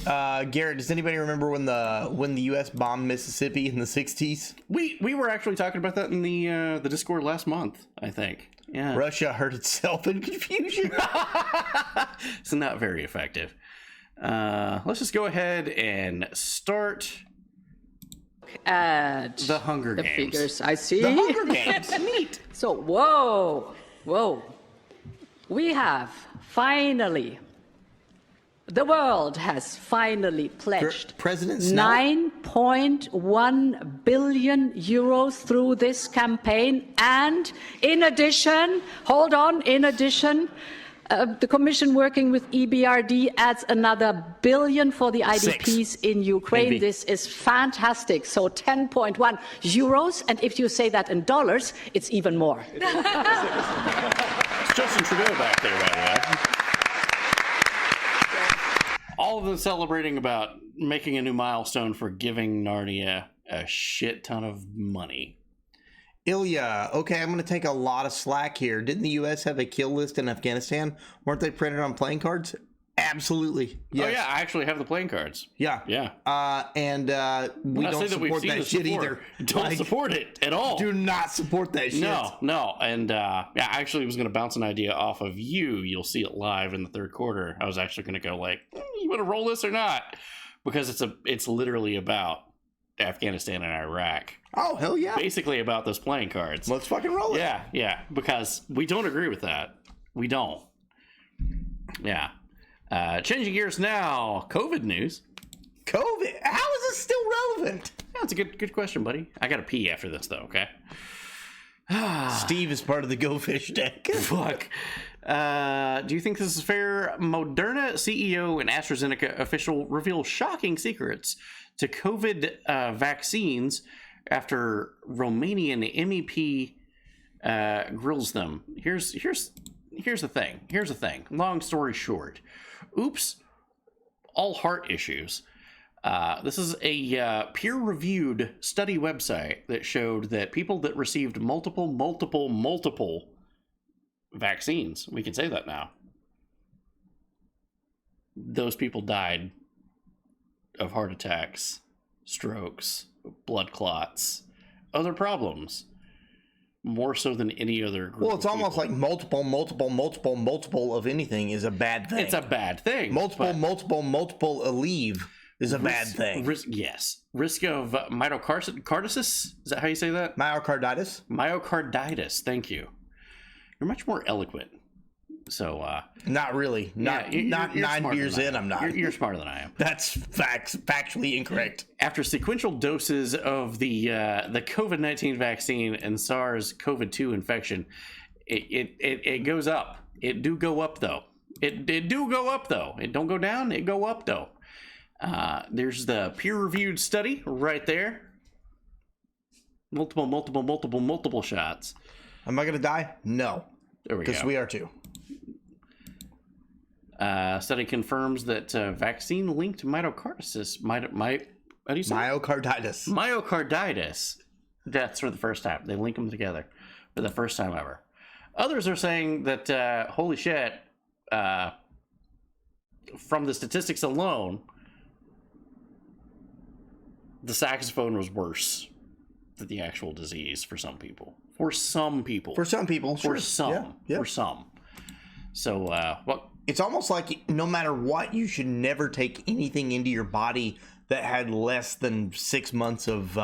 Garrett, does anybody remember when the U.S. bombed Mississippi in the 60s? We were actually talking about that in the Discord last month, I think. Yeah. Russia hurt itself in confusion. It's not very effective. Let's just go ahead and start At the Hunger the Games. figures I see. The Hunger Games. Neat. So, whoa. We have finally, the world has finally pledged President Snell? 9.1 billion euros through this campaign. And in addition, the Commission working with EBRD adds another billion for the IDPs in Ukraine. Maybe. This is fantastic. So 10.1 euros. And if you say that in dollars, it's even more. It's Justin Trudeau back there, by the way. All of them celebrating about making a new milestone for giving Narnia a shit ton of money. Ilya, okay, I'm going to take a lot of slack here. Didn't the U.S. have a kill list in Afghanistan? Weren't they printed on playing cards? Absolutely. Yes. Oh yeah, I actually have the playing cards. Yeah. Yeah. We don't support that shit either. Don't support it at all. Do not support that shit. No. And yeah, I actually was going to bounce an idea off of you. You'll see it live in the third quarter. I was actually going to go like, you want to roll this or not? Because it's literally about Afghanistan and Iraq. Oh, hell yeah. Basically about those playing cards. Let's fucking roll it. Yeah, because we don't agree with that. We don't. Yeah. Changing gears now. COVID news. COVID? How is it still relevant? Yeah, that's a good question, buddy. I got to pee after this, though, okay? Steve is part of the Go Fish deck. Fuck. Do you think this is fair? Moderna CEO and AstraZeneca official reveal shocking secrets to COVID vaccines after Romanian MEP grills them. Here's the thing. Long story short. Oops. All heart issues. This is a peer-reviewed study website that showed that people that received multiple vaccines, we can say that now, those people died of heart attacks, strokes, blood clots, other problems, more so than any other group. Well, it's almost like multiple of anything is a bad thing. It's a bad thing. Multiple Aleve is a bad thing. Yes. Risk of myocarditis? Is that how you say that? Myocarditis? Myocarditis. Thank you. You're much more eloquent. So, not really. Not you're 9 years in, I'm not. You're smarter than I am. That's factually incorrect. After sequential doses of the COVID-19 vaccine and SARS-CoV-2 infection, it goes up. It do go up though. It do go up though. It don't go down. It go up though. There's the peer-reviewed study right there. Multiple shots. Am I gonna die? No. There we go. Because we are too. Study confirms that vaccine-linked myocarditis, how do you say myocarditis. Myocarditis deaths for the first time. They link them together for the first time ever. Others are saying that, holy shit, from the statistics alone, the saxophone was worse than the actual disease for some people. For some people. For some people. For sure. some. Yeah. For some. So, it's almost like no matter what, you should never take anything into your body that had less than 6 months of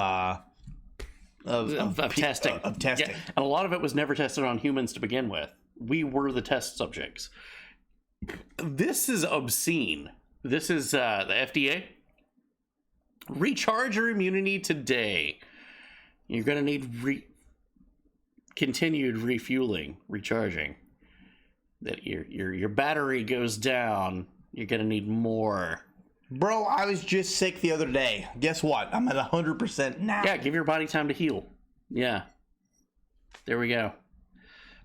testing. Of testing. Yeah. And a lot of it was never tested on humans to begin with. We were the test subjects. This is obscene. This is the FDA. Recharge your immunity today. You're going to need continued refueling, recharging. That your battery goes down, you're going to need more. Bro, I was just sick the other day. Guess what? I'm at 100% now. Yeah, give your body time to heal. Yeah. There we go.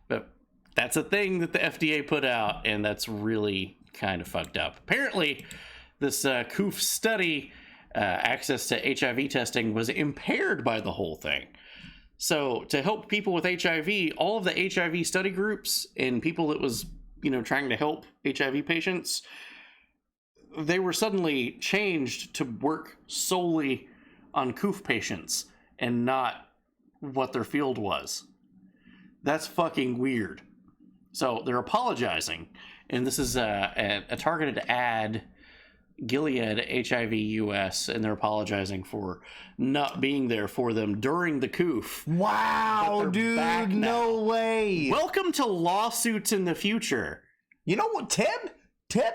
But that's a thing that the FDA put out, and that's really kind of fucked up. Apparently, this COOF study, access to HIV testing, was impaired by the whole thing. So to help people with HIV, all of the HIV study groups and people that was, trying to help HIV patients, they were suddenly changed to work solely on COOF patients and not what their field was. That's fucking weird. So they're apologizing, and this is a targeted ad, Gilead HIV US, and they're apologizing for not being there for them during the COOF. Wow, dude, no way. Welcome to lawsuits in the future. You know what, Ted,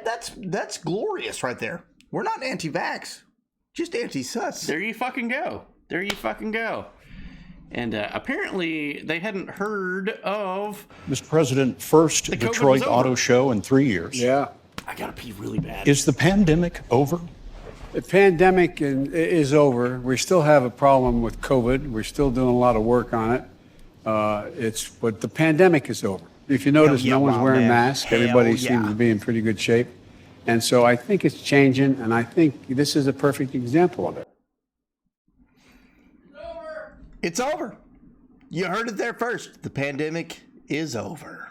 that's glorious right there. We're not anti-vax, just anti-sus. There you fucking go. And apparently they hadn't heard of... Mr. President, first Detroit Auto Show in 3 years. Yeah. I gotta pee really bad. Is the pandemic over? The pandemic is over. We still have a problem with COVID. We're still doing a lot of work on it. But the pandemic is over. If you notice, no one's wearing masks. Everybody seems to be in pretty good shape. And so I think it's changing, and I think this is a perfect example of it. It's over. You heard it there first. The pandemic is over.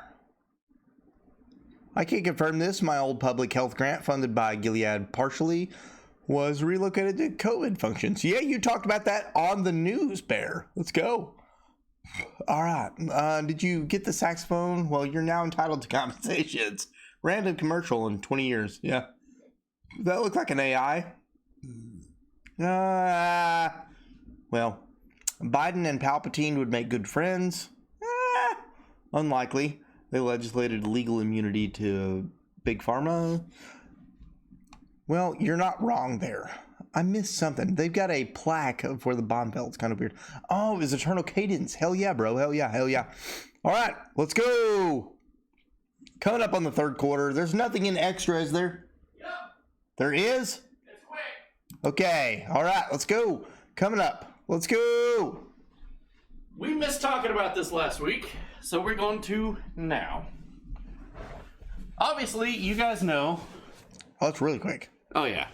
I can confirm this. My old public health grant funded by Gilead partially was relocated to COVID functions. Yeah, you talked about that on the news, Bear. Let's go. All right. Did you get the saxophone? Well, you're now entitled to compensations. Random commercial in 20 years. Yeah. That looked like an AI. Well, Biden and Palpatine would make good friends. Unlikely. They legislated legal immunity to Big Pharma. Well, you're not wrong there. I missed something. They've got a plaque of where the bomb fell. It's kind of weird. Oh, it was Eternal Cadence. Hell yeah, bro. Hell yeah. All right, let's go. Coming up on the third quarter. There's nothing in extra, is there? Yep. There is? It's quick. Okay. All right, let's go. Coming up. Let's go. We missed talking about this last week, so we're going to now. Obviously, you guys know. Oh, it's really quick. Oh, yeah.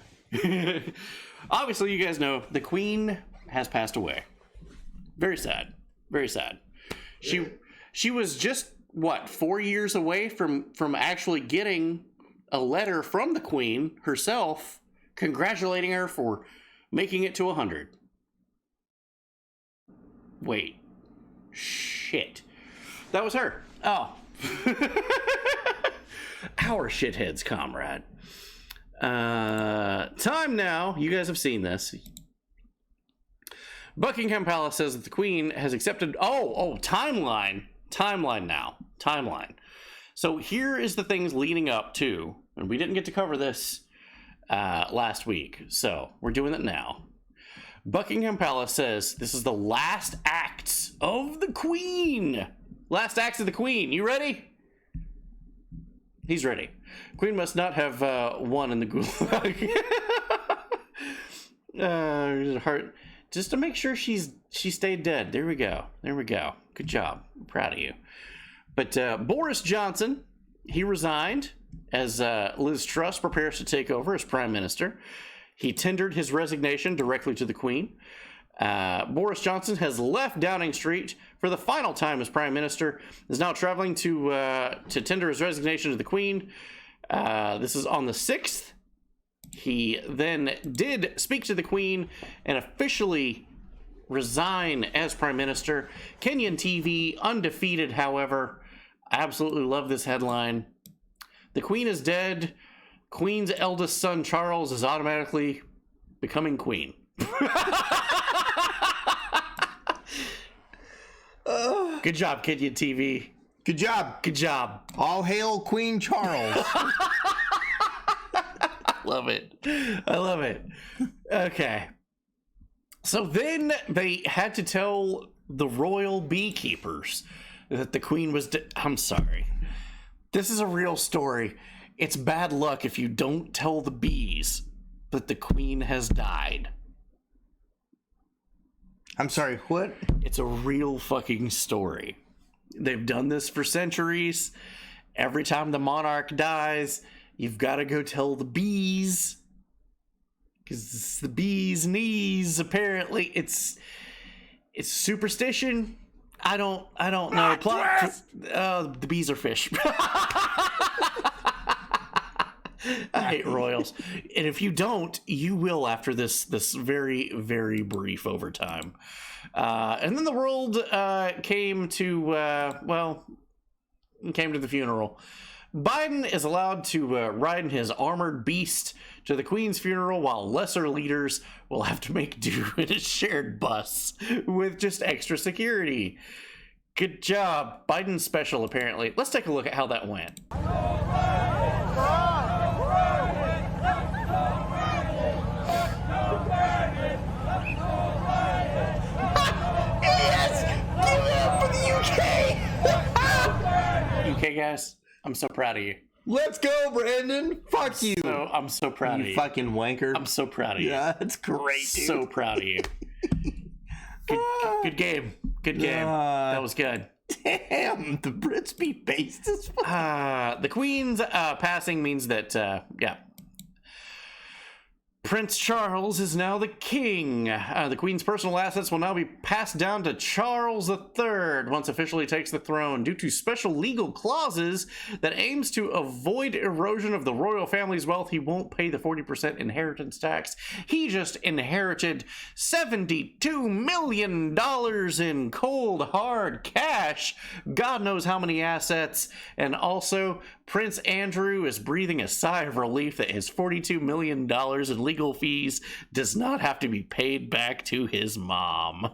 Obviously, you guys know the Queen has passed away. Very sad. Very sad. She was just, 4 years away from actually getting a letter from the Queen herself congratulating her for making it to 100. Wait. Shit. That was her. Oh. Our shitheads, comrade. Time now. You guys have seen this. Buckingham Palace says that the Queen has accepted... Oh, timeline. Timeline now. Timeline. So here is the things leading up to... And we didn't get to cover this last week. So we're doing it now. Buckingham Palace says this is the last acts of the Queen. Last acts of the Queen. You ready? He's ready. Queen must not have won in the gulag. Heart, just to make sure she stayed dead. There we go. Good job. I'm proud of you. But Boris Johnson, he resigned as Liz Truss prepares to take over as Prime Minister. He tendered his resignation directly to the Queen. Boris Johnson has left Downing Street for the final time as Prime Minister, is now traveling to tender his resignation to the Queen. This is on the 6th. He then did speak to the Queen and officially resign as Prime Minister. Kenyan TV, undefeated, however. I absolutely love this headline. The Queen is dead. Queen's eldest son, Charles, is automatically becoming queen. Good job, Kid TV. Good job. Good job. All hail Queen Charles. Love it. I love it. Okay. So then they had to tell the royal beekeepers that the queen was I'm sorry. This is a real story. It's bad luck if you don't tell the bees that the queen has died. I'm sorry, what? It's a real fucking story. They've done this for centuries. Every time the monarch dies, you've got to go tell the bees. Because it's the bees' knees, apparently. It's superstition. I don't know. The bees are fish. I hate royals. And if you don't, you will after this very, very brief overtime. And then the world came to the funeral. Biden is allowed to ride in his armored beast to the Queen's funeral, while lesser leaders will have to make do in a shared bus with just extra security. Good job. Biden's special, apparently. Let's take a look at how that went. UK guys, I'm so proud of you. Let's go, Brandon. Fuck you. I'm so proud of you. You fucking wanker. I'm so proud of you. Yeah, that's great, dude. So proud of you. Good game. Good game. That was good. Damn, the Brits be based as fuck. The Queen's passing means that, Prince Charles is now the king. The Queen's personal assets will now be passed down to Charles III once officially takes the throne. Due to special legal clauses that aims to avoid erosion of the royal family's wealth, he won't pay the 40% inheritance tax. He just inherited $72 million in cold, hard cash. God knows how many assets. And also, Prince Andrew is breathing a sigh of relief that his $42 million in legal fees does not have to be paid back to his mom.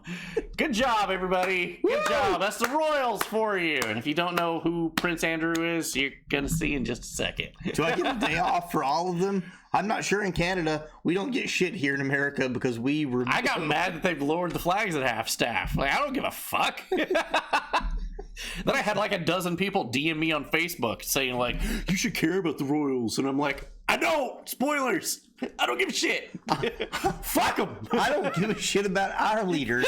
Good job, everybody. Good job. That's the royals for you. And if you don't know who Prince Andrew is, you're going to see in just a second. Do I get a day off for all of them? I'm not sure in Canada. We don't get shit here in America because I got mad that they've lowered the flags at half staff. Like, I don't give a fuck. Then I had like a dozen people DM me on Facebook saying like, you should care about the royals. And I'm like, I don't. Spoilers. I don't give a shit. Fuck them. I don't give a shit about our leaders.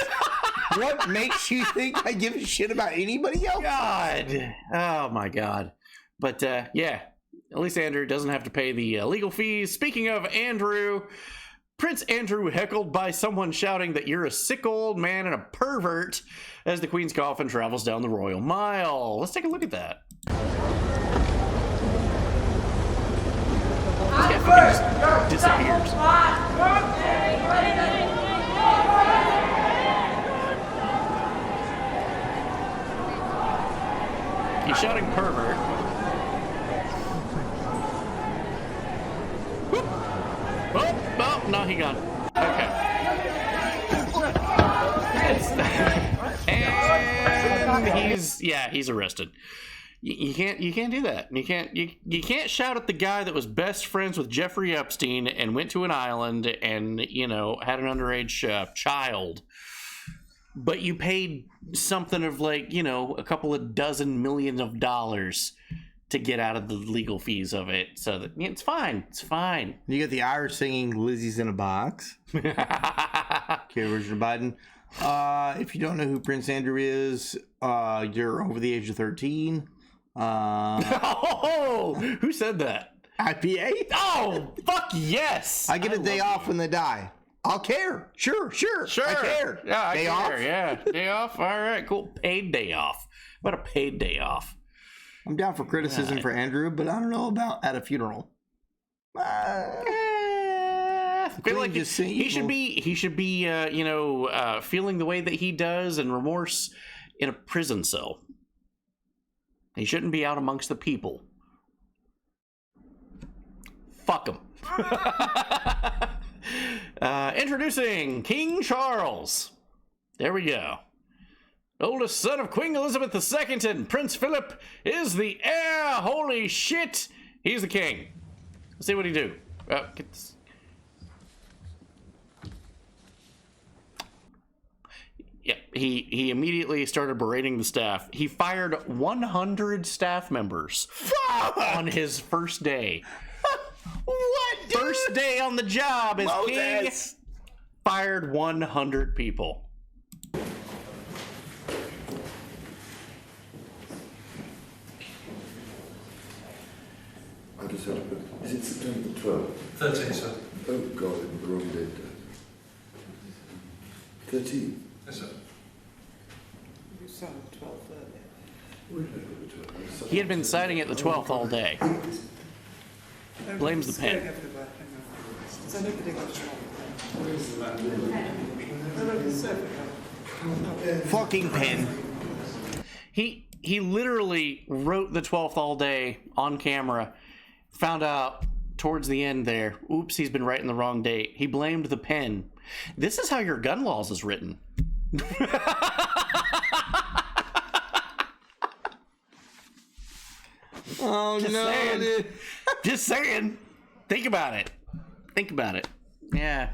What makes you think I give a shit about anybody else? God. Oh my God. But yeah, at least Andrew doesn't have to pay the legal fees. Speaking of Andrew, Prince Andrew heckled by someone shouting that you're a sick old man and a pervert as the Queen's coffin travels down the Royal Mile. Let's take a look at that. This guy fucking just disappears. He's shouting pervert. Whoop. Oh, no, he gone. Okay. And he's arrested. You can't do that. You can't shout at the guy that was best friends with Jeffrey Epstein and went to an island and had an underage child. But you paid something of like a couple of dozen million of dollars to get out of the legal fees of it. So that it's fine. It's fine. You get the Irish singing "Lizzie's in a Box." Okay, Richard Biden. If you don't know who Prince Andrew is, you're over the age of 13. Oh, who said that? IPA? Oh, fuck yes! I get a day off when they die. I'll care. Sure. I care. Yeah, I day care. off? Yeah, day off. All right, cool. Paid day off. What a paid day off. I'm down for criticism for Andrew, but I don't know about at a funeral. I feel like he should be feeling the way that he does and remorse in a prison cell. He shouldn't be out amongst the people. Fuck them. Introducing King Charles. There we go. Oldest son of Queen Elizabeth II and Prince Philip is the heir. Holy shit. He's the king. Let's see what he do. Get this. Yeah, he immediately started berating the staff. He fired 100 staff members on his first day. What, dude? First day on the job as Moses. king. Fired 100 people. I just had to put, is it September the 12th? 13th, sir. Oh God, I'm the wrong date. 13th? Yes, sir. You saw the 12th earlier. He had been signing at the 12th all day. Blames the pen. Fucking pen. He literally wrote the 12th all day on camera. Found out towards the end there, oops, he's been writing the wrong date. He blamed the pen. This is how your gun laws is written. Oh, Just no, saying. dude. Just saying. Think about it. Think about it. Yeah.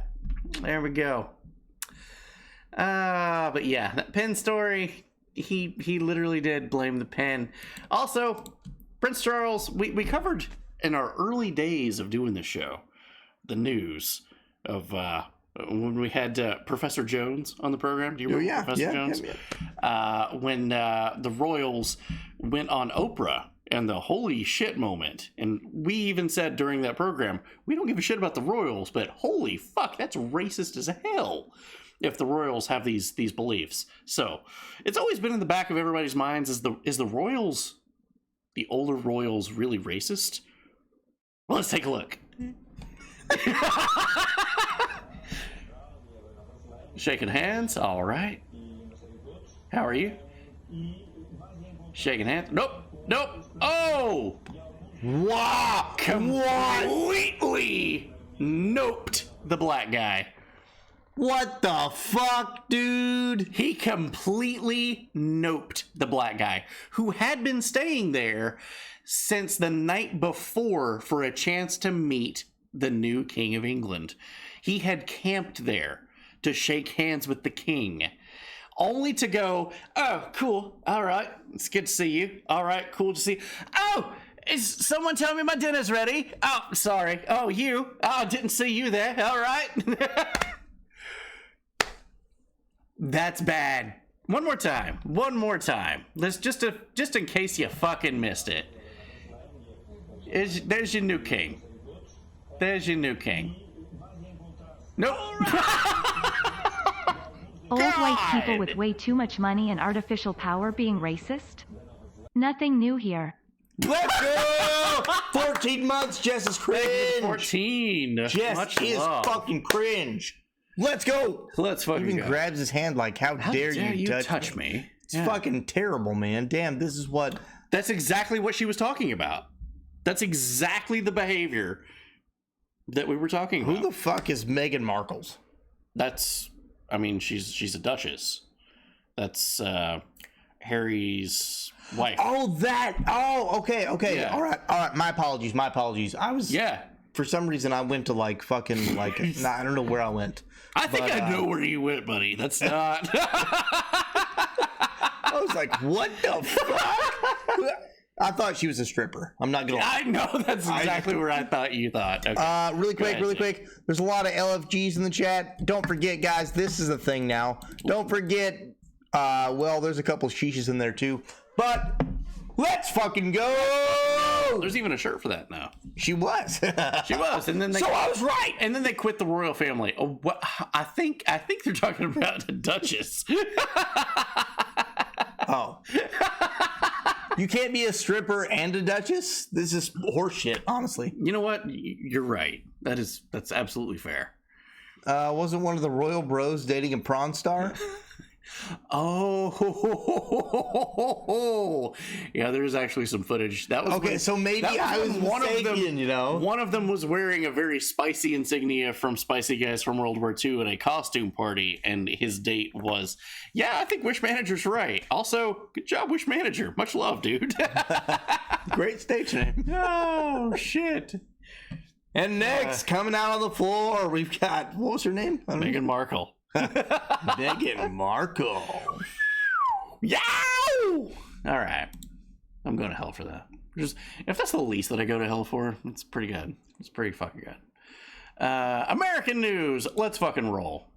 There we go. But yeah, that pen story, he literally did blame the pen. Also, Prince Charles, we covered in our early days of doing this show, the news of when we had Professor Jones on the program. Do you remember Professor Jones? Yeah. When the royals went on Oprah and the holy shit moment. And we even said during that program, we don't give a shit about the royals, but holy fuck, that's racist as hell if the royals have these beliefs. So it's always been in the back of everybody's minds, is the royals, the older royals, really racist? Well, let's take a look. Shaking hands, all right. How are you? Shaking hands. Nope. Oh! Wow! Completely noped the black guy. What the fuck, dude? He completely noped the black guy, who had been staying there since the night before for a chance to meet the new King of England. He had camped there to shake hands with the king, only to go, oh, cool, all right, it's good to see you. All right, cool to see you. Oh, is someone telling me my dinner's ready? Oh, sorry. Oh, you? Oh, didn't see you there. All right. That's bad. One more time. Let's just in case you fucking missed it. There's your new king. Nope. Old white people with way too much money and artificial power being racist? Nothing new here. Let's go! 14 months, Jess is cringe. 14. Jess Much is love. fucking cringe. Let's go. Let's fucking Even go. grabs his hand like, how dare you touch me? It's fucking terrible, man. Damn, this is what... That's exactly what she was talking about. That's exactly the behavior that we were talking about. Who the fuck is Meghan Markle's? That's... I mean, she's a duchess. That's Harry's wife. Oh, that. Oh, okay. Yeah. All right. My apologies. I was. Yeah. For some reason, I went to like fucking like. I don't know where I went. I think I know where you went, buddy. That's not. I was like, what the fuck? I thought she was a stripper. I'm not gonna lie. I know that's exactly where I thought you thought. Okay. Really quick. There's a lot of LFGs in the chat. Don't forget, guys, this is the thing now. Don't forget, well, there's a couple sheeshes in there too. But let's fucking go! There's even a shirt for that now. She was. She was, and then So I was right. And then they quit the royal family. Oh, what? I think they're talking about the Duchess. Oh. You can't be a stripper and a duchess? This is horseshit, honestly. You know what? You're right. That's absolutely fair. Wasn't one of the royal bros dating a prawn star? Oh, yeah. There's actually some footage. That was okay. So maybe I was one mistaken, of them. You know, one of them was wearing a very spicy insignia from Spicy Guys from World War II at a costume party, and his date was. Yeah, I think Wish Manager's right. Also, good job, Wish Manager. Much love, dude. Great stage name. Oh shit. And next, coming out on the floor, we've got, what was her name? Meghan Markle. Meghan Markle. Yow! All right. I'm going to hell for that. Just, if that's the least that I go to hell for, it's pretty good. It's pretty fucking good. American news. Let's fucking roll.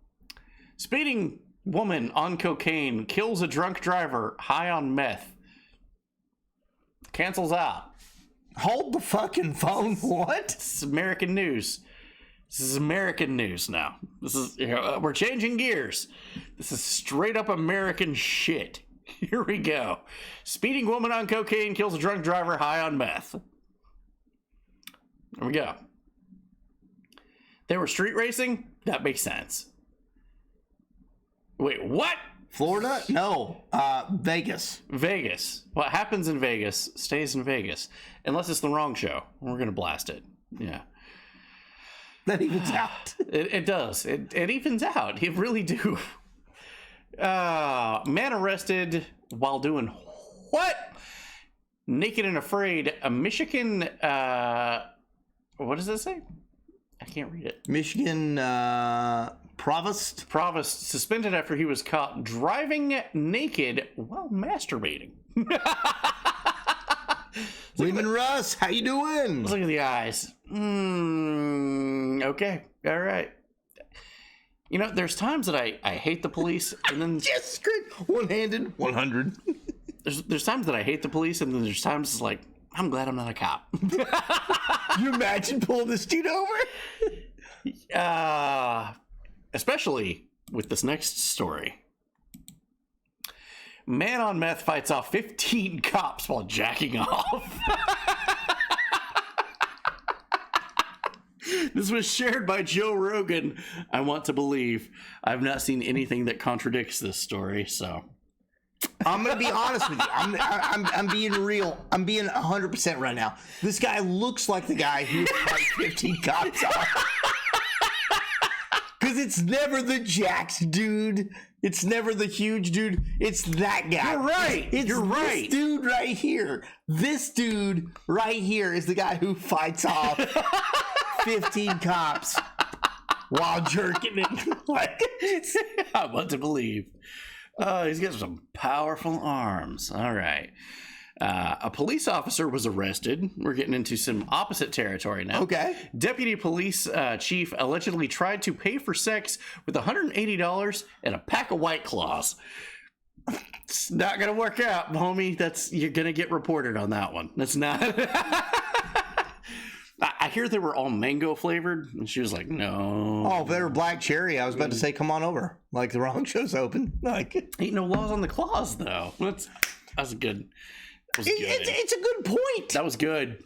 Speeding woman on cocaine kills a drunk driver high on meth. Cancels out. Hold the fucking phone. What? This is American news. This is American news now. This is we're changing gears. This is straight up American shit. Here we go. Speeding woman on cocaine kills a drunk driver high on meth. There we go. They were street racing? That makes sense. Wait, what? Florida? No. Vegas. Vegas. What happens in Vegas stays in Vegas. Unless it's the wrong show. We're going to blast it. Yeah. That evens out. It does. It evens out. It really do. Man arrested while doing what? Naked and Afraid. A Michigan... what does that say? I can't read it. Michigan... Provost suspended after he was caught driving naked while masturbating. Leland Russ, how you doing? Look at the eyes. Okay, all right. You know, there's times that I hate the police, and then just one-handed, 100. There's times that I hate the police, and then there's times it's like I'm glad I'm not a cop. You imagine pulling this dude over? Especially with this next story. Man on meth fights off 15 cops while jacking off. This was shared by Joe Rogan. I want to believe. I've not seen anything that contradicts this story, so. I'm going to be honest with you. I'm being real. I'm being 100% right now. This guy looks like the guy who fight 15 cops off. Because it's never the jacked dude. It's never the huge dude. It's that guy. You're right. You're right. This dude right here. This dude right here is the guy who fights off 15 cops while jerking it. I want to believe. He's got some powerful arms. All right. A police officer was arrested. We're getting into some opposite territory now. Okay. Deputy police chief allegedly tried to pay for sex with $180 and a pack of White Claws. It's not gonna work out, homie. You're gonna get reported on that one. That's not. I hear they were all mango flavored, and she was like, "No." Oh, if they were black cherry, I was about to say, "Come on over." Like the wrong show's open. Like, ain't no laws on the claws though. That's good. It's a good point. That was good.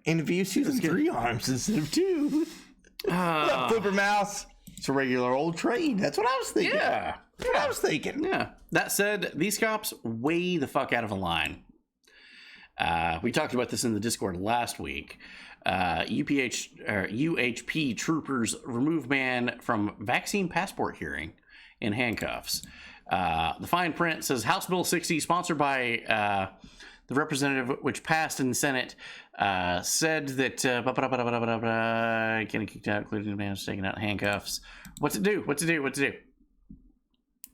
And if you using 3 arms instead of 2, flipper mouse. It's a regular old trade. That's what I was thinking. Yeah. That's what I was thinking. Yeah. That said, these cops way the fuck out of a line. We talked about this in the Discord last week. UHP troopers remove man from vaccine passport hearing in handcuffs. The fine print says House Bill 60, sponsored by the representative, which passed in the Senate, said that getting kicked out, including the man taking out handcuffs. What to do? What to do?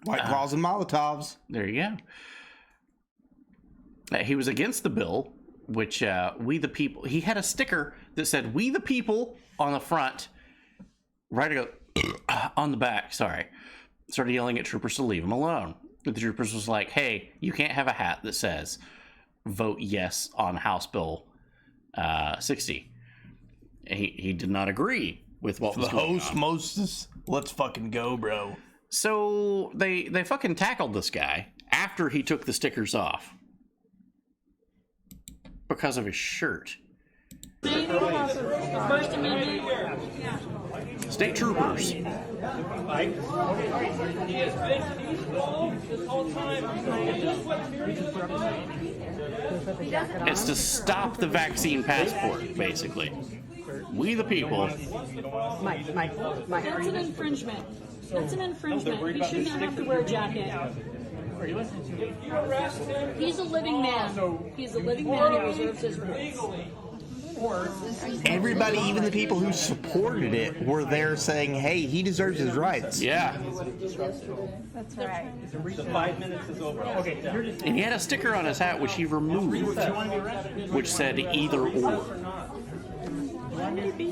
White Claws and Molotovs. There you go. He was against the bill, which we the people. He had a sticker that said "We the People" on the front, right on the back. Sorry. Started yelling at troopers to leave him alone. But the troopers was like, "Hey, you can't have a hat that says vote yes on House Bill 60." He did not agree with what was going on. Moses, let's fucking go, bro. So they fucking tackled this guy after he took the stickers off because of his shirt. State troopers. It's to stop the vaccine passport, basically. We the people. Mike. That's an infringement. That's an infringement. He should not have to wear a jacket. He's a living man. He's a living man. He reserves his rights. Everybody, even the people who supported it, were there saying, hey, he deserves his rights. Yeah. That's right. The 5 minutes is over. Okay. And he had a sticker on his hat which he removed, which said either or.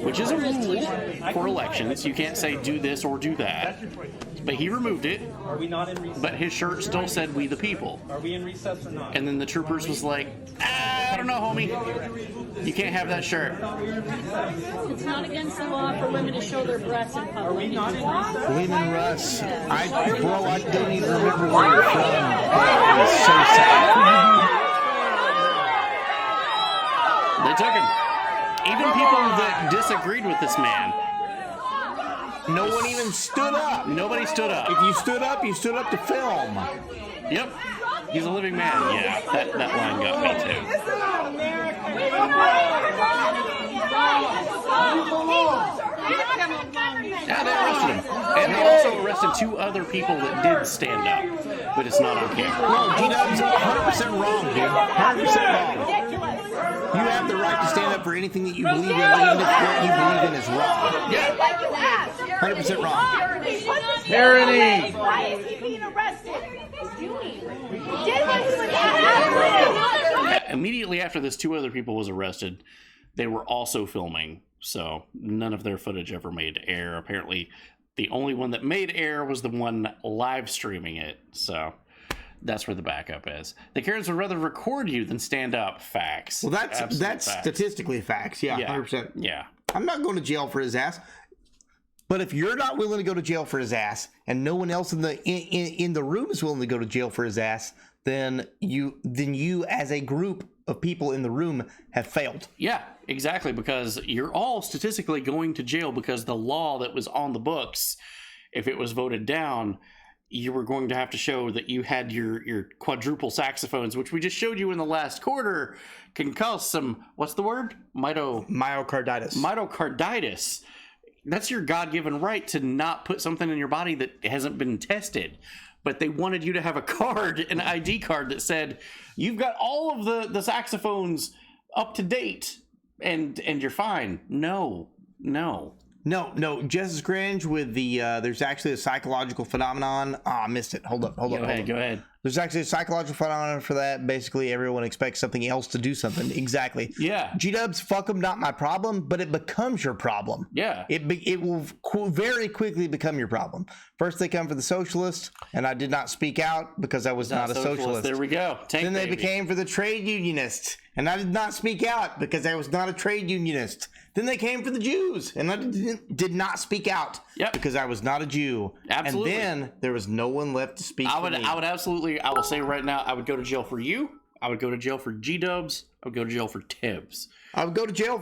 Which is a rule for elections. You can't say do this or do that. But he removed it. Are we not in recess? But his shirt still said "We the People." Are we in recess or not? And then the troopers was like, I don't know, homie. You can't have that shirt. It's not against the law for women to show their breasts in public. Are we not in recess? Women Russ. I don't even remember where you're from. It was so sad. They took him. Even people that disagreed with this man. No one even stood up. Nobody stood up. If you stood up to film. Yep. He's a living man. Yeah, that line got me too. Yeah, they arrested him. And they also arrested 2 other people that did stand up. But it's not on camera. No, G-Dub's 100% wrong, dude. 100% wrong. You have the right to stand up for anything that you believe in, even if what you believe in is wrong. Yeah. 100% wrong. Tyranny! Why is he being arrested? Immediately after this, 2 other people was arrested. They were also filming, so none of their footage ever made air. Apparently, the only one that made air was the one live streaming it, so that's where the backup is. The Karens would rather record you than stand up. Facts. Well, that's facts. statistically facts. Yeah, 100%. Yeah. I'm not going to jail for his ass. But if you're not willing to go to jail for his ass, and no one else in the room is willing to go to jail for his ass, then you as a group of people in the room have failed. Yeah, exactly, because you're all statistically going to jail because the law that was on the books, if it was voted down, you were going to have to show that you had your quadruple saxophones, which we just showed you in the last quarter, can cause some, what's the word? Myocarditis. Myocarditis. That's your God-given right to not put something in your body that hasn't been tested. But they wanted you to have a card, an ID card that said, you've got all of the saxophones up to date and you're fine. No. Justice Cringe with the, there's actually a psychological phenomenon. I missed it. Hold up. Go ahead. There's actually a psychological phenomenon for that. Basically, everyone expects something else to do something. Exactly. Yeah. G-dubs, fuck them, not my problem, but it becomes your problem. Yeah. It will very quickly become your problem. First, they come for the socialists, and I did not speak out because I was not a socialist. There we go. Then they became for the trade unionists, and I did not speak out because I was not a trade unionist. Then they came for the Jews, and I did not speak out because I was not a Jew. Absolutely. And then there was no one left to speak for me. I would absolutely, I will say right now, I would go to jail for you. I would go to jail for G-Dubs. I would go to jail for Tibbs. I would go to jail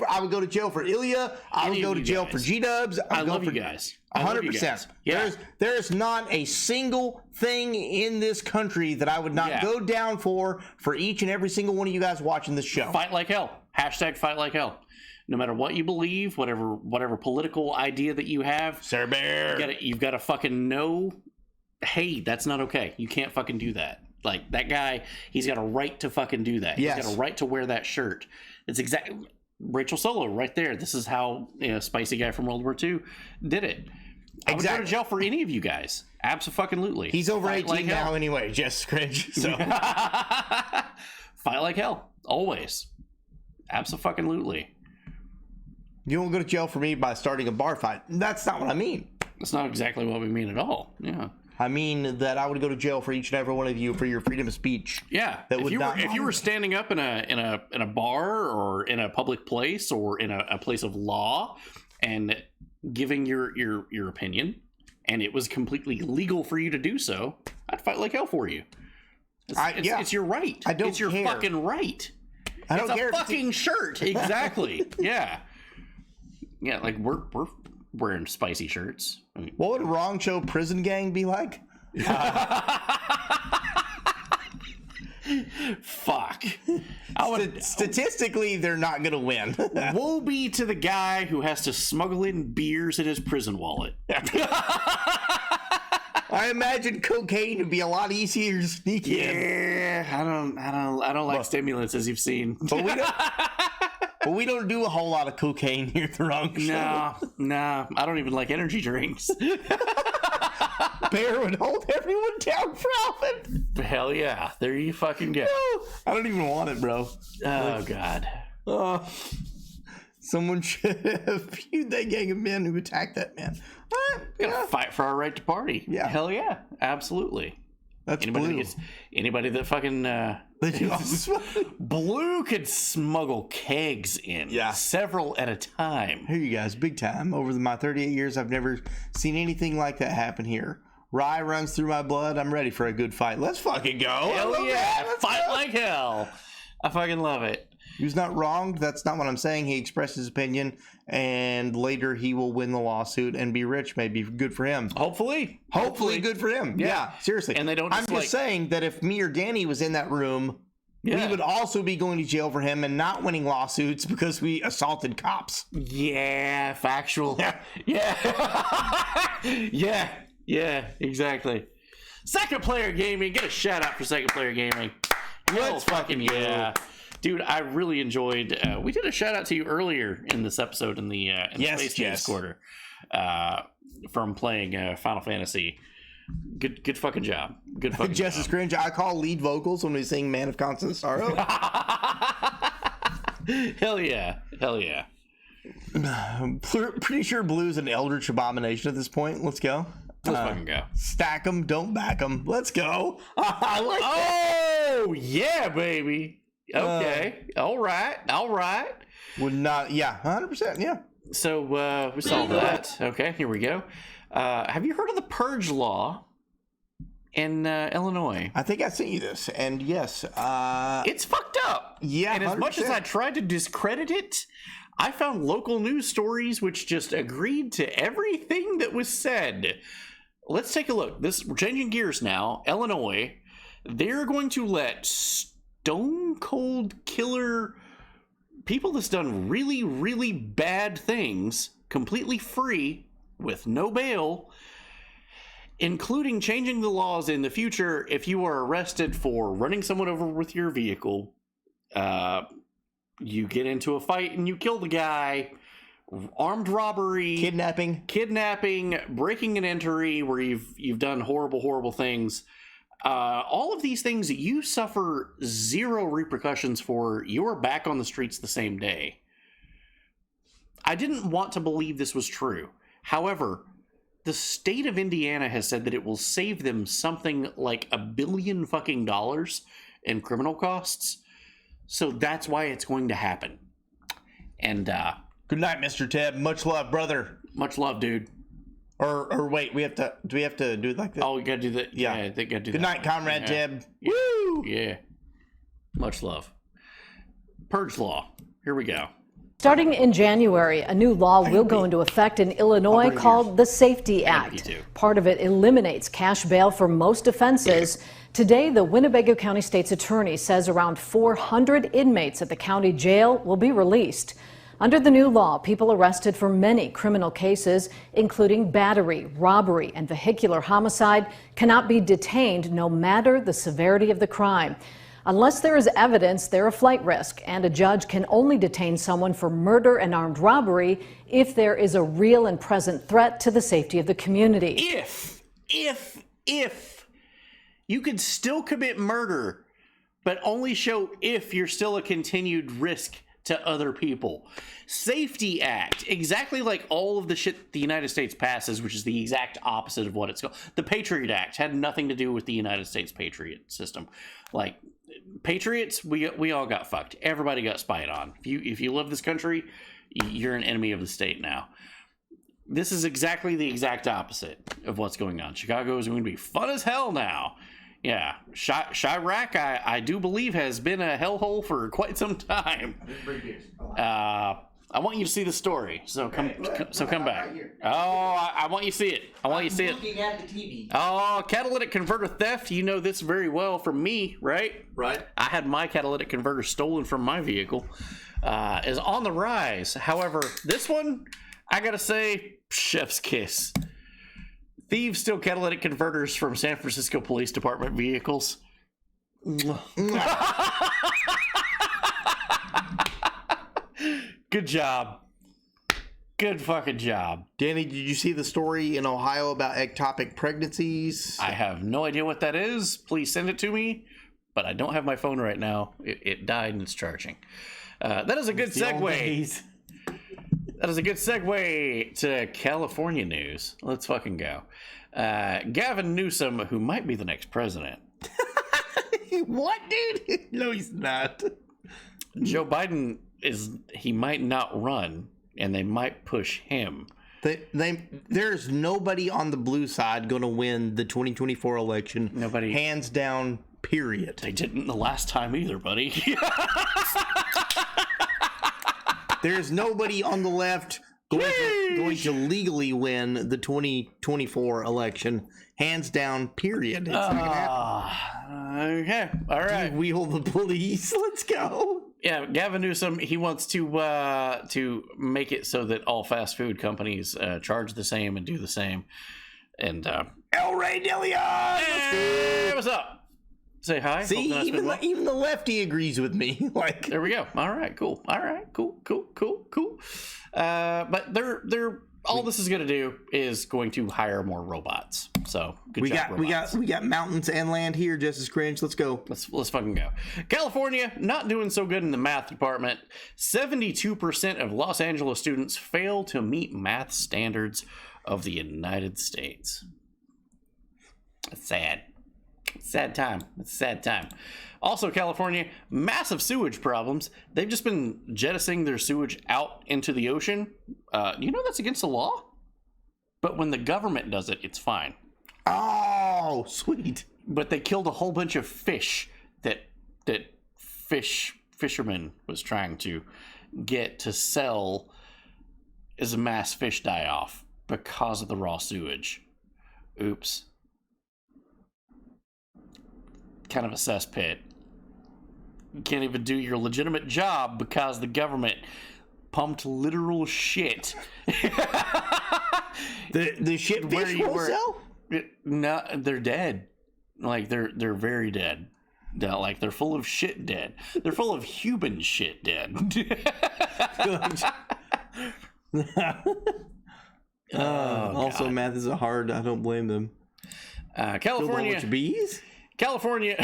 for Ilya. I would go to jail for G-Dubs. I love you guys. 100%. Yeah. There is not a single thing in this country that I would not go down for each and every single one of you guys watching this show. Fight like hell. Hashtag fight like hell. No matter what you believe, whatever political idea that you have, Sir Bear, you've got to fucking know, hey, that's not okay. You can't fucking do that. Like, that guy, he's got a right to fucking do that. Yes. He's got a right to wear that shirt. It's exactly Rachel Solo right there. This is how Spicy Guy from World War II did it. I would go to jail for any of you guys. Absolutely. He's over Fight 18 like now hell. anyway, just cringe. So fight like hell. Always. Absolutely. You won't go to jail for me by starting a bar fight. That's not what I mean. That's not exactly what we mean at all. Yeah. I mean that I would go to jail for each and every one of you for your freedom of speech. Yeah. If you were standing up in a bar or in a public place or in a place of law and giving your opinion, and it was completely legal for you to do so, I'd fight like hell for you. It's your right. I don't It's your care. fucking right. I don't care. It's a fucking shirt. Exactly. Yeah. Yeah, like we're wearing spicy shirts. I mean, what would a wrong show prison gang be like? Fuck. Statistically, they're not gonna win. Woe be to the guy who has to smuggle in beers in his prison wallet. I imagine cocaine would be a lot easier to sneak in. Yeah, I don't like stimulants, as you've seen. But we don't do a whole lot of cocaine here at the wrong show. No, I don't even like energy drinks. Bear would hold everyone down for Alvin. Hell yeah, there you fucking go. No, I don't even want it, bro. Oh god. Someone should have viewed that gang of men who attacked that man. Gotta fight for our right to party. Yeah. Hell yeah, absolutely. That's anybody that fucking Blue could smuggle kegs in, several at a time. Here you guys, big time. Over my 38 years, I've never seen anything like that happen here. Rye runs through my blood. I'm ready for a good fight. Let's fucking go. Hell yeah, fight like hell. I fucking love it. He was not wronged. That's not what I'm saying. He expressed his opinion, and later he will win the lawsuit and be rich. Maybe good for him. Hopefully good for him. Yeah, seriously. And they don't. I'm just saying that if me or Danny was in that room, we would also be going to jail for him and not winning lawsuits because we assaulted cops. Yeah, factual. Yeah, exactly. Second Player Gaming. Get a shout out for Second Player Gaming. Let's fucking yeah. Dude, I really enjoyed. We did a shout out to you earlier in this episode in the Space Jam Quarter from playing Final Fantasy. Good fucking job. Good fucking Jess is cringe. I call lead vocals when we sing "Man of Constant Sorrow." Hell yeah. Pretty sure Blue's an eldritch abomination at this point. Let's go. Let's fucking go. Stack them, don't back them. Let's go. I like that. Oh yeah, baby. Okay. All right. Would not. Yeah. 100%. Yeah. So we solved that. Okay. Here we go. Have you heard of the purge law in Illinois? I think I sent you this, and yes, it's fucked up. Yeah. And as much as I tried to discredit it, I found local news stories which just agreed to everything that was said. Let's take a look. We're changing gears now. Illinois, they're going to let stone cold killer people that's done really, really bad things completely free with no bail, including changing the laws in the future. If you are arrested for running someone over with your vehicle, you get into a fight and you kill the guy, armed robbery, kidnapping, breaking and entry where you've done horrible things. All of these things you suffer zero repercussions for. You're back on the streets the same day. I didn't want to believe this was true. However, the state of Indiana has said that it will save them something like $1 billion fucking in criminal costs. So that's why it's going to happen. And good night, Mr. Ted. Much love, brother. Much love, dude. Or wait, do we have to do it like that? Oh, we gotta do that. Yeah, they gotta do that. Good night, Comrade Ted. Yeah. Woo! Yeah. Much love. Purge law. Here we go. Starting in January, a new law will go into effect in Illinois called the Safety Act. Part of it eliminates cash bail for most offenses. Today, the Winnebago County State's Attorney says around 400 inmates at the county jail will be released. Under the new law, people arrested for many criminal cases, including battery, robbery, and vehicular homicide, cannot be detained no matter the severity of the crime. Unless there is evidence, they're a flight risk, and a judge can only detain someone for murder and armed robbery if there is a real and present threat to the safety of the community. If you could still commit murder, but only show if you're still a continued risk to other people. Safety Act, exactly like all of the shit the United States passes, which is the exact opposite of what it's called. The Patriot Act had nothing to do with the United States Patriot system. Like, Patriots, we all got fucked. Everybody got spied on. If you love this country, you're an enemy of the state now. This is exactly the exact opposite of what's going on. Chicago is going to be fun as hell now. Yeah, Chirac, I do believe, has been a hellhole for quite some time. I want you to see the story. So come back. Oh, I want you to see it. I want you to see it. Looking at the TV. Oh, catalytic converter theft. You know this very well from me, right? Right. I had my catalytic converter stolen from my vehicle. Is on the rise. However, this one, I gotta say, chef's kiss. Thieves steal catalytic converters from San Francisco Police Department vehicles. Good job. Good fucking job. Danny, did you see the story in Ohio about ectopic pregnancies? I have no idea what that is. Please send it to me. But I don't have my phone right now. It died and it's charging. That is a good segue. That is a good segue to California news. Let's fucking go. Gavin Newsom, who might be the next president. What, dude? No, he's not. Joe Biden he might not run, and they might push him. There's nobody on the blue side going to win the 2024 election. Nobody. Hands down, period. They didn't the last time either, buddy. There's nobody on the left going to legally win the 2024 election. Hands down, period. It's not going to happen. Okay, all right. Wheel the police. Let's go. Yeah, Gavin Newsom, he wants to make it so that all fast food companies charge the same and do the same. And El Rey Delion! Hey, what's up? Say hi. See, even the lefty agrees with me. Like, there we go. All right, cool. All right, cool. But they're all this is going to do is going to hire more robots. So good job, robots. We got mountains and land here, Justice Cringe. Let's go. Let's fucking go. California not doing so good in the math department. 72% of Los Angeles students fail to meet math standards of the United States. That's sad. Sad time. It's a sad time. Also, California, massive sewage problems. They've just been jettisoning their sewage out into the ocean. You know that's against the law? But when the government does it, it's fine. Oh, sweet. But they killed a whole bunch of fish that fisherman was trying to get to sell as a mass fish die-off because of the raw sewage. Oops. Kind of a cesspit. You can't even do your legitimate job because the government pumped literal shit. the shit fish will sell? No, they're dead. Like they're very dead. Like they're full of shit dead. They're full of human shit dead. Also, math is hard. I don't blame them. California bees. California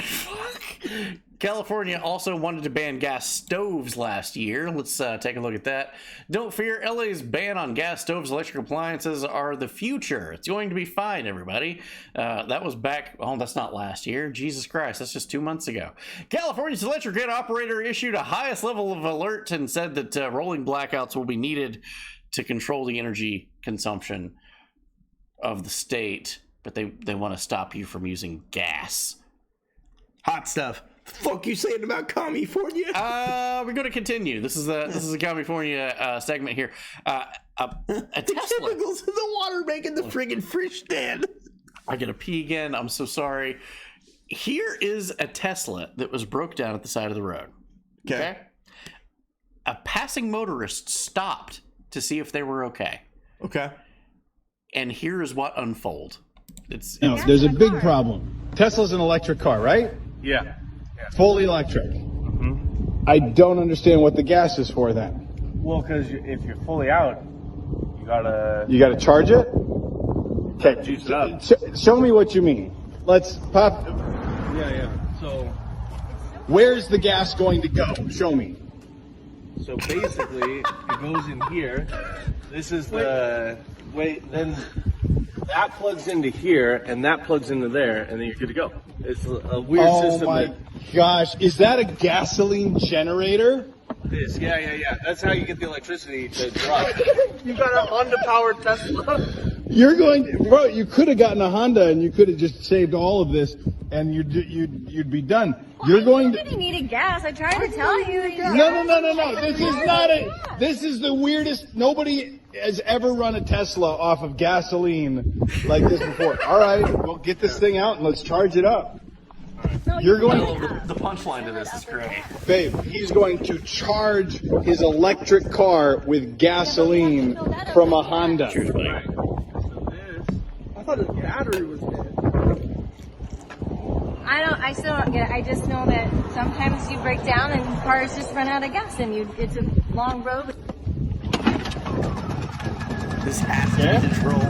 also wanted to ban gas stoves last year. Let's take a look at that. Don't fear, LA's ban on gas stoves, electric appliances are the future. It's going to be fine, everybody. That was back, that's not last year. Jesus Christ, that's just 2 months ago. California's electric grid operator issued a highest level of alert and said that rolling blackouts will be needed to control the energy consumption of the state, but they want to stop you from using gas. Hot stuff. Fuck you saying about California? We're going to continue. This is a California segment here. A the Tesla. chemicals in the water making the friggin' fish dead. I gotta pee again. I'm so sorry. Here is a Tesla that was broke down at the side of the road. Okay. A passing motorist stopped to see if they were okay. Okay. And here is what unfolded. No, there's a big problem. Tesla's an electric car, right? Yeah. Fully electric. Mm-hmm. I don't understand what the gas is for then. Well, because if you're fully out, you gotta charge it? Okay. Juice it up. Show me what you mean. Let's pop. Yeah. So where's the gas going to go? Show me. So basically, it goes in here. This is the then that plugs into here, and that plugs into there, and then you're good to go. It's a weird system. Oh my gosh, is that a gasoline generator? It is. Yeah. That's how you get the electricity to drive. You got a Honda-powered Tesla. Bro, you could have gotten a Honda, and you could have just saved all of this, and you'd be done. Well, I knew that he needed gas. I tried to tell you. No. This is not a. This is the weirdest. Nobody has ever run a Tesla off of gasoline like this before. All right, we'll get this thing out and let's charge it up. You're going. The punchline to this is great. Babe, he's going to charge his electric car with gasoline from a Honda. Cheers, buddy. I thought his battery was dead. I still don't get it. I just know that sometimes you break down and cars just run out of gas and it's a long road. This has to be the troll.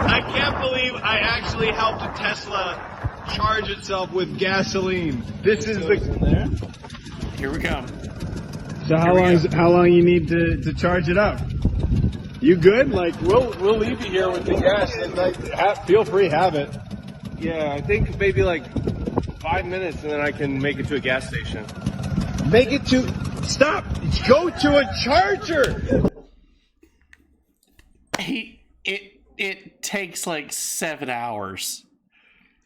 I can't believe I actually helped a Tesla charge itself with gasoline. This is the. Here we come. So how long you need to charge it up? You good? Like We'll leave you here with the gas. and feel free, have it. Yeah, I think maybe like 5 minutes, and then I can make it to a gas station. Make it to. Stop! Go to a charger! It takes like 7 hours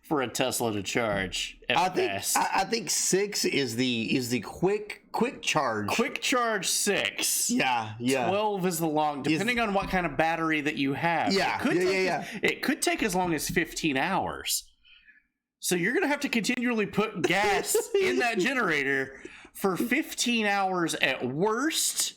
for a Tesla to charge at best. I think 6 is the quick charge. Quick charge 6. Yeah. 12 is the long, depending on what kind of battery that you have. Yeah. It could take as long as 15 hours. So you're gonna have to continually put gas in that generator for 15 hours at worst,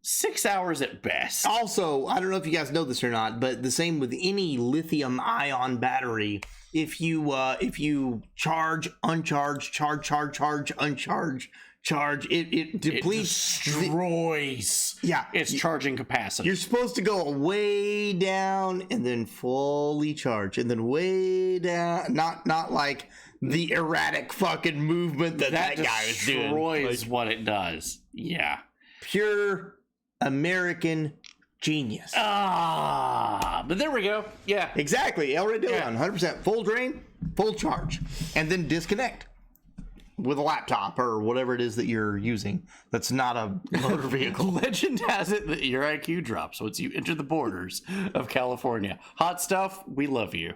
6 hours at best. Also, I don't know if you guys know this or not, but the same with any lithium-ion battery. If you charge, uncharge, charge, uncharge, charge, it depletes, destroys. It's charging capacity. You're supposed to go way down and then fully charge, and then way down. Not like the erratic fucking movement that guy is doing. Destroys what it does. Yeah. Pure American genius. But there we go. Yeah. Exactly. El Rey Dillon, 100%. Full drain, full charge. And then disconnect with a laptop or whatever it is that you're using that's not a motor vehicle. Legend has it that your IQ drops once you enter the borders of California. Hot stuff, we love you.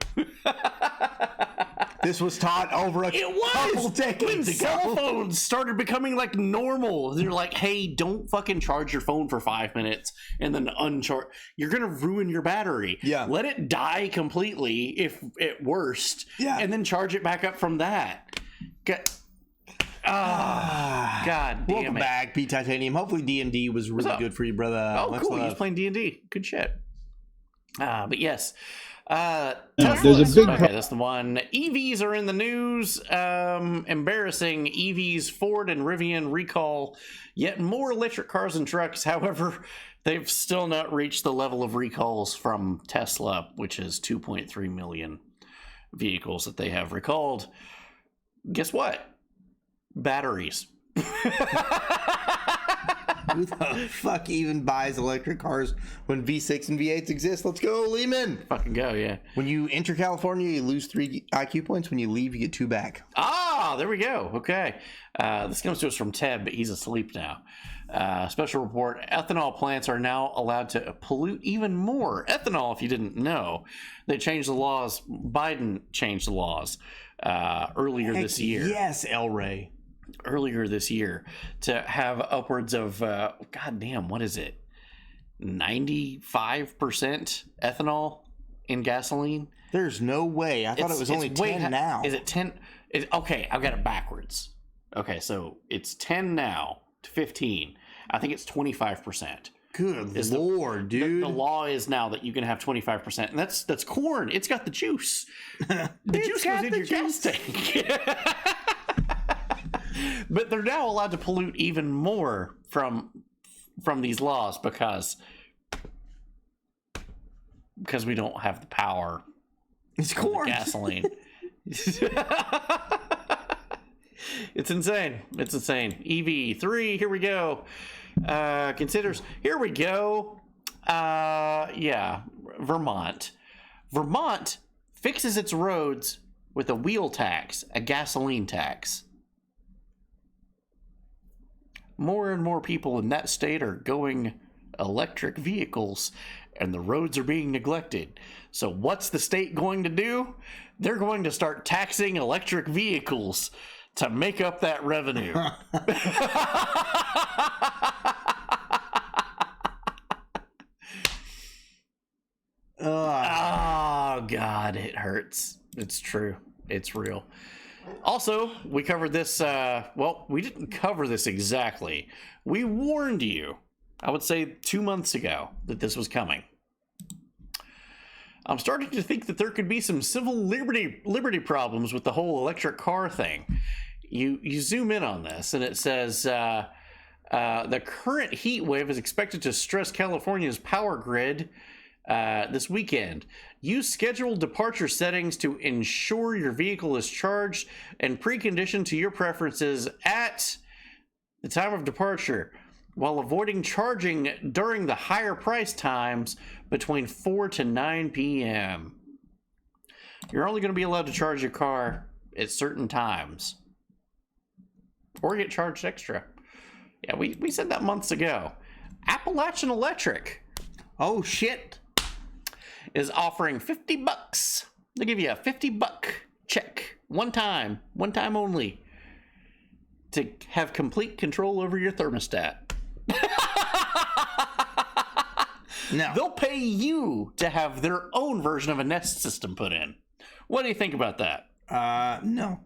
This was taught over a couple decades ago. Cell phones started becoming like normal. They're like, hey, don't fucking charge your phone for 5 minutes and then uncharge. You're going to ruin your battery. Yeah. Let it die completely, if at worst. Yeah. And then charge it back up from that. God damn Welcome it. back, Pete Titanium. Hopefully D&D was really good for you, brother. Oh, cool. He's playing D&D. Good shit. But yes. There's a big okay, that's the one. EVs are in the news. Embarrassing. EVs, Ford and Rivian recall yet more electric cars and trucks. However, they've still not reached the level of recalls from Tesla, which is 2.3 million vehicles that they have recalled. Guess what? Batteries. Who the fuck even buys electric cars when V6 and V8s exist? Let's go, Lehman. Fucking go, yeah. When you enter California, you lose 3 IQ points. When you leave, you get 2 back. There we go. Okay. This comes to us from Ted, but he's asleep now. Special report. Ethanol plants are now allowed to pollute even more. Ethanol, if you didn't know. They changed the laws. Biden changed the laws earlier this year. Yes, El Rey. Earlier this year to have upwards of goddamn, what is it, 95% ethanol in gasoline. There's no way. I thought it was only 10 now. Is it 10? Okay, I've got it backwards. Okay, so it's 10 now to 15. I think it's 25%. Good lord, dude. The law is now that you can have 25%, and that's corn. It's got the juice. The juice goes in your gas tank. But they're now allowed to pollute even more from these laws because we don't have the power. It's corn. Gasoline. It's insane. It's insane. EV3, here we go. Considers, here we go. Vermont. Vermont fixes its roads with a wheel tax, a gasoline tax. More and more people in that state are going electric vehicles, and the roads are being neglected. So what's the state going to do? They're going to start taxing electric vehicles to make up that revenue. Oh, God, it hurts. It's true. It's real. Also, we covered this, well, we didn't cover this exactly. We warned you, I would say 2 months ago, that this was coming. I'm starting to think that there could be some civil liberty problems with the whole electric car thing. You zoom in on this, and it says, the current heat wave is expected to stress California's power grid this weekend. Use scheduled departure settings to ensure your vehicle is charged and preconditioned to your preferences at the time of departure, while avoiding charging during the higher price times between 4 to 9 p.m. You're only going to be allowed to charge your car at certain times, or get charged extra. Yeah, we said that months ago. Appalachian Electric, oh shit, is offering $50. They give you a $50 check one time only, to have complete control over your thermostat. No. They'll pay you to have their own version of a Nest system put in. What do you think about that? No.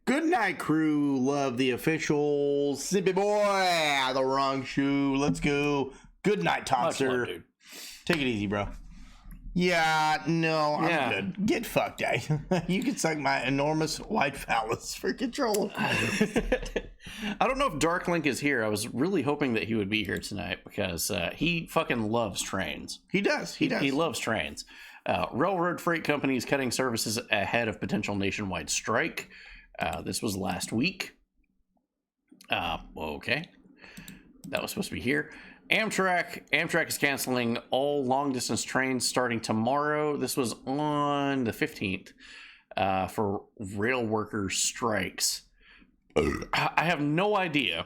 Good night, crew. Love the official Sippy boy. The wrong shoe. Let's go. Good night, Toxer. Dude. Take it easy, bro. Yeah, no, I'm good. Get fucked, eh? You can suck my enormous white phallus for control. I don't know if Darklink is here. I was really hoping that he would be here tonight, because he fucking loves trains. He does. He does. He loves trains. Railroad freight companies cutting services ahead of potential nationwide strike. This was last week. Okay. That was supposed to be here. Amtrak is canceling all long-distance trains starting tomorrow. This was on the 15th for rail workers' strikes. I have no idea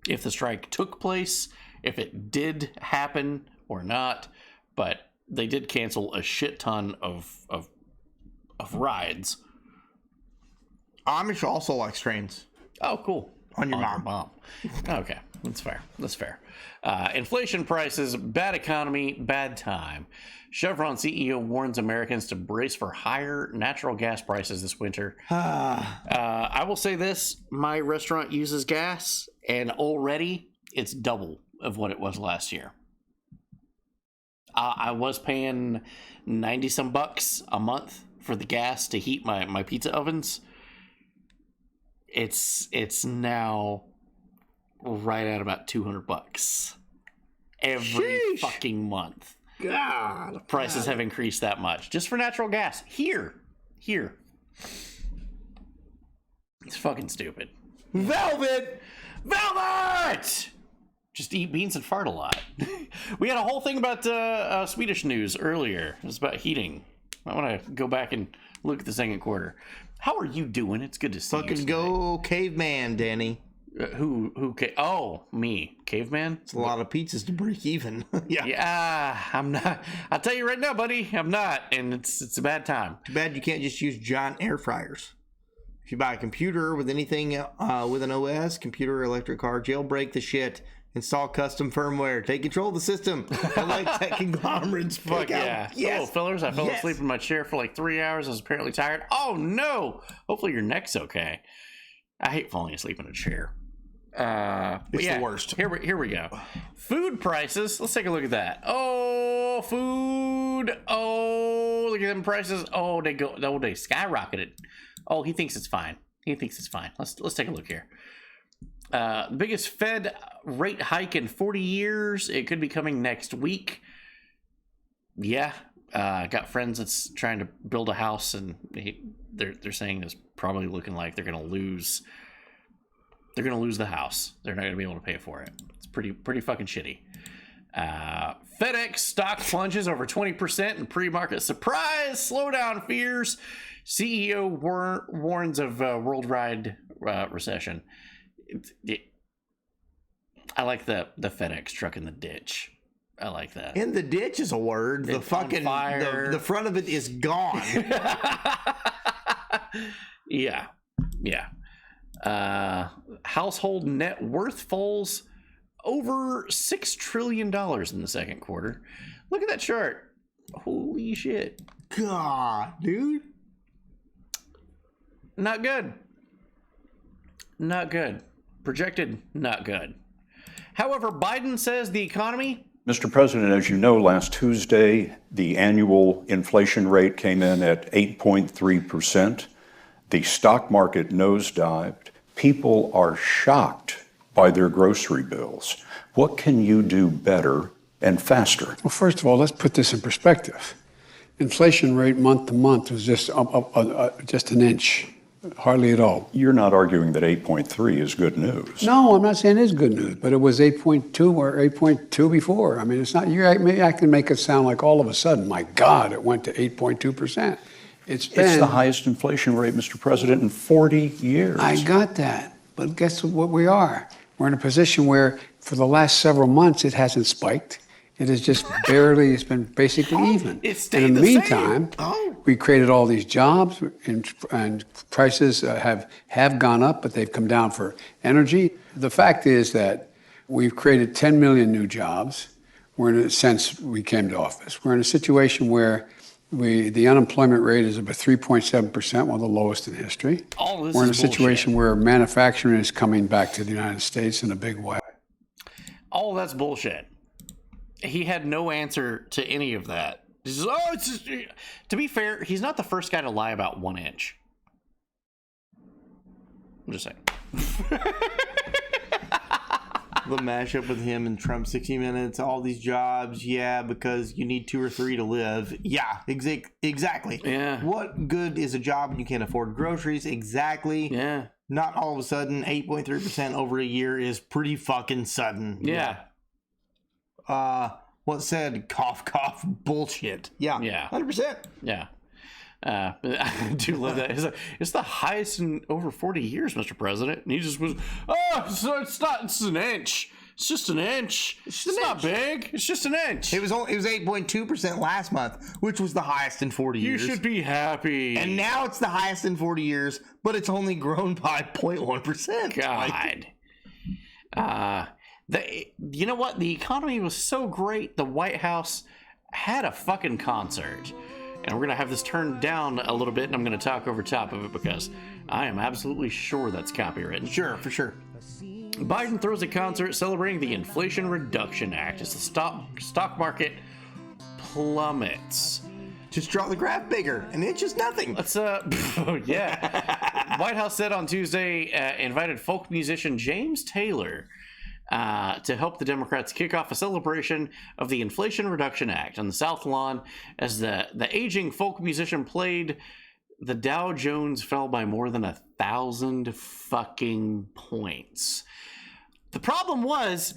if the strike took place, if it did happen or not, but they did cancel a shit ton of rides. Amish also likes trains. Oh, cool. On your mom. Okay, that's fair. That's fair. Inflation prices, bad economy, bad time. Chevron CEO warns Americans to brace for higher natural gas prices this winter. I will say this. My restaurant uses gas, and already it's double of what it was last year. I was paying 90-some bucks a month for the gas to heat my pizza ovens. It's now right at about $200 every fucking month. God, prices have increased that much just for natural gas here. It's fucking stupid. Velvet. Just eat beans and fart a lot. We had a whole thing about Swedish news earlier. It was about heating. I want to go back and look at the second quarter. How are you doing? It's good to see you. Fucking go caveman, Danny. Oh, me, caveman. It's a lot of pizzas to break even. Yeah, I'm not. I'll tell you right now, buddy, I'm not, and it's a bad time. Too bad you can't just use giant air fryers. If you buy a computer with anything with an OS, computer, electric car, jailbreak the shit. Install custom firmware. Take control of the system. Like tech conglomerates. Fuck yeah. Yes. Hello, fellers. I fell asleep in my chair for like 3 hours. I was apparently tired. Oh, no. Hopefully your neck's okay. I hate falling asleep in a chair. It's the worst. Here we go. Food prices. Let's take a look at that. Oh, food. Oh, look at them prices. Oh, they skyrocketed. Oh, he thinks it's fine. Let's take a look here. The biggest Fed rate hike in 40 years. It could be coming next week. Yeah, got friends that's trying to build a house, and they're saying it's probably looking like they're gonna lose. They're gonna lose the house. They're not gonna be able to pay for it. It's pretty fucking shitty. FedEx stock plunges over 20% in pre-market surprise. Slowdown fears. CEO warns of worldwide recession. I like the FedEx truck in the ditch. I like that. In the ditch is a word. The fucking the front of it is gone. Yeah. Household net worth falls over $6 trillion in the second quarter. Look at that chart. Holy shit. God, dude. Not good. Not good. Projected, not good. However, Biden says the economy... Mr. President, as you know, last Tuesday, the annual inflation rate came in at 8.3%. The stock market nosedived. People are shocked by their grocery bills. What can you do better and faster? Well, first of all, let's put this in perspective. Inflation rate month to month was just an inch, hardly at all. You're not arguing that 8.3 is good news. No, I'm not saying it's good news, but it was 8.2 or 8.2 before. I mean, it's not. I can make it sound like all of a sudden, my God, it went to 8.2%. It's the highest inflation rate, Mr. President, in 40 years. I got that, but guess what we are? We're in a position where, for the last several months, it hasn't spiked. It has just barely, it's been basically even. And in the meantime, we created all these jobs, and prices have gone up, but they've come down for energy. The fact is that we've created 10 million new jobs. Since we came to office. We're in a situation where the unemployment rate is about 3.7%, one of the lowest in history. We're in a situation where manufacturing is coming back to the United States in a big way. All that's bullshit. He had no answer to any of that. He says, to be fair, he's not the first guy to lie about 1 inch. I'm just saying. The mashup with him and Trump 60 Minutes, all these jobs, because you need 2 or 3 to live. Yeah, exactly. Yeah. What good is a job when you can't afford groceries? Exactly. Yeah. Not all of a sudden 8.3% over a year is pretty fucking sudden. Yeah. What said? Cough, cough, bullshit. Yeah. 100%. Yeah. I do love that. It's the highest in over 40 years, Mr. President. And he just was, it's an inch. It's just an inch. It's not big. It's just an inch. It was 8.2% last month, which was the highest in 40 years. You should be happy. And now it's the highest in 40 years, but it's only grown by 0.1%. God. You know what? The economy was so great, the White House had a fucking concert. And we're going to have this turned down a little bit, and I'm going to talk over top of it because I am absolutely sure that's copywritten. Sure, for sure. Biden throws a concert celebrating the Inflation Reduction Act as the stock market plummets. Just draw the graph bigger, and it's just nothing. Let's, yeah. White House said on Tuesday, invited folk musician James Taylor to help the Democrats kick off a celebration of the Inflation Reduction Act on the South Lawn. As the aging folk musician played, the Dow Jones fell by more than 1,000 fucking points. The problem was,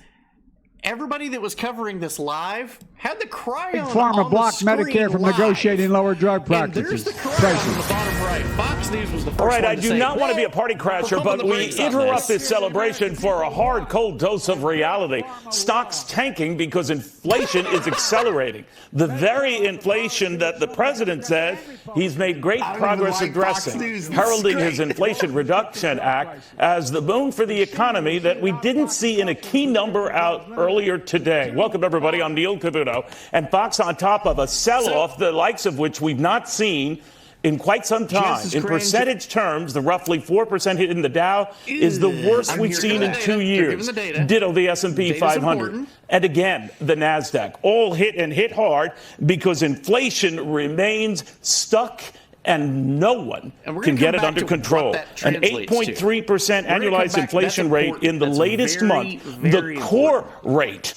everybody that was covering this live had the cryo Pharma blocked Medicare from negotiating lower drug practices. And there's the cryo on the bottom right. Fox News was the first All right, one I to do say, not want to be a party crasher, but we interrupt this celebration for a hard, cold dose of reality. Stocks tanking because inflation is accelerating. The very inflation that the president said he's made great progress addressing, heralding his Inflation Reduction Act as the boon for the economy that we didn't see in a key number out earlier today. Welcome, everybody. I'm Neil Cavuto. And Fox on top of a sell-off, the likes of which we've not seen in quite some time. In percentage terms, the roughly 4% hit in the Dow is the worst we've seen in 2 years. Ditto the S&P 500. And again, the NASDAQ. All hit and hit hard because inflation remains stuck and no one can get it under control. An 8.3% annualized inflation rate in the latest month. The core rate,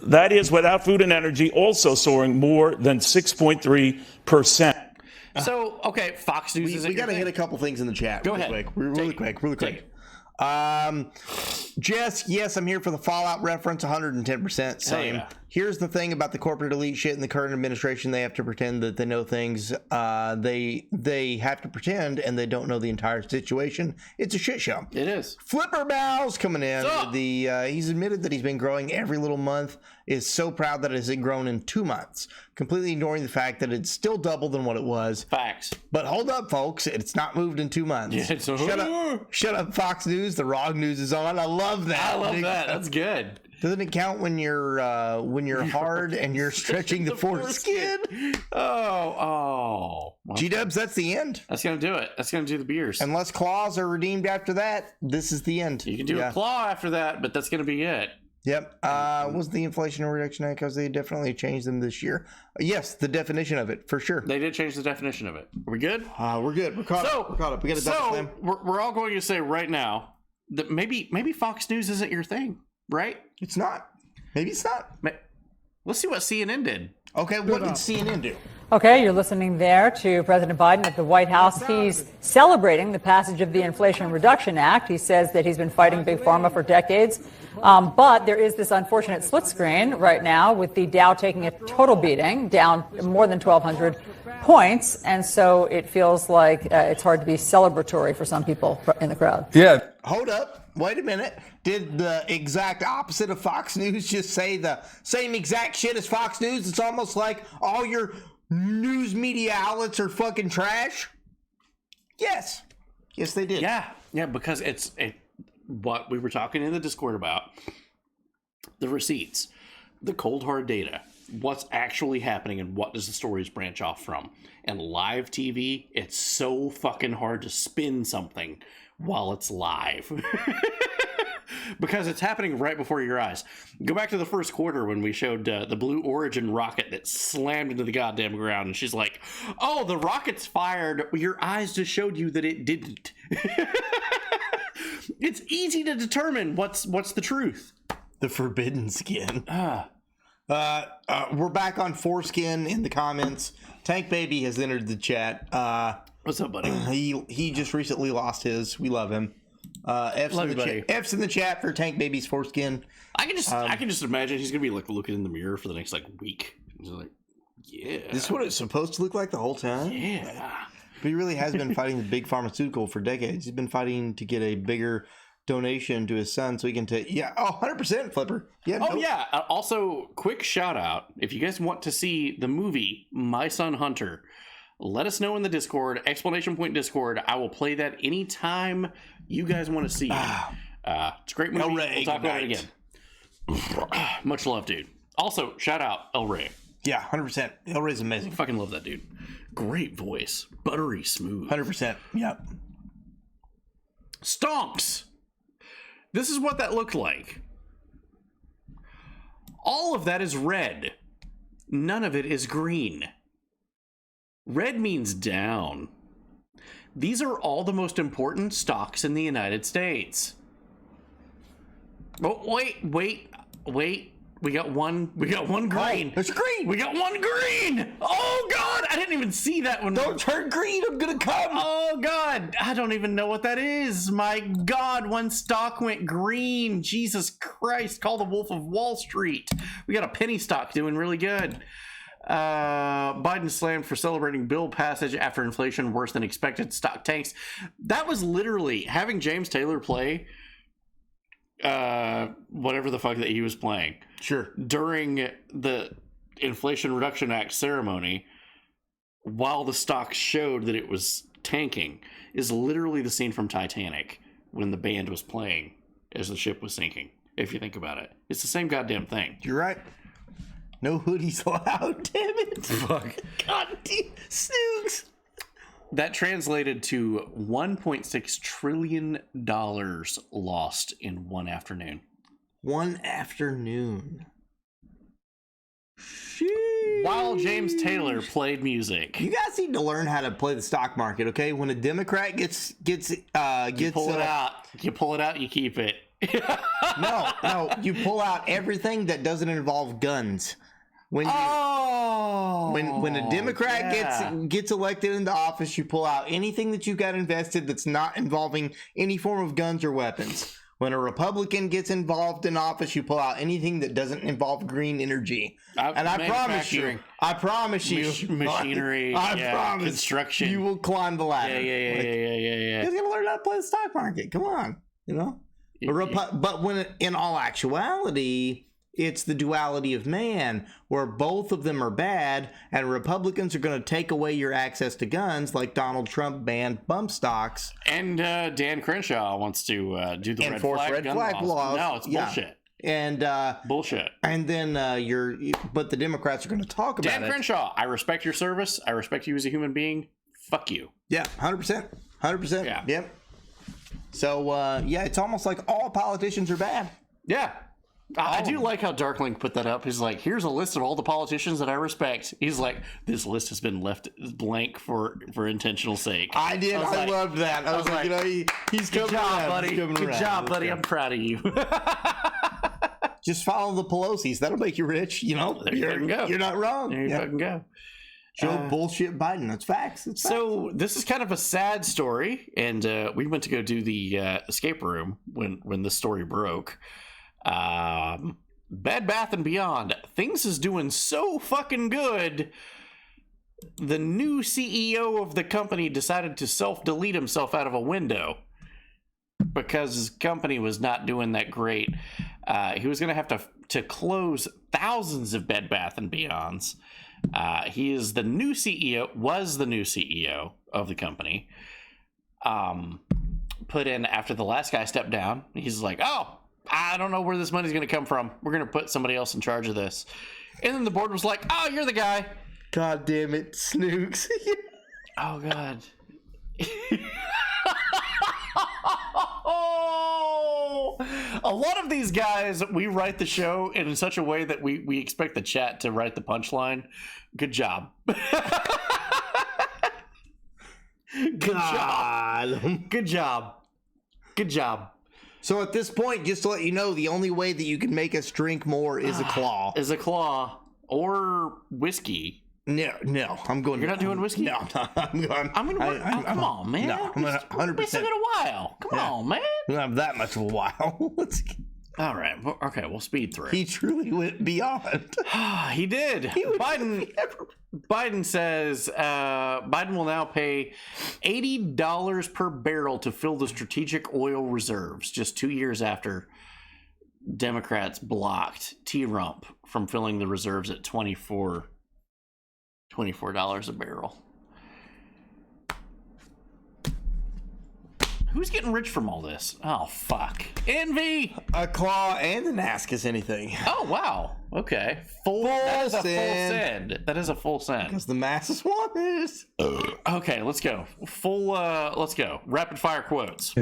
that is without food and energy, also soaring more than 6.3%. So, okay, Fox News we got to hit a couple things in the chat. Go ahead. Really quick. Jess, yes, I'm here for the Fallout reference, 110%. Same. Here's the thing about the corporate elite shit in the current administration. They have to pretend that they know things. They have to pretend, and they don't know the entire situation. It's a shit show. It is. Flipper Bow's coming in. He's admitted that he's been growing every little month. Is so proud that it has grown in 2 months, completely ignoring the fact that it's still double than what it was. Facts. But hold up, folks. It's not moved in 2 months. Yeah, Shut up, Fox News. The wrong news is on. I love that. I love that. That's good. Doesn't it count when you're hard and you're stretching the foreskin? Oh. G-dubs, that's the end. That's going to do it. That's going to do the beers. Unless claws are redeemed after that, this is the end. You can do a claw after that, but that's going to be it. Yep. Was the Inflation Reduction Act, because they definitely changed them this year. Yes, the definition of it, for sure. They did change the definition of it. Are we good? We're good. We're caught up. We're caught up. We got a double slam. We're all going to say right now that maybe Fox News isn't your thing, right? It's not. Maybe it's not. Let's see what CNN did. Okay, what did CNN do? Okay, you're listening there to President Biden at the White House. He's celebrating the passage of the Inflation Reduction Act. He says that he's been fighting Big Pharma for decades. But there is this unfortunate split screen right now with the Dow taking a total beating, down more than 1,200 points. And so it feels like it's hard to be celebratory for some people in the crowd. Yeah. Hold up. Wait a minute. Did the exact opposite of Fox News just say the same exact shit as Fox News? It's almost like all your news media outlets are fucking trash. Yes. Yes, they did. Yeah, because it's what we were talking in the Discord about. The receipts, the cold hard data, what's actually happening and what does the stories branch off from. And live TV, it's so fucking hard to spin something while it's live. Because it's happening right before your eyes. Go back to the first quarter when we showed the Blue Origin rocket that slammed into the goddamn ground, and she's like, oh, the rocket's fired. Your eyes just showed you that it didn't. It's easy to determine what's the truth. The forbidden skin. We're back on foreskin in the comments. Tank Baby has entered the chat. What's up, buddy? He just recently lost his. We love him. F's in the chat for Tank Baby's foreskin. I can just imagine he's gonna be like looking in the mirror for the next week. He's like, yeah. This is what it's supposed to look like the whole time? Yeah. But he really has been fighting the big pharmaceutical for decades. He's been fighting to get a bigger donation to his son so he can take 100% Flipper. Yeah. Also, quick shout out, if you guys want to see the movie My Son Hunter, let us know in the Discord, exclamation point Discord. I will play that anytime you guys want to see it. It's a great movie. We'll talk about it again. Much love, dude. Also, shout out El Rey. Yeah, 100%. El Rey's amazing. Fucking love that dude. Great voice. Buttery smooth. 100%. Yep. Stonks. This is what that looked like. All of that is red. None of it is green. Red means down. These are all the most important stocks in the United States. Oh, wait. We got one green. It's green. We got one green. Oh, God. I didn't even see that one. Don't turn green. I'm going to come. Oh, God. I don't even know what that is. My God. One stock went green. Jesus Christ. Call the Wolf of Wall Street. We got a penny stock doing really good. Biden slammed for celebrating bill passage after inflation worse than expected. Stock tanks. That was literally having James Taylor play whatever the fuck that he was playing. Sure. During the Inflation Reduction Act ceremony, while the stock showed that it was tanking, is literally the scene from Titanic when the band was playing as the ship was sinking. If you think about it, it's the same goddamn thing. You're right. No hoodies allowed, damn it. Fuck. God damn. Snooks. That translated to $1.6 trillion lost in one afternoon. One afternoon. While James Taylor played music. You guys need to learn how to play the stock market, okay? When a Democrat gets you pull it out. You pull it out, you keep it. No, you pull out everything that doesn't involve guns. When a Democrat gets elected into office, you pull out anything that you've got invested that's not involving any form of guns or weapons. When a Republican gets involved in office, you pull out anything that doesn't involve green energy. And I promise you, machinery, I promise construction, you will climb the ladder. Yeah. You're gonna learn how to play the stock market. Come on, you know. But when in all actuality, it's the duality of man, where both of them are bad, and Republicans are going to take away your access to guns, like Donald Trump banned bump stocks. And Dan Crenshaw wants to do the red flag laws. No, it's bullshit. And bullshit. And then but the Democrats are going to talk about Dan Crenshaw, I respect your service. I respect you as a human being. Fuck you. Yeah, 100%. 100%. Yeah. Yep. So, it's almost like all politicians are bad. Yeah. I do like how Darkling put that up. He's like, here's a list of all the politicians that I respect. He's like, this list has been left blank for intentional sake. I did. I loved that. I was like, you know, he's coming around. Buddy. Good job, buddy. I'm proud of you. Just follow the Pelosi's. That'll make you rich. You know, you're not wrong. There you fucking go. Joe bullshit Biden. That's facts. So this is kind of a sad story, and we went to go do the escape room when the story broke. Bed Bath & Beyond, things is doing so fucking good. The new CEO of the company decided to self-delete himself out of a window because his company was not doing that great. He was going to have to close thousands of Bed Bath & Beyonds. He is the new CEO, was the new CEO of the company. Put in after the last guy stepped down. He's like, oh, I don't know where this money's going to come from. We're going to put somebody else in charge of this. And then the board was like, oh, you're the guy. God damn it, Snooks. Oh, God. A lot of these guys, we write the show in such a way that we expect the chat to write the punchline. Good job. Good job. So at this point, just to let you know, the only way that you can make us drink more is a claw. Is a claw or whiskey. No, I'm going. You're not doing whiskey? No, I'm going. Come on, man. No, I'm 100%. It's been a while. Come on, man. We don't have that much of a while. All right. Okay, we'll speed through. He truly went beyond. He did. Biden says Biden will now pay $80 per barrel to fill the strategic oil reserves, just 2 years after Democrats blocked T-Rump from filling the reserves at $24 a barrel. Who's getting rich from all this? Oh, fuck. Envy! A claw and an ask us anything. Oh, wow. Okay. That is a full send. That is a full send. Because the masses want this. Okay, let's go. Let's go. Rapid fire quotes.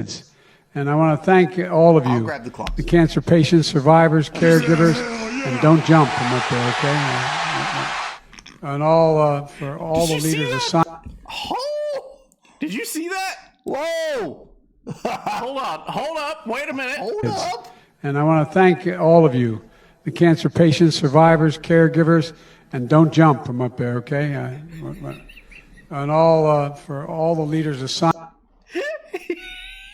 And I want to thank all of you, the cancer patients, survivors, caregivers, and don't jump from up there, okay? And all for all the leaders of science. Oh! Did you see that? Whoa! Hold up. Wait a minute. Hold up. And I want to thank all of you, the cancer patients, survivors, caregivers, and don't jump from up there, okay? And all for all the leaders of science.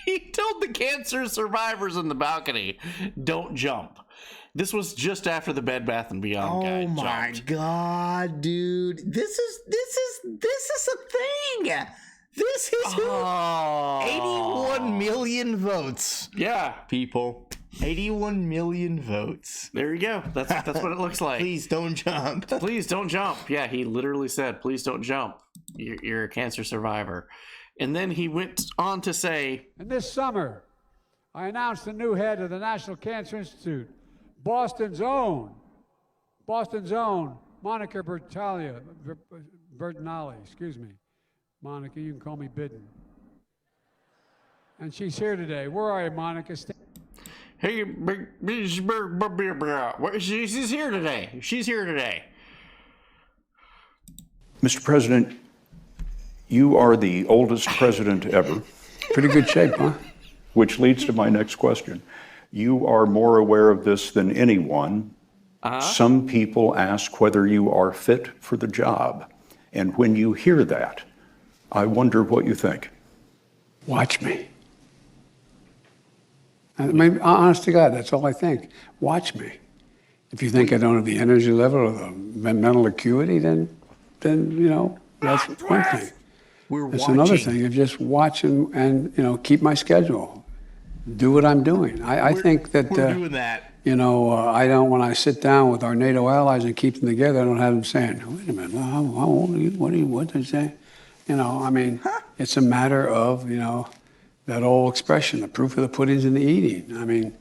He told the cancer survivors in the balcony, "Don't jump." This was just after the Bed Bath & Beyond guy jumped. Oh my God, dude! This is a thing. This is 81 million votes. Yeah, people. 81 million votes. There you go. That's what it looks like. Please don't jump. Please don't jump. Yeah, he literally said, "Please don't jump. You're a cancer survivor." And then he went on to say, "And this summer, I announced the new head of the National Cancer Institute, Boston's own, Monica Bertinelli, excuse me. Monica, you can call me Bidden. And she's here today. Where are you, Monica? Hey, she's here today. She's here today. Mr. President, you are the oldest president ever. Pretty good shape, huh? Which leads to my next question. You are more aware of this than anyone. Some people ask whether you are fit for the job. And when you hear that, I wonder what you think. Watch me. I mean, honest to God, that's all I think. Watch me. If you think I don't have the energy level or the mental acuity, then you know, that's one thing. It's another thing of just watch and you know, keep my schedule. Do what I'm doing. I think that we're doing that. You know, I don't, when I sit down with our NATO allies and keep them together, I don't have them saying, wait a minute, how old are you? What did they say? You know, I mean, it's a matter of, you know, that old expression, the proof of the pudding's in the eating. I mean,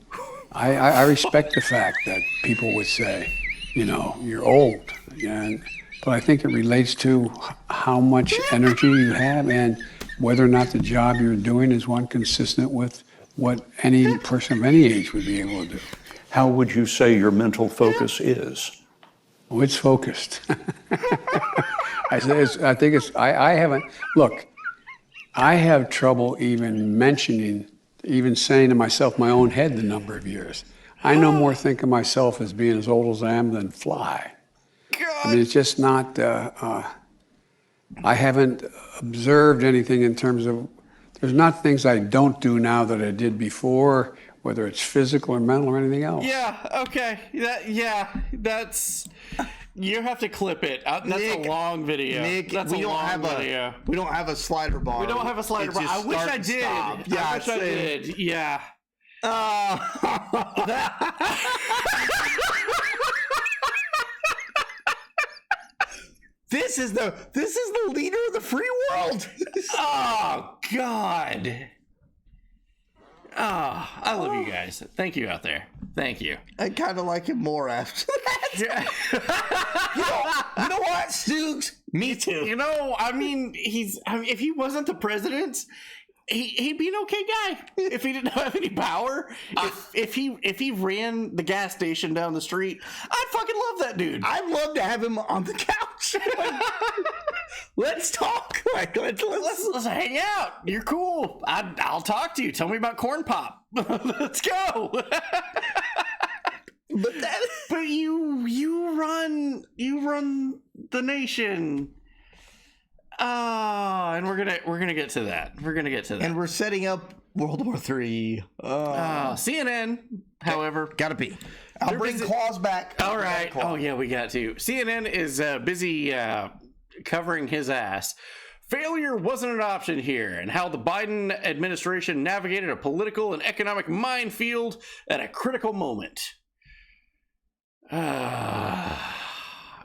I respect the fact that people would say, you know, you're old. But I think it relates to how much energy you have and whether or not the job you're doing is one consistent with what any person of any age would be able to do. How would you say your mental focus is? Oh, it's focused. I haven't, look, I have trouble even saying to myself, my own head, the number of years. I no more think of myself as being as old as I am than fly. I mean, it's just not, I haven't observed anything in terms of, there's not things I don't do now that I did before, whether it's physical or mental or anything else. Yeah, okay. That's... You have to clip it. That's Nick, a long video. Nick, that's we a don't long have video. We don't have a slider bar. We don't have a slider bar. I wish I did. Yeah, I wish I did. Yeah. This is the leader of the free world. Oh God. Oh, I love you guys. Thank you out there. Thank you. I kind of like him more after that. you know what, Stooks? Me too. You know, I mean, if he wasn't the president, he'd be an okay guy. If he didn't have any power, if he ran the gas station down the street, I'd fucking love that dude. I'd love to have him on the couch. Let's talk. Let's hang out. You're cool. I'll talk to you. Tell me about corn pop. Let's go. But you run the nation. And we're gonna get to that. And we're setting up World War III. CNN, however, gotta be. I'll bring Claus back. All right. Oh yeah, we got to. CNN is busy covering his ass. Failure wasn't an option here, and how the Biden administration navigated a political and economic minefield at a critical moment.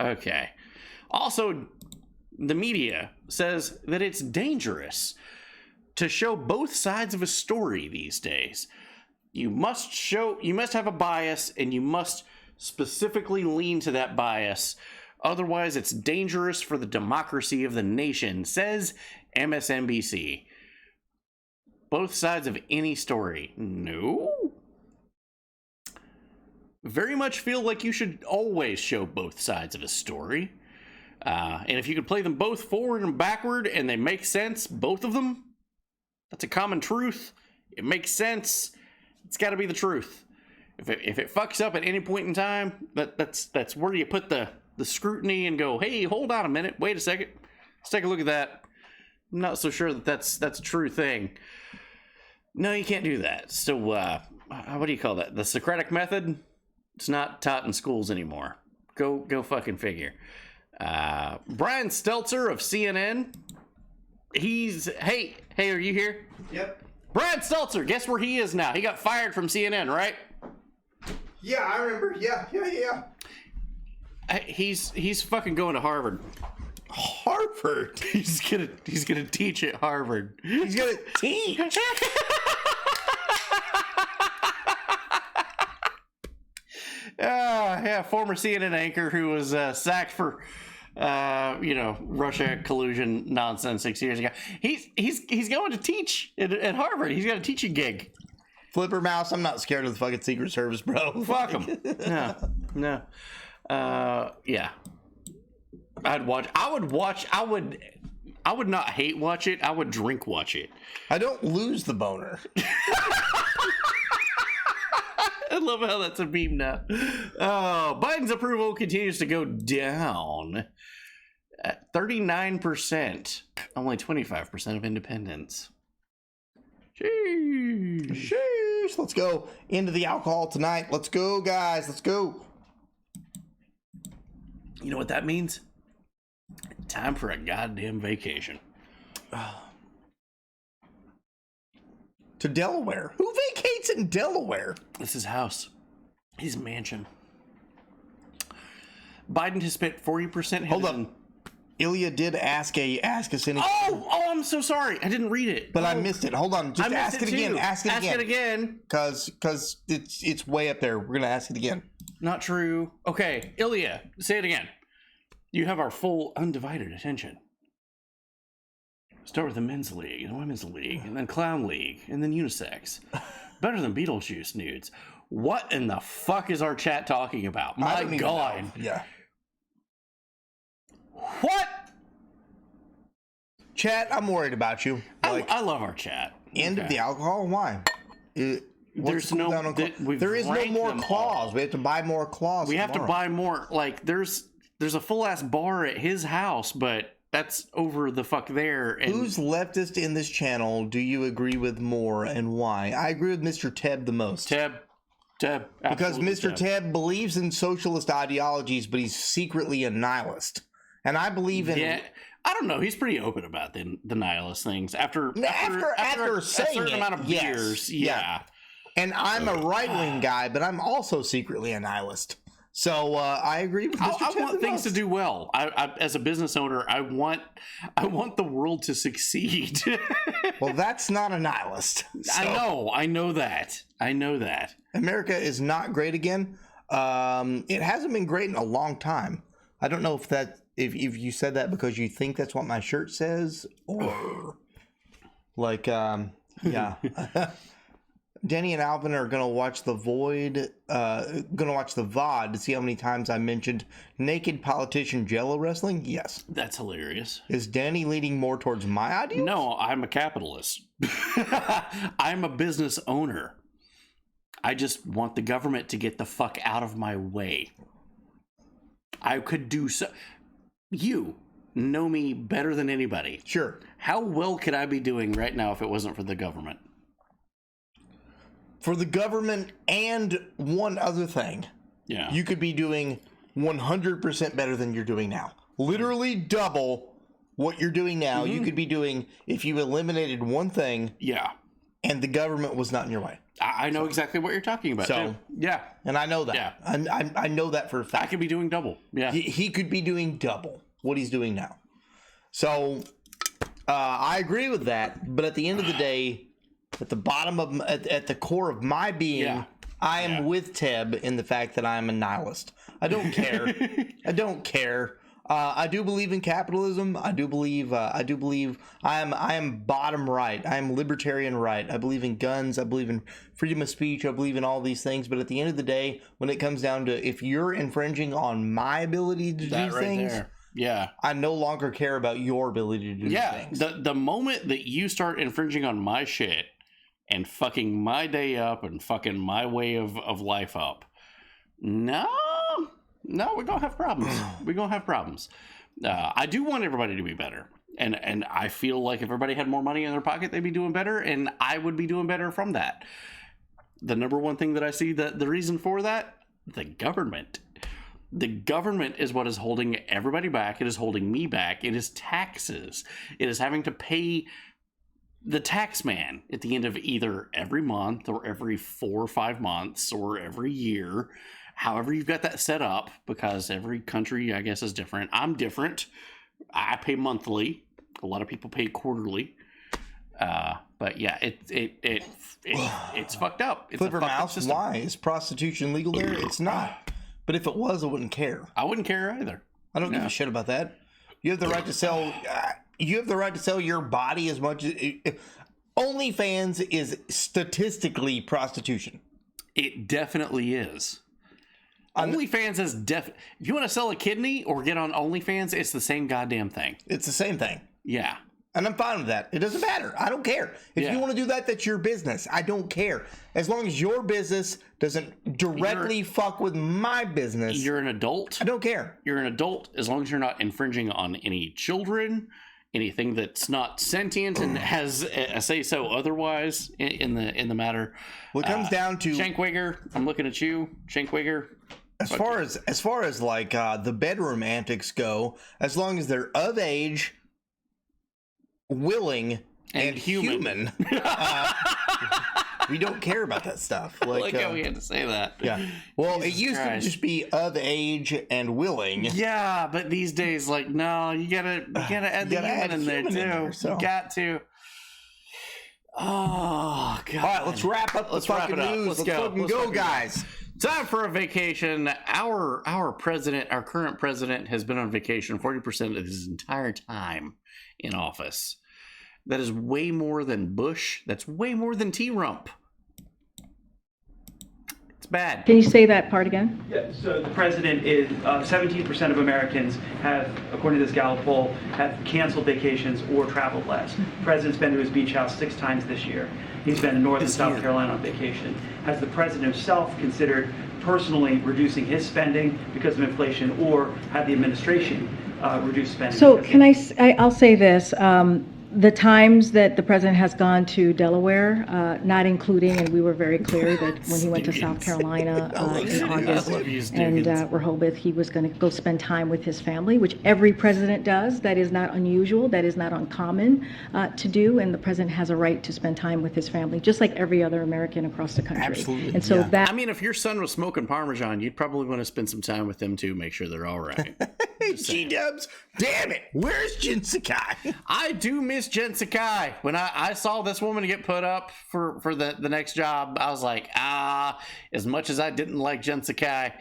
Okay. Also, the media says that it's dangerous to show both sides of a story these days. You must have a bias, and you must specifically lean to that bias. Otherwise, it's dangerous for the democracy of the nation, says MSNBC. Both sides of any story. No. Very much feel like you should always show both sides of a story. And if you could play them both forward and backward and they make sense, both of them, that's a common truth. It makes sense. It's got to be the truth. If it fucks up at any point in time, that's where you put the scrutiny and go, hey, hold on a minute, wait a second, let's take a look at that. I'm not so sure that's a true thing. No, you can't do that. So what do you call that? The Socratic method? It's not taught in schools anymore. Go fucking figure. Brian Stelter of CNN. Hey, are you here? Yep. Brian Stelter, guess where he is now? He got fired from CNN, right? Yeah, I remember. Yeah. He's fucking going to Harvard. Harvard? He's gonna teach at Harvard. He's gonna teach. Yeah, former CNN anchor who was sacked for Russia collusion nonsense 6 years ago. He's going to teach at Harvard. He's got a teaching gig. Flipper Mouse, I'm not scared of the fucking Secret Service, bro. Fuck him. No. Yeah. I would not hate watch it. I would drink watch it. I don't lose the boner. I love how that's a meme now. Biden's approval continues to go down at 39%. Only 25% of independents. Sheesh. juice. Let's go into the alcohol tonight. Let's go, guys. Let's go. You know what that means? Time for a goddamn vacation. To Delaware. Who vacates in Delaware? This is his house. His mansion. Biden has spent 40%. Hold up. Ilya did ask us any. Oh, I'm so sorry. I didn't read it. But I missed it. Hold on. Just ask it again. Ask it again. Ask it again. Because it's way up there. We're gonna ask it again. Not true. Okay, Ilya, say it again. You have our full undivided attention. Start with the men's league, and the women's league, and then clown league, and then unisex. Better than Beetlejuice nudes. What in the fuck is our chat talking about? My God. Yeah. What? Chat, I'm worried about you. I love our chat. End of the alcohol? Why? There's no. There is no more claws. We have to buy more claws. We have to buy more. Like there's a full ass bar at his house, but that's over the fuck there. And who's leftist in this channel do you agree with more and why? I agree with Mr. Teb the most. Teb. Because Mr. Teb believes in socialist ideologies, but he's secretly a nihilist. And I believe in... Yeah, I don't know. He's pretty open about the nihilist things. After saying a certain amount of years. Yeah. And I'm a right-wing guy, but I'm also secretly a nihilist. So I agree with Mr. I want things to do well. I, as a business owner, I want the world to succeed. Well, that's not a nihilist. So. I know that. America is not great again. It hasn't been great in a long time. I don't know if you said that because you think that's what my shirt says, or like yeah. Denny and Alvin are gonna watch the VOD to see how many times I mentioned naked politician Jello wrestling. Yes, that's hilarious. Is Danny leaning more towards my ideas? No, I'm a capitalist. I'm a business owner. I just want the government to get the fuck out of my way. I could do so. You know me better than anybody. Sure. How well could I be doing right now if it wasn't for the government? For the government and one other thing. Yeah. You could be doing 100% better than you're doing now. Literally double what you're doing now. You could be doing if you eliminated one thing. Yeah. And the government was not in your way. I know exactly what you're talking about. So, yeah. And I know that. Yeah. I know that for a fact. I could be doing double. Yeah. He could be doing double what he's doing now. So I agree with that. But at the end of the day, at the bottom of at the core of my being, I am with Teb in the fact that I'm a nihilist. I don't care. I don't care. I do believe in capitalism. I do believe I am bottom right. I am libertarian right. I believe in guns. I believe in freedom of speech. I believe in all these things. But at the end of the day, when it comes down to if you're infringing on my ability to do things, yeah, I no longer care about your ability to do things. The moment that you start infringing on my shit and fucking my day up and fucking my way of life up, No, we're going to have problems. We're going to have problems. I do want everybody to be better. And I feel like if everybody had more money in their pocket, they'd be doing better. And I would be doing better from that. The number one thing that I see, the reason for that, the government. The government is what is holding everybody back. It is holding me back. It is taxes. It is having to pay the tax man at the end of either every month or every 4 or 5 months or every year. However you've got that set up, because every country, I guess, is different. I'm different. I pay monthly. A lot of people pay quarterly. But yeah, it's fucked up. It's Flipper Mouse, why? Is prostitution legal there? It's not. But if it was, I wouldn't care. I wouldn't care either. I don't give a shit about that. You have the right to sell. You have the right to sell your body as much as. OnlyFans is statistically prostitution. It definitely is. OnlyFans is if you want to sell a kidney or get on OnlyFans, it's the same goddamn thing. It's the same thing. Yeah. And I'm fine with that. It doesn't matter. I don't care. If you want to do that, that's your business. I don't care. As long as your business doesn't directly fuck with my business. You're an adult. I don't care. You're an adult as long as you're not infringing on any children anything that's not sentient and has a say so otherwise in the matter. Well, it comes down to Shankwigger. I'm looking at you, Shankwigger. As far as like the bedroom antics go, as long as they're of age, willing, and human, we don't care about that stuff. Like how we had to say that. Yeah. Well, Jesus it used Christ. to just be of age and willing. Yeah, but these days, like, no, you gotta add the human in there too. So. You got to. Oh God! All right, let's wrap up the fucking news. Let's fucking go, guys. Time for a vacation. Our current president, has been on vacation 40% of his entire time in office. That is way more than Bush. That's way more than T-Rump. It's bad. Can you say that part again? Yeah, so the president is 17% of Americans have, according to this Gallup poll, have canceled vacations or traveled less. The president's been to his beach house 6 times this year. He's been in North and South Carolina on vacation. Has the president himself considered personally reducing his spending because of inflation, or had the administration reduce spending? So can I'll say this. The times that the president has gone to Delaware, not including, and we were very clear that when he went to South Carolina in August and Rehoboth, he was going to go spend time with his family, which every president does. That is not unusual. That is not uncommon to do. And the president has a right to spend time with his family, just like every other American across the country. Absolutely. And so that. I mean, if your son was smoking Parmesan, you'd probably want to spend some time with them too, make sure they're all right. G-dubs, damn it, where's Jen Sakai? I do miss Jen Sakai. When I saw this woman get put up for the next job, I was like, as much as I didn't like Jen Sakai,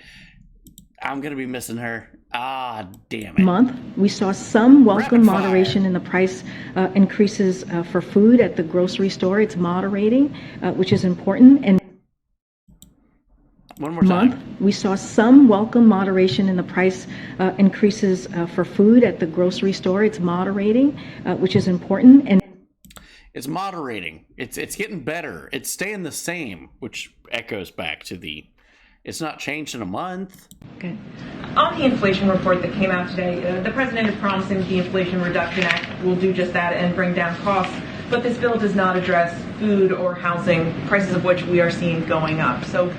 I'm going to be missing her. Damn it. Month, we saw some welcome moderation in the price increases for food at the grocery store. It's moderating, which is important. And one more time. We saw some welcome moderation in the price increases for food at the grocery store. It's moderating, which is important. And it's moderating. It's getting better. It's staying the same, which echoes back to it's not changed in a month. Okay. On the inflation report that came out today, the president is promising the Inflation Reduction Act will do just that and bring down costs. But this bill does not address food or housing, prices of which we are seeing going up. So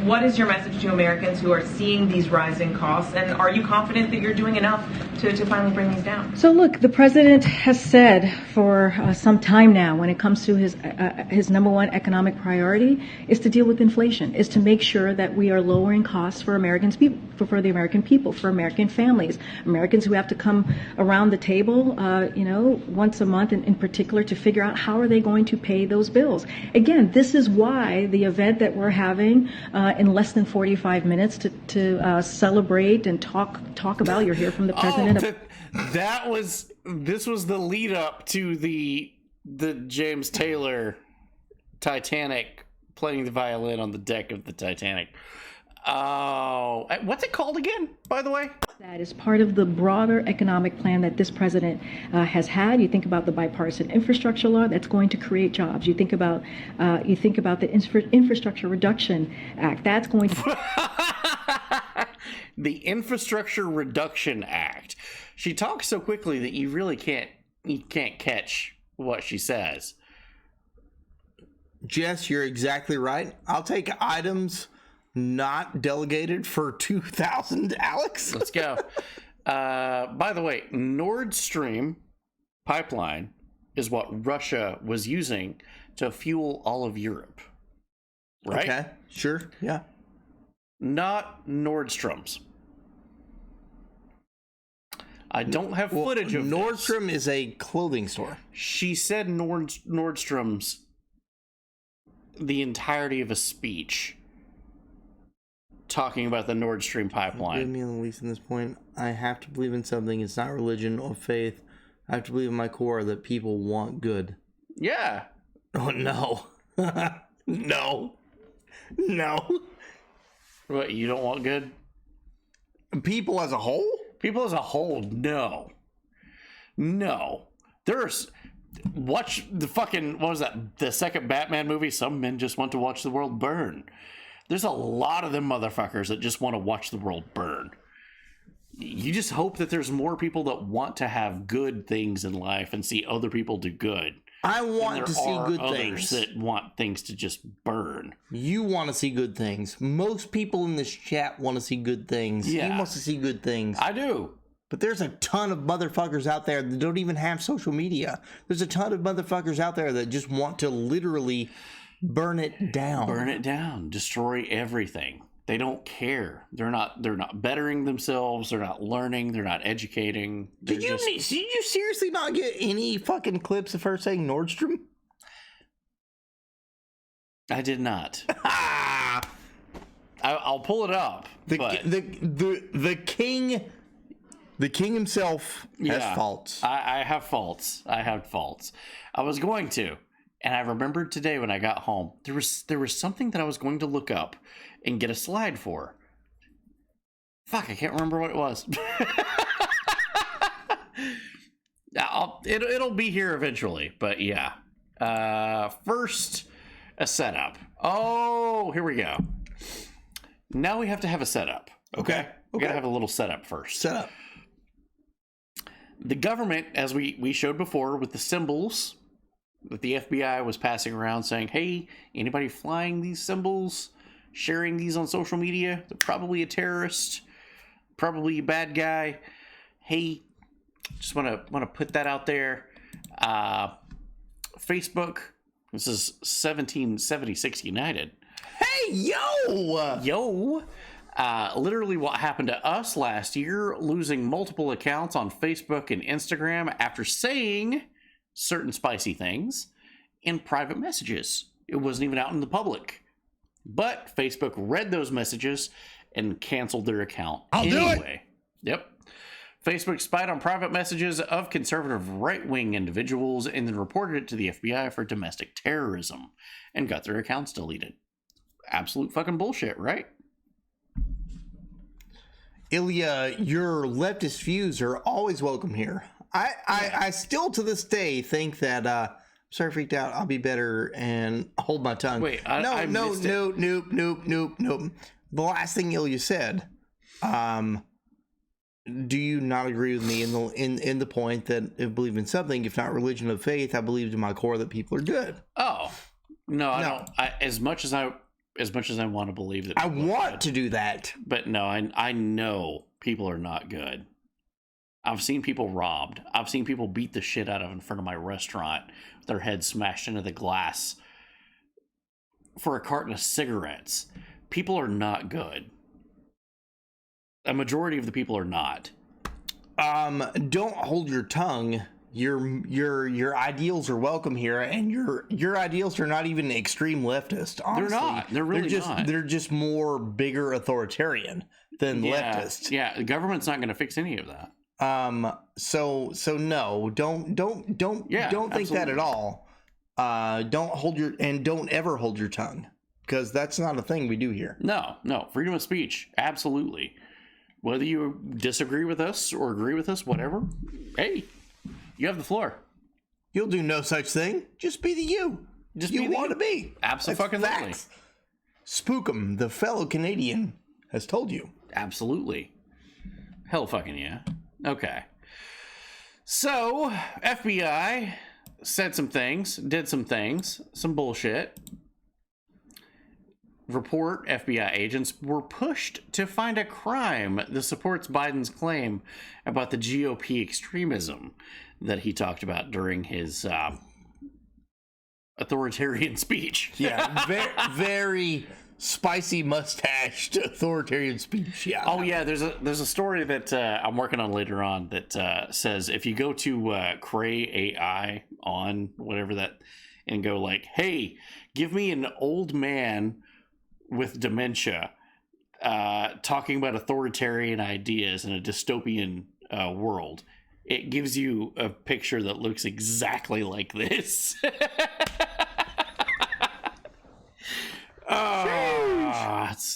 what is your message to Americans who are seeing these rising costs? And are you confident that you're doing enough to finally bring these down? So look, the president has said for some time now, when it comes to his number one economic priority is to deal with inflation, is to make sure that we are lowering costs for Americans, for the American people, for American families, Americans who have to come around the table, once a month in particular to figure out how are they going to pay those bills. Again, this is why the event that we're having in less than 45 minutes to celebrate and talk about. You'll hear from the president. This was the lead up to the James Taylor Titanic playing the violin on the deck of the Titanic. Oh, what's it called again, by the way? That is part of the broader economic plan that this president has had. You think about the bipartisan infrastructure law that's going to create jobs. You think about the Infrastructure Reduction Act. That's going to the Infrastructure Reduction Act. She talks so quickly that you really can't catch what she says. Jess, you're exactly right. I'll take items not delegated for 2,000, Alex. Let's go. By the way, Nord Stream pipeline is what Russia was using to fuel all of Europe. Right? Okay, sure, yeah. Not Nordstrom's. I don't have footage of Nordstrom is a clothing store. She said Nordstrom's the entirety of a speech talking about the Nord Stream pipeline. Give me the least in this point. I have to believe in something. It's not religion or faith. I have to believe in my core that people want good. Yeah. Oh, no. No. What, you don't want good? People as a whole? People as a whole, no. Watch the fucking, what was that, the second Batman movie? Some men just want to watch the world burn. There's a lot of them motherfuckers that just want to watch the world burn. you just hope that there's more people that want to have good things in life and see other people do good. I want to see good others things. That want things to just burn. You want to see good things. Most people in this chat want to see good things. Yeah. He wants to see good things. I do. But there's a ton of motherfuckers out there that don't even have social media. There's a ton of motherfuckers out there that just want to literally burn it down. Burn it down. Destroy everything. They don't care. They're not bettering themselves. They're not learning. They're not educating. Did you seriously not get any fucking clips of her saying Nordstrom? I did not. I'll pull it up. The king himself has faults. I have faults. I have faults. I was going to, and I remembered today when I got home, there was something that I was going to look up and get a slide for. Fuck, I can't remember what it was. It'll be here eventually, but yeah. First, a setup. Oh, here we go. Now we have to have a setup. Okay. We gotta have a little setup first. Setup. The government, as we showed before with the symbols that the FBI was passing around saying, hey, anybody flying these symbols, sharing these on social media, they're probably a terrorist, probably a bad guy. Hey, just want to put that out there. Facebook, this is 1776 United. Hey, yo! Literally what happened to us last year, losing multiple accounts on Facebook and Instagram after saying certain spicy things in private messages. It wasn't even out in the public. But Facebook read those messages and canceled their account anyway. Yep. Facebook spied on private messages of conservative right-wing individuals and then reported it to the FBI for domestic terrorism and got their accounts deleted. Absolute fucking bullshit, right? Ilya, your leftist views are always welcome here. I still to this day think that sorry, freaked out. I'll be better and hold my tongue. Wait, nope. The last thing Ilya said. Do you not agree with me in the point that if I believe in something, if not religion of faith, I believe to my core that people are good? Oh no, I don't. As much as I want to believe that I want to do that, but no, I know people are not good. I've seen people robbed. I've seen people beat the shit out of in front of my restaurant, with their heads smashed into the glass for a carton of cigarettes. People are not good. A majority of the people are not. Don't hold your tongue. Your ideals are welcome here, and your ideals are not even extreme leftist. Honestly. They're not. They're really not. They're just more bigger authoritarian than leftist. Yeah, the government's not going to fix any of that. So no, don't think that at all. Don't ever hold your tongue, because that's not a thing we do here. No, freedom of speech, absolutely. Whether you disagree with us or agree with us, whatever, hey, you have the floor. You'll do no such thing. Just be the you. You want to be. Absolutely. Spook 'em, the fellow Canadian has told you. Absolutely. Hell fucking yeah. Okay. So, FBI said some things, did some things, some bullshit. Report FBI agents were pushed to find a crime that supports Biden's claim about the GOP extremism that he talked about during his authoritarian speech. Yeah, very spicy mustached authoritarian speech. Yeah. Oh yeah, there's a story that I'm working on later on that says if you go to Cray AI on whatever that and go like, hey, give me an old man with dementia talking about authoritarian ideas in a dystopian world, it gives you a picture that looks exactly like this.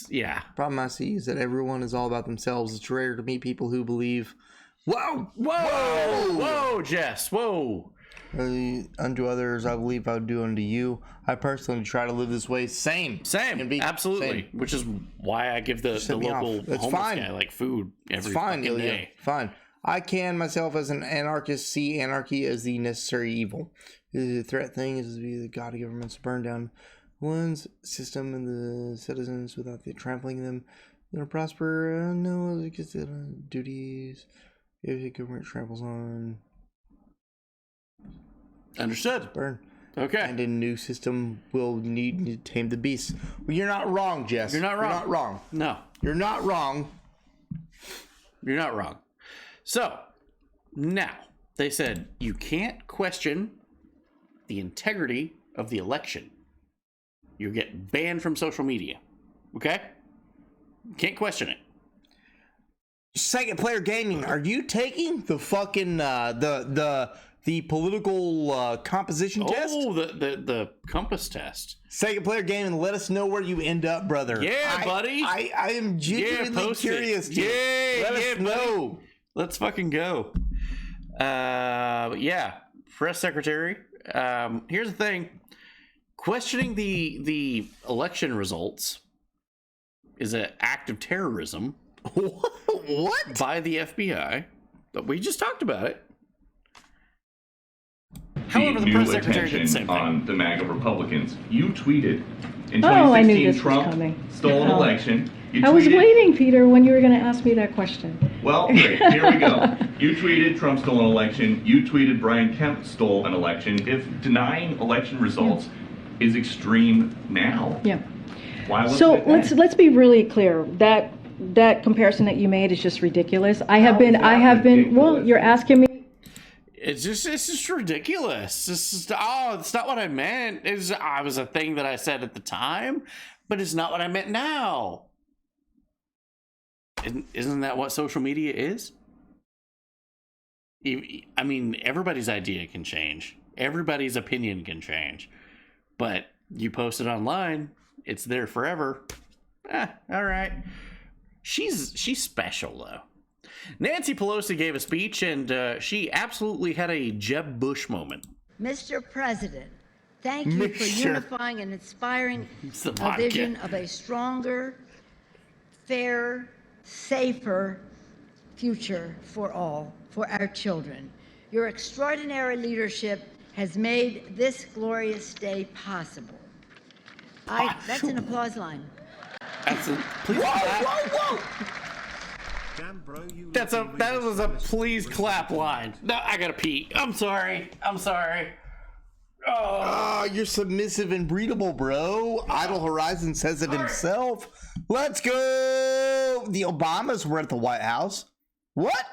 Yeah. Problem I see is that everyone is all about themselves. It's rare to meet people who believe. Whoa, Jess, whoa. Unto others, I believe I would do unto you. I personally try to live this way. Same. Absolutely. Same. Which is why I give the local That's homeless fine. guy like food every It's fine, fucking Ilya. day. Fine. I can myself as an anarchist see anarchy as the necessary evil. The threat thing is to be the god of governments to burn down one's system and the citizens without the trampling them. They'll prosper. No, because the duties if the government tramples on. Understood. Burn. Okay. And a new system will need to tame the beasts. Well, you're not wrong, Jess. You're not wrong. You're not wrong. No. You're not wrong. You're not wrong. So, now, they said you can't question the integrity of the election. You get banned from social media. Okay? Can't question it. Second Player Gaming, are you taking the fucking the political composition test? Oh, the compass test. Second Player Gaming, let us know where you end up, brother. Yeah, buddy. I am genuinely curious. Let us know. Let's fucking go. Yeah, press secretary. Here's the thing: questioning the election results is an act of terrorism. What? By the FBI. But we just talked about it. However, the press secretary did the same thing. On the MAGA Republicans, you tweeted in 2016 I knew this was Trump coming. stole an election. You I was tweeted- waiting, Peter, when you were going to ask me that question. Well, great. Here we go. You tweeted Trump stole an election. You tweeted Brian Kemp stole an election. If denying election results is extreme now, why was So it then? let's be really clear. That comparison that you made is just ridiculous. I have been. Well, you're asking me. It's just ridiculous. It's not what I meant. It was a thing that I said at the time, but it's not what I meant now. Isn't that what social media is? I mean, everybody's idea can change. Everybody's opinion can change. But you post it online, it's there forever. All right. She's special, though. Nancy Pelosi gave a speech, and she absolutely had a Jeb Bush moment. Mr. President, thank you for unifying and inspiring a vision of a stronger, fairer, safer future for all, for our children. Your extraordinary leadership has made this glorious day possible. That's an applause line. Please clap. That was a please clap line. No, I gotta pee. I'm sorry. Oh, you're submissive and breedable, bro. Idle Horizon says it himself. Let's go. The Obamas were at the White House. What?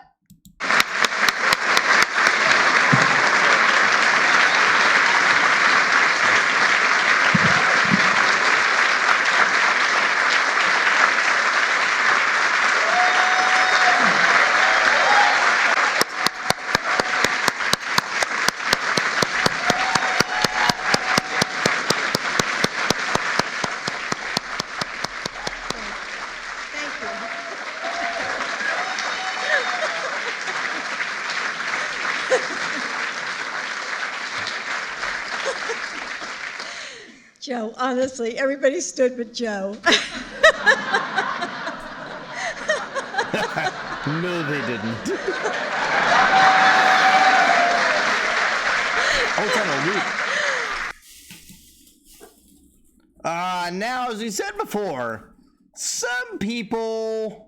Joe, honestly, everybody stood with Joe. No, they didn't. It's on a loop. Now, as we said before, some people.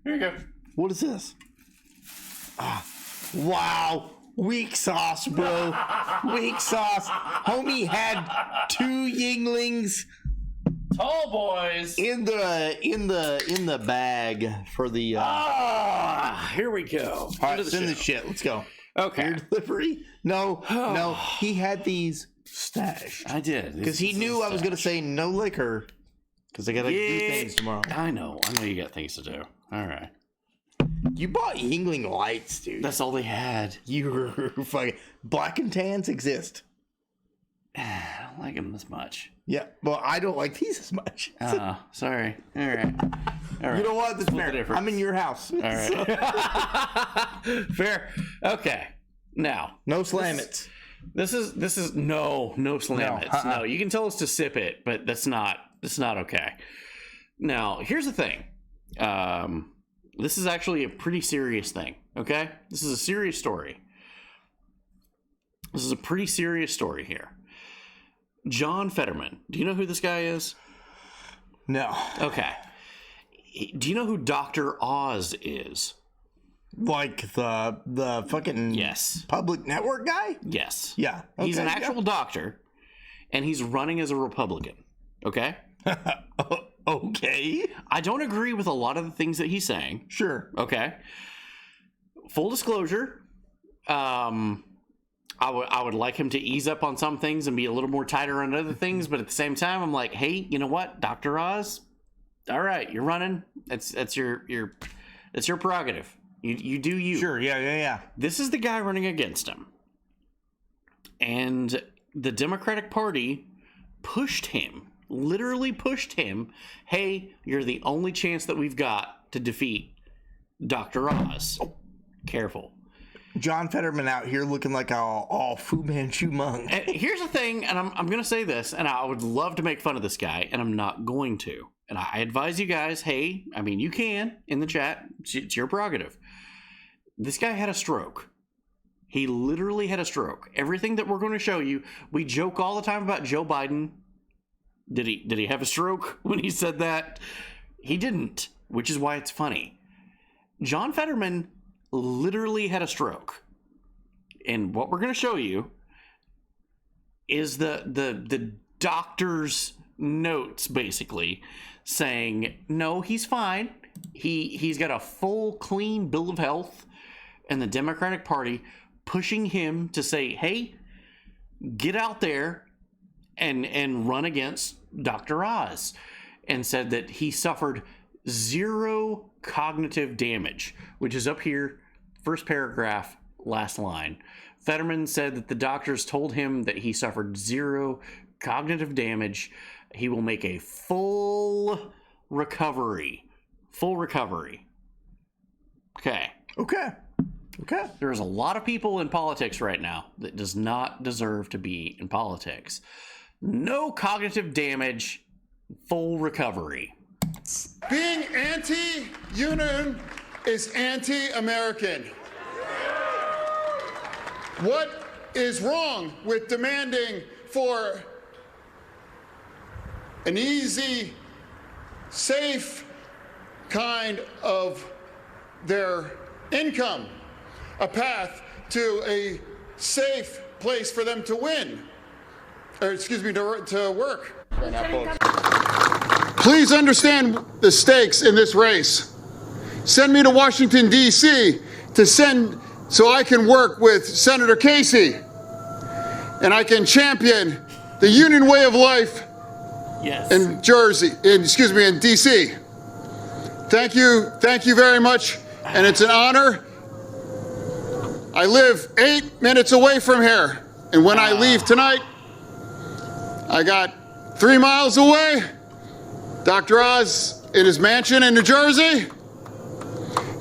Here you go. What is this? Wow. Weak sauce, bro. Weak sauce. Homie had 2 Yinglings. Tall boys in the bag for the. Here we go. All right, send the shit. Let's go. Okay. Your delivery? No, no. He had these stashed. I did because he knew I was gonna say no liquor. Because I gotta do things tomorrow. I know you got things to do. All right. You bought Yingling Lights, dude. That's all they had. You were fucking Black and Tans exist. don't like them this much. Yeah, well, I don't like these as much. Sorry. All right. You know what? This is fair. I'm in your house. All right. Fair. Okay. Now, no slam it. This is no slam it. No, you can tell us to sip it, but that's not okay. Now, here's the thing. This is actually a pretty serious thing. Okay, this is a serious story. This is a pretty serious story here. John Fetterman. Do you know who this guy is? No. Okay. Do you know who Dr. Oz is? Like the fucking public network guy? Yes. Yeah. Okay, he's an actual doctor, and he's running as a Republican. Okay? Okay. I don't agree with a lot of the things that he's saying. Sure. Okay. Full disclosure, I would like him to ease up on some things and be a little more tighter on other things, but at the same time, I'm like, hey, you know what, Dr. Oz? All right, you're running. That's your prerogative. You do you. Sure. Yeah. This is the guy running against him, and the Democratic Party literally pushed him. Hey, you're the only chance that we've got to defeat Dr. Oz. Careful. John Fetterman out here looking like all Fu Manchu monk. And here's the thing, and I'm going to say this, and I would love to make fun of this guy, and I'm not going to. And I advise you guys, hey, I mean, you can in the chat. It's your prerogative. This guy had a stroke. He literally had a stroke. Everything that we're going to show you, we joke all the time about Joe Biden. Did he have a stroke when he said that? He didn't, which is why it's funny. John Fetterman literally had a stroke. And what we're going to show you is the doctor's notes, basically, saying, no, he's fine. He's got a full, clean bill of health, and the Democratic Party pushing him to say, hey, get out there and run against Dr. Oz, and said that he suffered 0 cognitive damage, which is up here, first paragraph, last line. Fetterman said that the doctors told him that he suffered 0 cognitive damage. He will make a full recovery. Okay. There's a lot of people in politics right now that does not deserve to be in politics. No cognitive damage, full recovery. Being anti-union is anti-American. What is wrong with demanding for an easy, safe kind of their income, a path to a safe place for them to win, to work? Please understand the stakes in this race. Send me to Washington, D.C. so I can work with Senator Casey, and I can champion the union way of life in in D.C. Thank you very much, and it's an honor. I live 8 minutes away from here, and when I leave tonight, I got 3 miles away, Dr. Oz in his mansion in New Jersey.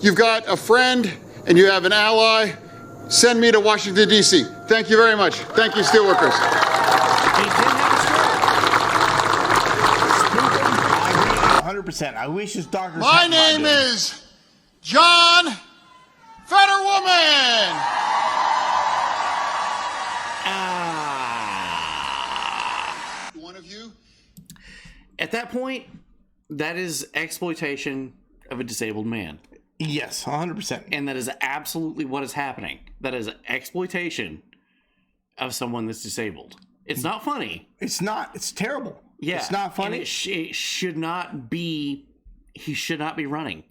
You've got a friend and you have an ally. Send me to Washington, D.C. Thank you very much. Thank you, Steelworkers. 100%. I wish his doctor. My name is John Fetterwoman. One of you. At that point, that is exploitation of a disabled man. Yes, 100%. And that is absolutely what is happening. That is exploitation of someone that's disabled. It's not funny. It's not. It's terrible. Yeah. It's not funny. And it should not be. He should not be running.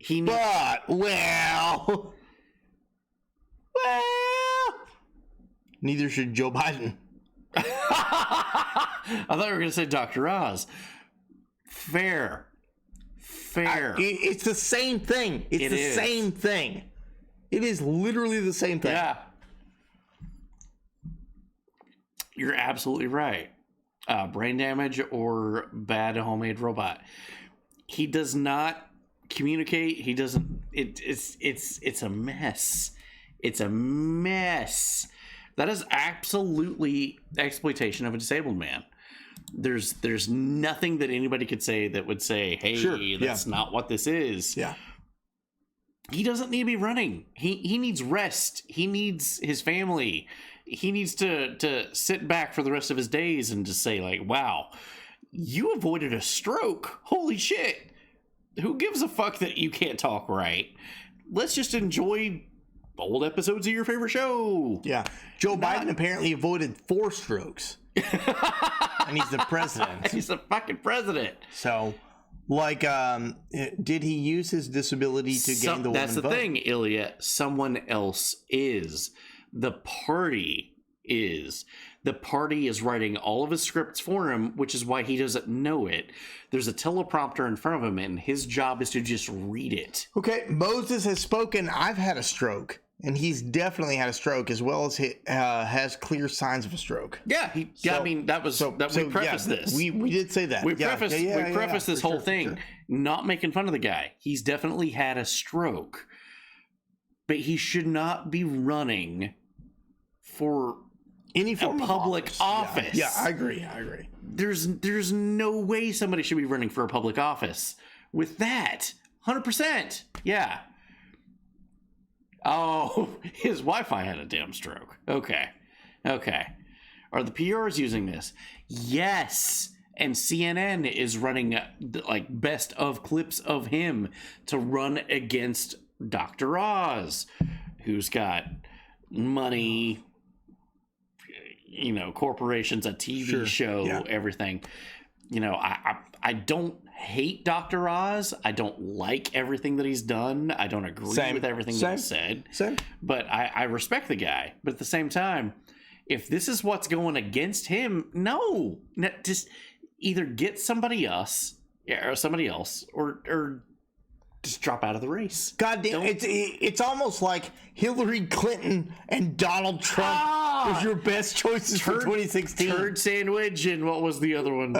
Well, neither should Joe Biden. I thought you were going to say Dr. Oz. Fair. It's the same thing. It's the same thing. It is literally the same thing. Yeah. You're absolutely right. Brain damage or bad homemade robot. He does not communicate. He doesn't. It's a mess. It's a mess. That is absolutely exploitation of a disabled man. There's nothing that anybody could say that would say, hey, that's not what this is. Yeah. He doesn't need to be running. He needs rest. He needs his family. He needs to sit back for the rest of his days and just say, like, wow, you avoided a stroke. Holy shit. Who gives a fuck that you can't talk right? Let's just enjoy old episodes of your favorite show. Yeah. Joe Biden apparently avoided 4 strokes. And he's the president. He's the fucking president. So, like, did he use his disability to gain the woman That's the vote? thing, Ilya. Someone else is. The party is. The party is writing all of his scripts for him, which is why he doesn't know it. There's a teleprompter in front of him, and his job is to just read it. Okay, Moses has spoken. I've had a stroke, and he's definitely had a stroke, as well as he has clear signs of a stroke. Yeah, we prefaced this. We did say that. We prefaced this whole thing, sure. Not making fun of the guy. He's definitely had a stroke, but he should not be running for any form of public office. Yeah, I agree. There's no way somebody should be running for a public office with that. 100%. Yeah. Oh, his Wi-Fi had a damn stroke. Okay. Are the PRs using this? Yes. And CNN is running like best of clips of him to run against Dr. Oz, who's got money, corporations, a TV show, everything. I don't hate Dr. Oz. I don't like everything that he's done. I don't agree with everything that he's said. But I respect the guy. But at the same time, if this is what's going against him, no. Just either get somebody else, or just drop out of the race. God damn, it's almost like Hillary Clinton and Donald Trump was your best choices for 2016. Turd sandwich, and what was the other one?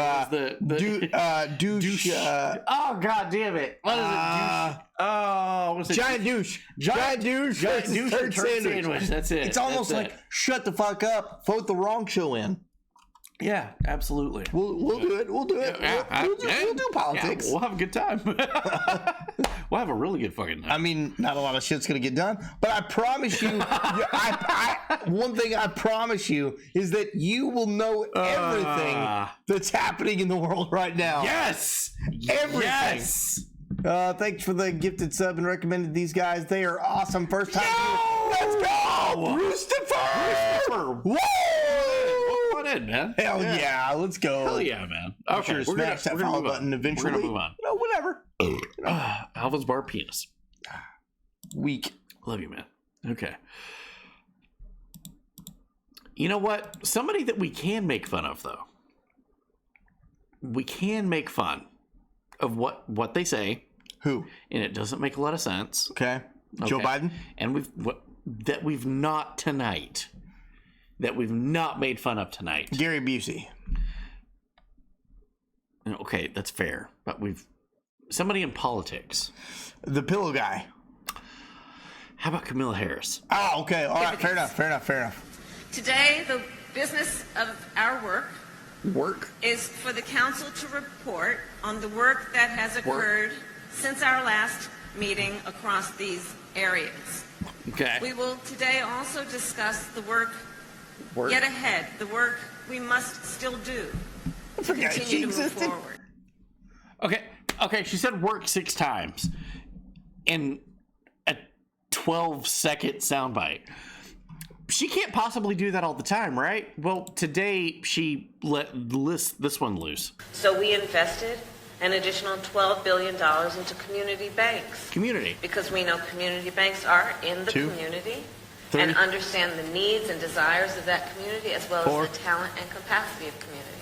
Douche. Oh, God damn it. What is it? Douche. Oh, what's it? Giant douche. Giant douche. Turd sandwich. That's it. It's almost like, shut the fuck up. Vote the wrong show in. Yeah, absolutely. We'll do it. We'll do it. We'll do politics. Yeah, we'll have a good time. We'll have a really good fucking time. I mean, not a lot of shit's gonna get done, but I promise you, one thing I promise you is that you will know everything that's happening in the world right now. Yes, everything. Yes. Thanks for the gifted sub and recommended these guys. They are awesome. First time. Let's go, Rooster! Woo! In, man. Hell yeah, let's go. Hell yeah, man. Okay, sure smash that follow button eventually. We're gonna move on. Whatever. Alvin's bar penis. Weak. Love you, man. Okay. You know what? Somebody that we can make fun of, though. We can make fun of what they say. Who? And it doesn't make a lot of sense. Okay. Joe Biden? And we've not tonight. That we've not made fun of tonight. Gary Busey. Okay, that's fair. But somebody in politics. The pillow guy. How about Kamala Harris? Oh, okay. All right. Fair enough. Today, the business of our work is for the council to report on the work that has occurred since our last meeting across these areas. Okay. We will today also discuss the work yet ahead, the work we must still do to continue to move forward. Okay, she said work 6 times in a 12-second soundbite. She can't possibly do that all the time, right? Well, today she let this one loose. So we invested an additional $12 billion into community banks. Because we know community banks are in the community. 30. And understand the needs and desires of that community, as well as the talent and capacity of community.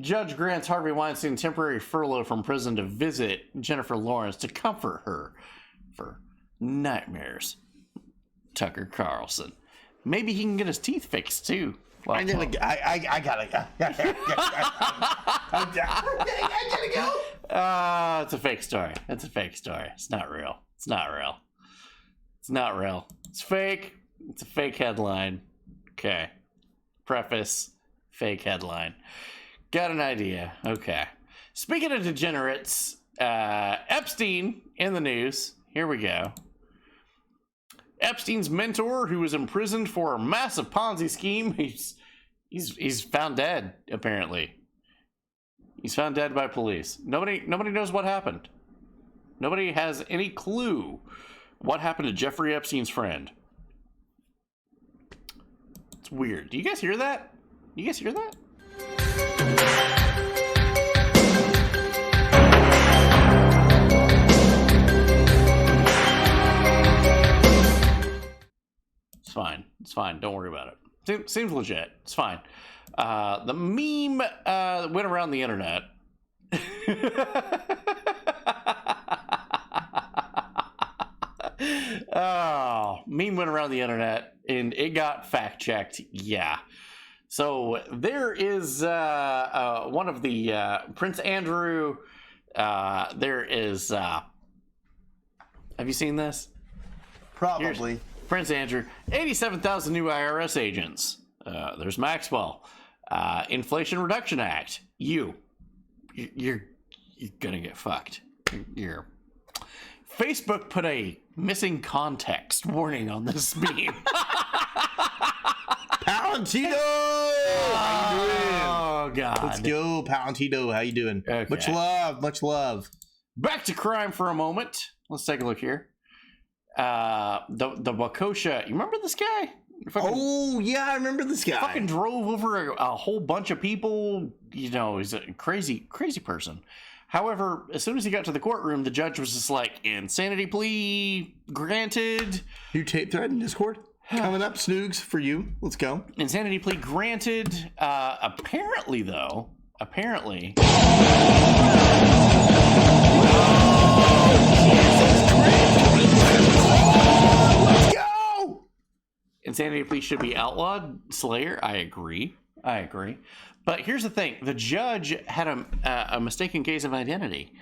Judge grants Harvey Weinstein temporary furlough from prison to visit Jennifer Lawrence to comfort her for nightmares. Tucker Carlson. Maybe he can get his teeth fixed too. Well, I gotta go. It's a fake story. It's a fake story. It's not real. It's not real. It's not real. It's fake. It's a fake headline. Okay. Preface. Fake headline. Got an idea. Okay. Speaking of degenerates, Epstein in the news. Here we go. Epstein's mentor, who was imprisoned for a massive Ponzi scheme, he's found dead. Apparently, he's found dead by police. Nobody knows what happened. Nobody has any clue what happened to Jeffrey Epstein's friend. It's weird. Do you guys hear that? You guys hear that? Fine. It's fine. Don't worry about it. Seems legit. It's fine. The meme went around the internet. Meme went around the internet and it got fact checked. Yeah. So there is one of the Prince Andrew. There is. Have you seen this? Probably. Prince Andrew, 87,000 new IRS agents. There's Maxwell. Inflation Reduction Act. You're gonna get fucked. Facebook put a missing context warning on this meme. Palantino! How you doing? Oh, God. Let's go, Palantino. How you doing? Okay. Much love. Much love. Back to crime for a moment. Let's take a look here. The Waukesha. You remember this guy? Oh yeah, I remember this guy. Fucking drove over a whole bunch of people. You know, he's a crazy person. However, as soon as he got to the courtroom, the judge was just like, insanity plea granted. Your tape thread in Discord coming up, Snoogs, for you. Let's go. Insanity plea granted. Apparently, though. Apparently. Let's go! Insanity plea should be outlawed. Slayer, I agree. But here's the thing. The judge had a mistaken case of identity.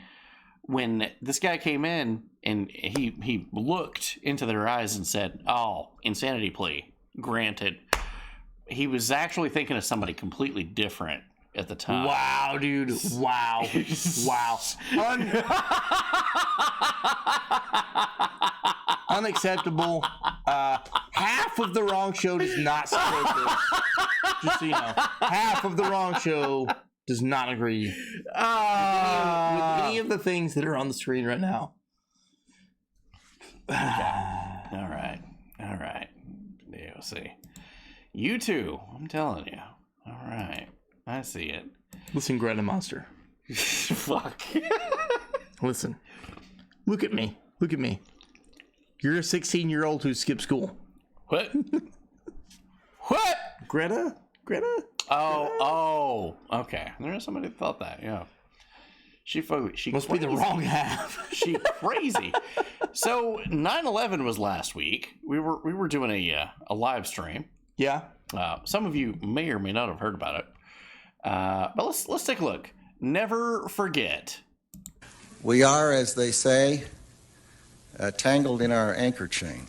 When this guy came in and he looked into their eyes and said, oh, insanity plea, granted. He was actually thinking of somebody completely different at the time. Wow, dude. Wow. Wow. Unacceptable. Half of the wrong show does not support this. Just so you know. Half of the wrong show does not agree with any of the things that are on the screen right now. Okay. All right. Yeah, we'll see. You too. I'm telling you. All right. I see it. Listen, Greta Monster. Fuck. Listen. Look at me. You're a 16-year-old who skipped school. What? What? Greta? Oh, okay. There's somebody that thought that, yeah. She must be the wrong half. She crazy. So 9/11 was last week. We were doing a live stream. Yeah. Some of you may or may not have heard about it. But let's take a look. Never forget. We are, as they say, tangled in our anchor chain.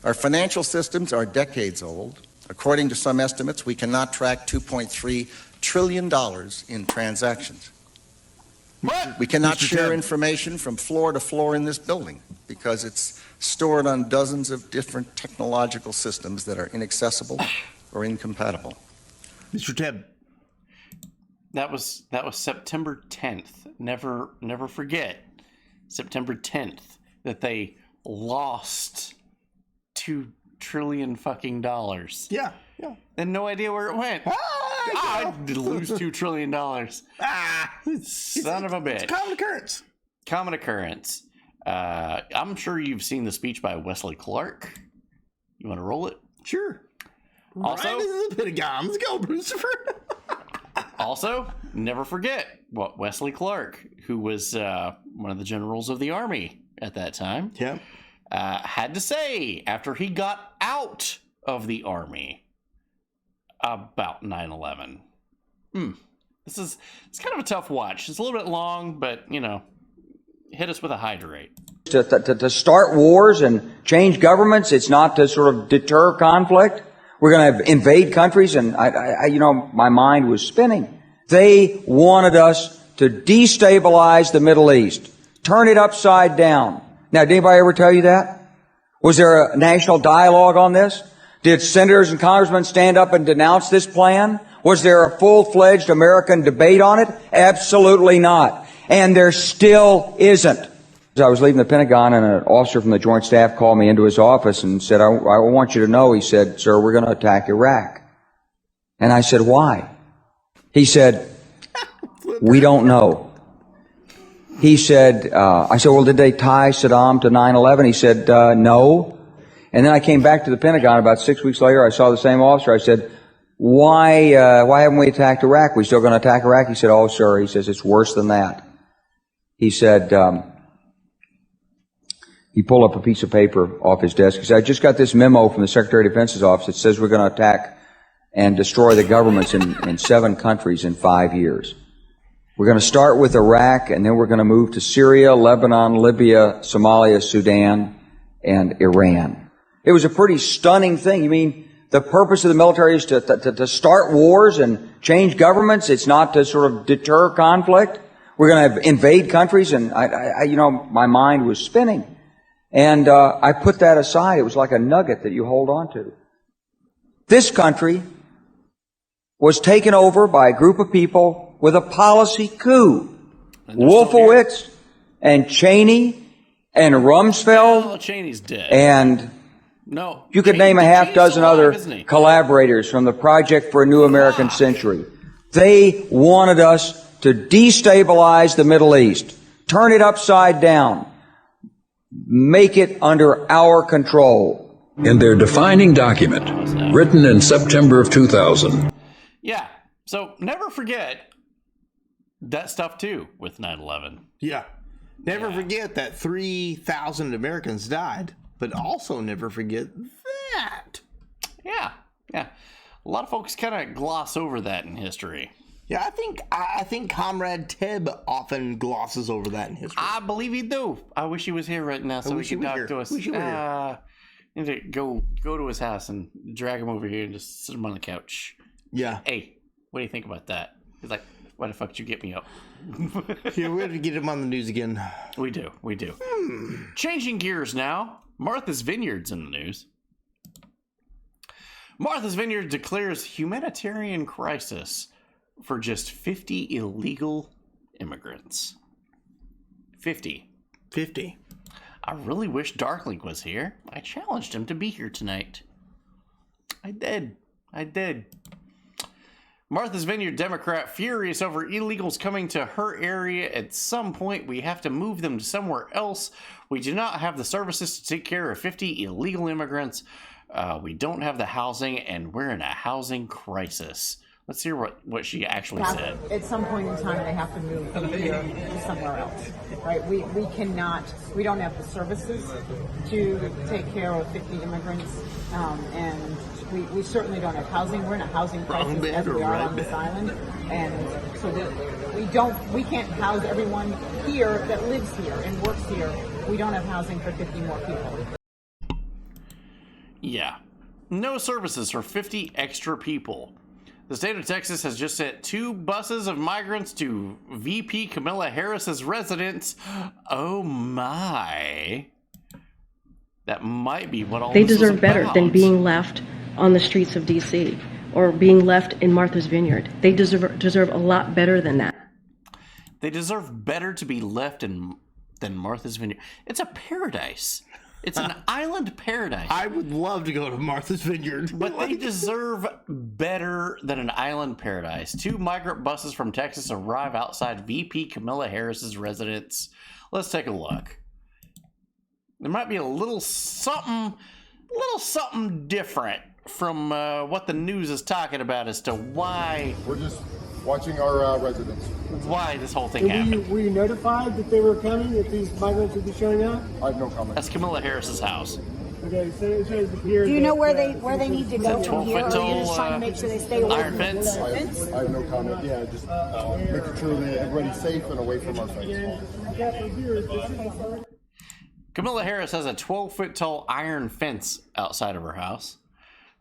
Our financial systems are decades old. According to some estimates, we cannot track $2.3 trillion in transactions. What? We cannot share information from floor to floor in this building because it's stored on dozens of different technological systems that are inaccessible or incompatible. Mr. Tebb. That was September 10th. Never forget September 10th that they lost $2 trillion fucking dollars. Yeah. And no idea where it went. I'd lose $2 trillion. Son of a bitch. It's common occurrence. I'm sure you've seen the speech by Wesley Clark. You want to roll it? Sure. Also, right, this is a bit of gum. Let's go, Brucifer. Also, never forget what Wesley Clark, who was one of the generals of the Army at that time, had to say after he got out of the Army about 9/11. It's kind of a tough watch. It's a little bit long, but, hit us with a hydrate. To start wars and change governments, it's not to sort of deter conflict. We're going to invade countries, and my mind was spinning. They wanted us to destabilize the Middle East, turn it upside down. Now, did anybody ever tell you that? Was there a national dialogue on this? Did senators and congressmen stand up and denounce this plan? Was there a full-fledged American debate on it? Absolutely not. And there still isn't. I was leaving the Pentagon, and an officer from the Joint Staff called me into his office and said, I want you to know, he said, sir, we're going to attack Iraq. And I said, why? He said, we don't know. He said, I said, well, did they tie Saddam to 9/11? He said, no. And then I came back to the Pentagon about 6 weeks later. I saw the same officer. I said, why haven't we attacked Iraq? We still going to attack Iraq? He said, oh, sir. He says, it's worse than that. He said, he pulled up a piece of paper off his desk. He said, I just got this memo from the Secretary of Defense's office that says we're going to attack and destroy the governments in 7 countries in 5 years. We're going to start with Iraq, and then we're going to move to Syria, Lebanon, Libya, Somalia, Sudan, and Iran. It was a pretty stunning thing. You mean the purpose of the military is to start wars and change governments? It's not to sort of deter conflict? We're going to invade countries? And my mind was spinning. And I put that aside. It was like a nugget that you hold on to. This country was taken over by a group of people with a policy coup. Wolfowitz and Cheney and Rumsfeld. Oh, Cheney's dead. And no, you could name a half dozen other collaborators from the Project for a New American Century. They wanted us to destabilize the Middle East, turn it upside down, make it under our control. In their defining document, written in September of 2000. Yeah, so never forget that stuff too with 9/11. Yeah. Never forget that 3,000 Americans died, but also never forget that. Yeah. A lot of folks kind of gloss over that in history. Yeah, I think Comrade Tebb often glosses over that in history. I believe he do. I wish he was here right now so he could talk to us. Wish he were here. Need to go to his house and drag him over here and just sit him on the couch. Yeah. Hey, what do you think about that? He's like, why the fuck did you get me up? Yeah, we're going to get him on the news again. We do. Changing gears now. Martha's Vineyard's in the news. Martha's Vineyard declares humanitarian crisis for just 50 illegal immigrants. 50. I really wish Darkling was here. I challenged him to be here tonight. I did. Martha's Vineyard Democrat furious over illegals coming to her area. At some point, we have to move them to somewhere else. We do not have the services to take care of 50 illegal immigrants. We don't have the housing, and we're in a housing crisis. Let's hear what she actually said. At some point in time, they have to move from here to somewhere else, right? We don't have the services to take care of 50 immigrants, and we certainly don't have housing. We're in a housing crisis as we are on this island, and so that we can't house everyone here that lives here and works here. We don't have housing for 50 more people. Yeah, no services for 50 extra people. The state of Texas has just sent 2 buses of migrants to VP Kamala Harris's residence. Oh my. That might be what all they this deserve is better about. than being left on the streets of D.C. or being left in Martha's Vineyard. They deserve a lot better than that. They deserve better to be left than Martha's Vineyard. It's a paradise. It's an island paradise. I would love to go to Martha's Vineyard. But they deserve better than an island paradise. 2 migrant buses from Texas arrive outside VP Kamala Harris's residence. Let's take a look. There might be a little something different from what the news is talking about as to why We're just watching our residents. Why this whole thing And happened. were you notified that they were coming, that these migrants would be showing up? I have no comment. That's Kamala Harris's house. Okay, so it says here. Do you know that, where they need to go from here? Or are you just trying to make sure they stay away iron from fence? the I have no comment. Yeah, just making sure that everybody's safe and away from our fence. Kamala Harris has a 12-foot tall iron fence outside of her house.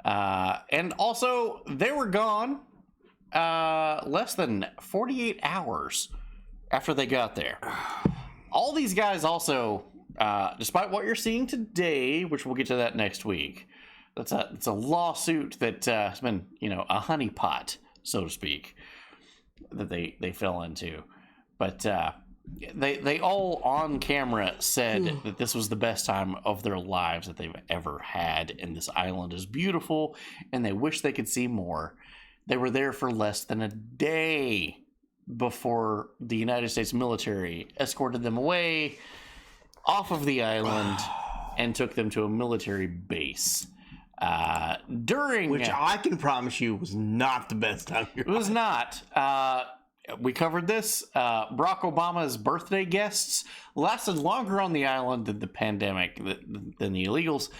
And also, they were gone less than 48 hours after they got there. All these guys also, despite what you're seeing today, which we'll get to that next week, it's a lawsuit that has been, a honeypot, so to speak, that they fell into. But they all on camera said that this was the best time of their lives that they've ever had, and this island is beautiful, and they wish they could see more. They were there for less than a day before the United States military escorted them away off of the island and took them to a military base. Which I can promise you was not the best time. It was not. We covered this. Barack Obama's birthday guests lasted longer on the island than the pandemic, than the illegals.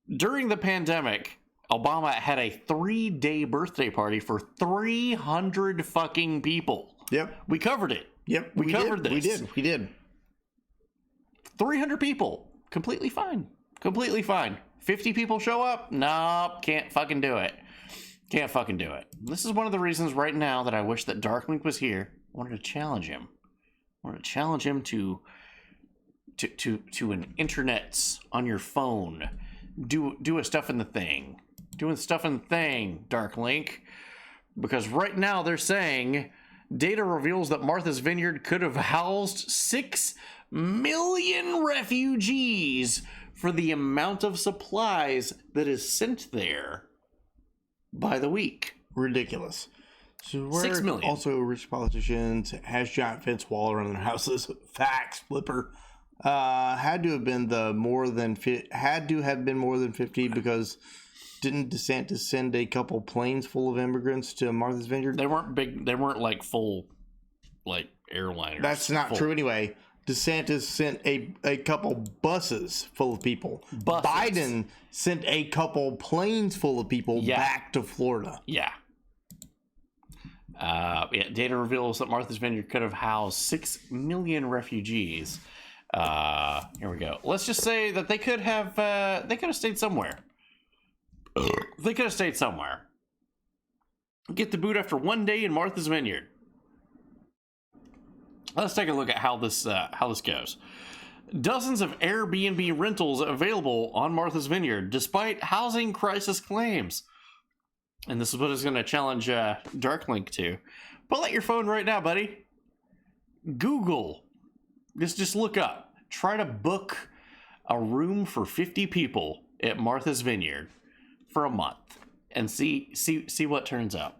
During the pandemic, Obama had a 3-day birthday party for 300 fucking people. Yep. We covered it. Yep. We covered this. We did. 300 people. Completely fine. 50 people show up? Nope. Can't fucking do it. Can't fucking do it. This is one of the reasons right now that I wish that Darklink was here. I wanted to challenge him. I wanted to challenge him to an internets on your phone. Do a stuff in the thing. Doing stuff in the thing, Darklink. Because right now they're saying data reveals that Martha's Vineyard could have housed 6 million refugees for the amount of supplies that is sent there by the week. Ridiculous. So 6 million. Also, rich politicians has giant fence wall around their houses. Facts, Flipper. Had to have been more than 50 because didn't DeSantis send a couple planes full of immigrants to Martha's Vineyard? They weren't big. They weren't like full, like airliners. That's not true anyway. DeSantis sent a couple buses full of people. Biden sent a couple planes full of people back to Florida. Yeah. Data reveals that Martha's Vineyard could have housed 6 million refugees. Here we go. Let's just say that they could have stayed somewhere. They could have stayed somewhere. Get the boot after 1 day in Martha's Vineyard. Let's take a look at how this goes. Dozens of Airbnb rentals available on Martha's Vineyard, despite housing crisis claims. And this is what is going to challenge Darklink to. Pull out your phone right now, buddy. Google. Just look up. Try to book a room for 50 people at Martha's Vineyard for a month, and see what turns up.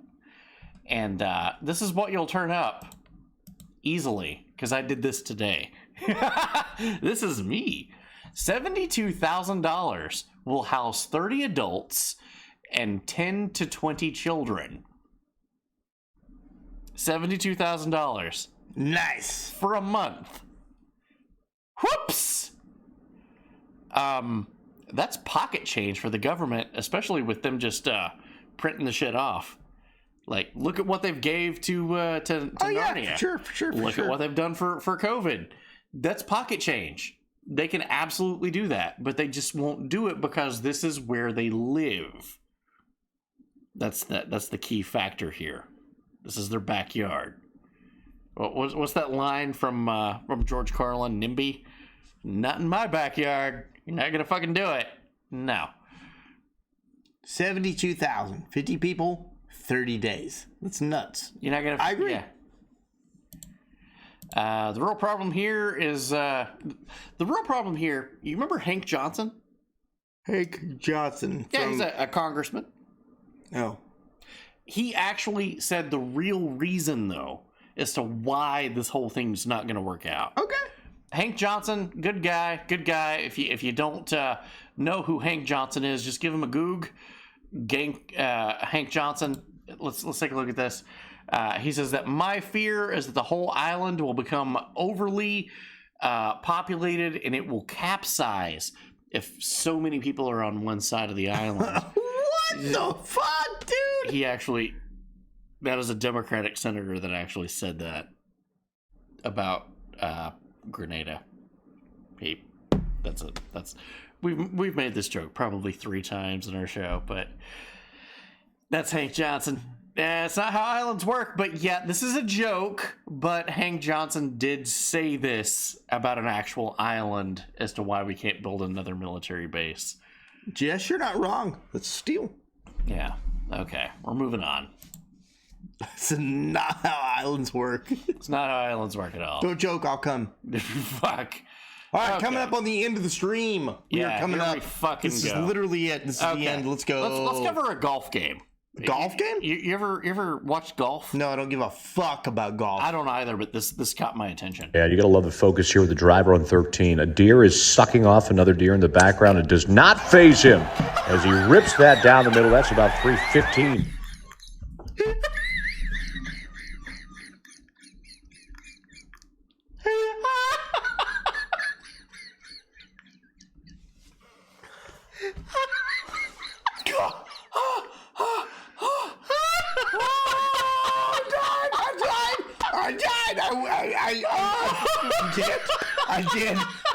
And this is what you'll turn up easily, because I did this today. This is me. $72,000 will house 30 adults and 10 to 20 children. $72,000. Nice. For a month. Whoops! That's pocket change for the government, especially with them just printing the shit off. Like, look at what they've gave to Narnia. Yeah, for sure. Look at what they've done for COVID. That's pocket change. They can absolutely do that, but they just won't do it because this is where they live. That's the key factor here. This is their backyard. What's that line from George Carlin, NIMBY? Not in my backyard. You're not gonna fucking do it. No. 72,000. 50 people, 30 days. That's nuts. You're not gonna. I agree. Yeah. The real problem here is you remember Hank Johnson? Hank Johnson. Yeah, he's a congressman. Oh. He actually said the real reason, though, as to why this whole thing's not going to work out. Okay. Hank Johnson, good guy. If you don't know who Hank Johnson is, just give him a Goog. Hank Johnson. Let's take a look at this. He says that my fear is that the whole island will become overly populated and it will capsize if so many people are on one side of the island. What the fuck, dude? He actually, that was a Democratic senator that actually said that about Grenada. We've made this joke probably 3 times in our show, but that's Hank Johnson. It's not how islands work, but yeah, this is a joke, but Hank Johnson did say this about an actual island as to why we can't build another military base. Jess, you're not wrong. Let's steal. Yeah. Okay. We're moving on. That's not how islands work. It's not how islands work at all. Don't joke, I'll come. Fuck. All right, coming up on the end of the stream. We are coming up. This is literally it. This is the end. Let's go. Let's cover a golf game. Golf game? You ever watch golf? No, I don't give a fuck about golf. I don't either, but this caught my attention. Yeah, you got to love the focus here with the driver on 13. A deer is sucking off another deer in the background. It does not faze him as he rips that down the middle. That's about 315.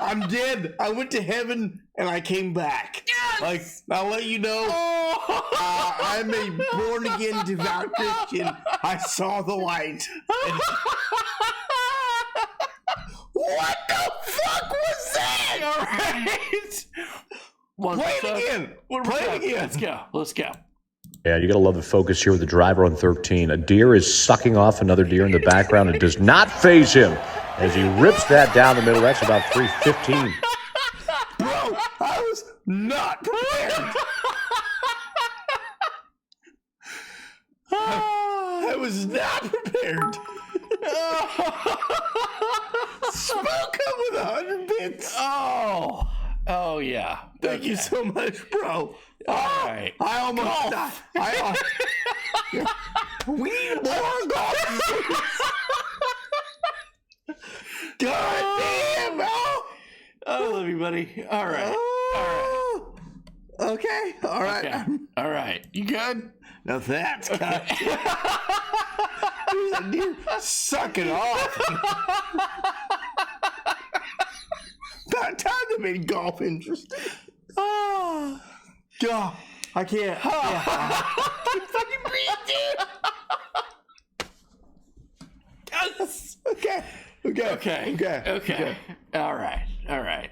I'm dead. I went to heaven and I came back. Yes! Like, I'll let you know. I'm a born again devout Christian. I saw the light. What the fuck was that? All right. Play it again. Play it again. Let's go. Yeah, you got to love the focus here with the driver on 13. A deer is sucking off another deer in the background. It does not faze him as he rips that down the middle. That's about 315. Bro, I was not prepared. I was not prepared. Smoke up with 100 bits. Oh yeah. Thank you so much, bro. All right. I almost died. We need more golf. God damn, bro. I love you, buddy. All right. Okay. All right. Okay. All right. You good? Now that's okay. There's a deer sucking off. About time they made golf interesting. Oh, God. I can't. I can't fucking breathe, dude. Okay. All right.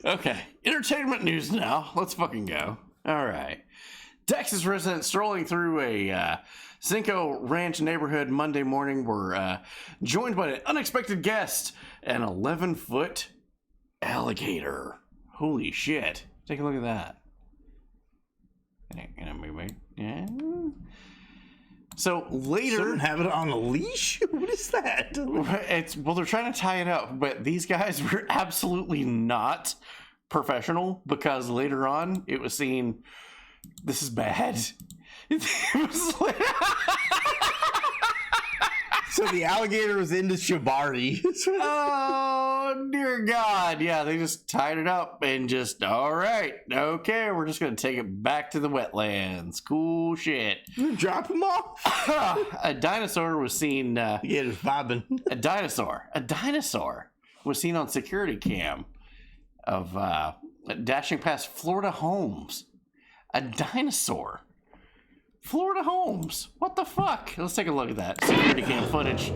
Okay. Entertainment news now. Let's fucking go. All right. Texas residents strolling through a Cinco Ranch neighborhood Monday morning were joined by an unexpected guest, an 11-foot alligator. Holy shit. Take a look at that. Yeah. So later, Shouldn't have it on a leash. What is that? they're trying to tie it up, but these guys were absolutely not professional because later on it was seen. This is bad. It was like, so the alligator was into shibari. Oh dear God! Yeah, they just tied it up and just all right, okay, we're just gonna take it back to the wetlands. Cool shit. Drop them off. A dinosaur was seen. Yeah, it's vibing. A dinosaur was seen on security cam of dashing past Florida homes. A dinosaur. Florida homes. What the fuck? Let's take a look at that security cam footage.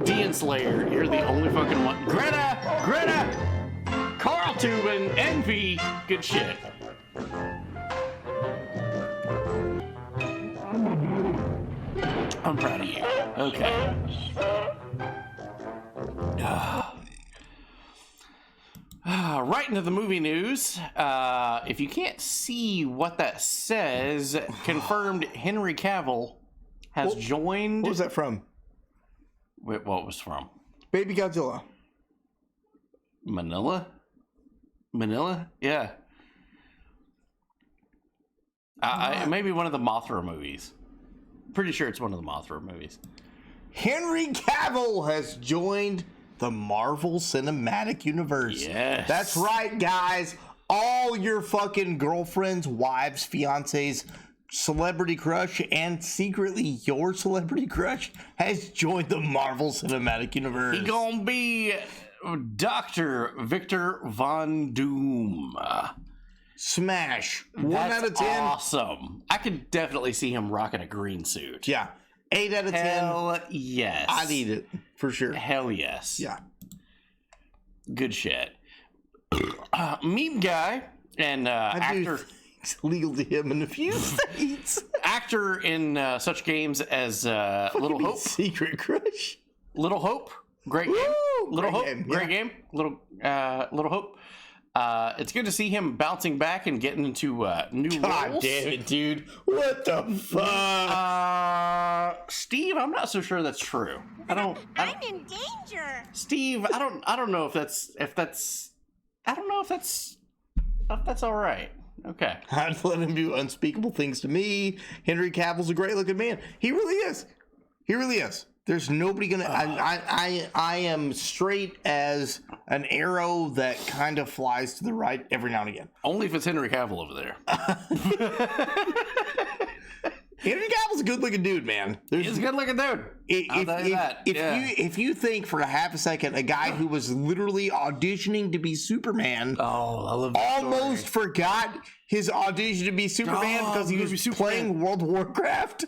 Dean Slayer, you're the only fucking one. Greta! Carl Tubin, Envy. Good shit. I'm proud of you. Okay. Right into the movie news. If you can't see what that says, confirmed Henry Cavill has joined. What was that from? Wait, what was from? Baby Godzilla. Manila? Yeah. Maybe one of the Mothra movies. Pretty sure it's one of the Mothra movies. Henry Cavill has joined the Marvel Cinematic Universe. Yes. That's right, guys. All your fucking girlfriends, wives, fiancés, celebrity crush, and secretly your celebrity crush has joined the Marvel Cinematic Universe. He gonna be Dr. Victor Von Doom. Smash. 1 That's out of 10. Awesome. I could definitely see him rocking a green suit. Yeah. 8 out of 10. Hell yes. I'd eat it for sure. Hell yes. Yeah. Good shit. Meme guy and actor. It's legal to him in a few states. Actor in such games as Little Hope. Secret Crush. Little Hope. Great game. Little Hope. game, Great game. Little Hope. It's good to see him bouncing back and getting into new roles. God damn it, dude. What the fuck? Steve, I'm not so sure that's true. I'm in danger. Steve, I don't know if that's all right. Okay. I'd let him do unspeakable things to me. Henry Cavill's a great looking man. He really is. He really is. There's nobody gonna. I am straight as an arrow that kind of flies to the right every now and again. Only if it's Henry Cavill over there. Henry Cavill's a good-looking dude, man. He's a good-looking dude. I'll tell you that. If you think for a half a second, a guy who was literally auditioning to be Superman, almost forgot his audition to be Superman because he was playing World of Warcraft,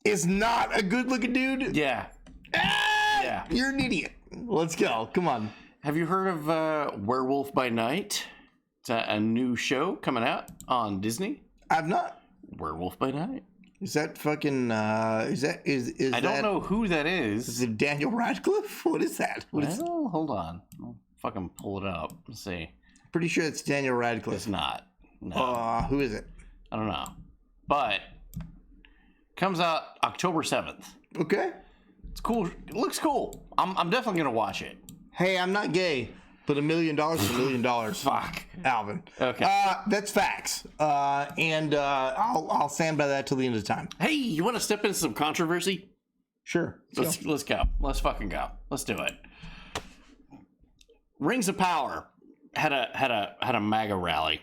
is not a good-looking dude. Yeah. Yeah. You're an idiot. Let's go. Come on. Have you heard of Werewolf by Night? It's a new show coming out on Disney. I've not. Werewolf by Night. Is that fucking? Is I don't know who that is. Is it Daniel Radcliffe? What is that? Hold on. I'll fucking pull it up. Let's see. Pretty sure it's Daniel Radcliffe. It's not. No. Who is it? I don't know. But comes out October 7th. Okay. It's cool. It looks cool. I'm definitely gonna watch it. Hey, I'm not gay, but $1 million is $1 million. Fuck, Alvin. Okay. That's facts. And I'll stand by that till the end of the time. Hey, you want to step into some controversy? Sure. Let's go. Let's fucking go. Let's do it. Rings of Power had a MAGA rally.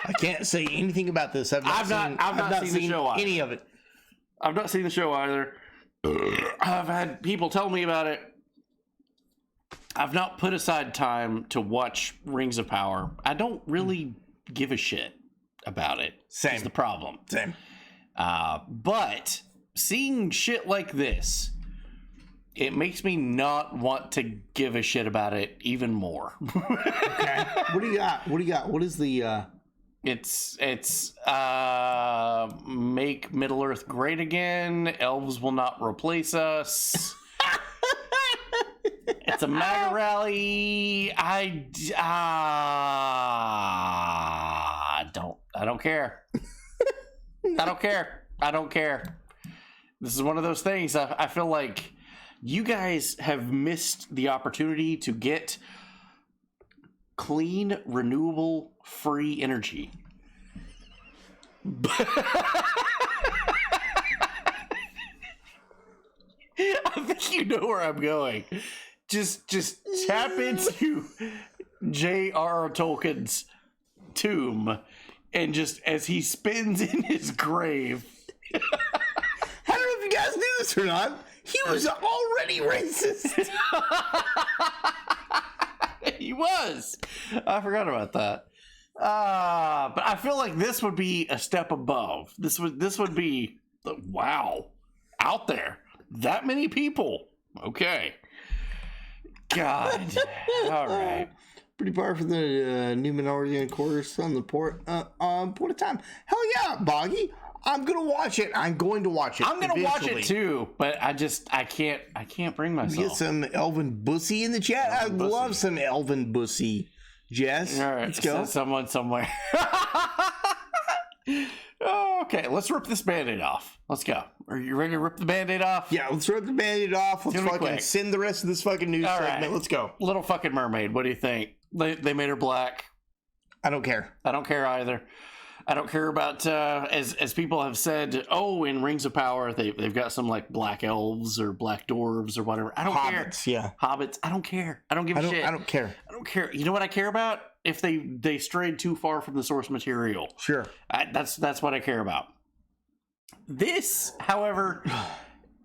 I can't say anything about this. I've not seen the show either. Any of it. I've not seen the show either. I've had people tell me about it. I've not put aside time to watch Rings of Power. I don't really give a shit about it. Same. Is the problem. Same. But seeing shit like this, it makes me not want to give a shit about it even more. Okay. What do you got? What is the It's make Middle Earth great again. Elves will not replace us. It's a MAGA rally. I don't care. I don't care. This is one of those things. I feel like you guys have missed the opportunity to get clean, renewable, free energy. I think you know where I'm going. Just tap into J.R.R. Tolkien's tomb, and just as he spins in his grave. I don't know if you guys knew this or not. He was already racist. He was. I forgot about that. But I feel like this would be a step above. This would be wow, out there. That many people. Okay. God. All right. Pretty far from the new minority and quarters on the port of time. Hell yeah, Boggy. I'm gonna watch it. I'm going to watch it. I'm gonna watch it too, but I can't bring myself. Get some Elvin Bussy in the chat. I'd love some Elvin Bussy. Jess, all right, let's go. Someone somewhere. Okay, let's rip this Band-Aid off. Let's go. Are you ready to rip the Band-Aid off? Yeah, let's rip the Band-Aid off. Let's fucking send the rest of this fucking news segment. Let's go. Little fucking Mermaid. What do you think? They made her black. I don't care. I don't care either. I don't care about as people have said. Oh, in Rings of Power, they've got some like black elves or black dwarves or whatever. I don't care. Hobbits, yeah. Hobbits. I don't care. I don't give a shit. I don't care. I don't care. You know what I care about? If they strayed too far from the source material. Sure. That's what I care about. This, however,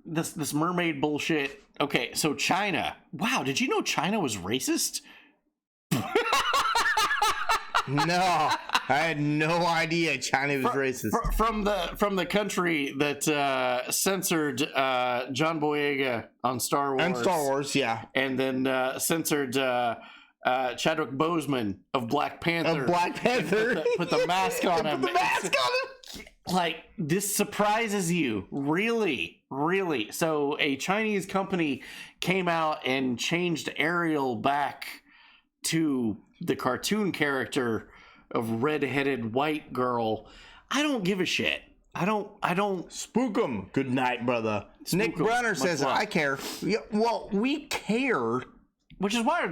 this mermaid bullshit. Okay, so China. Wow, did you know China was racist? No, I had no idea China was racist. From the country that censored John Boyega on Star Wars. And Star Wars, yeah. And then censored Chadwick Boseman of Black Panther. Of Black Panther. Put the mask on him. Put the mask on him. Like, this surprises you. Really? Really? So a Chinese company came out and changed Ariel back to the cartoon character of red-headed white girl. I don't give a shit. I don't spook 'em. Good night, brother. Nick Brunner says, I care. Yeah, well, we care. Which is why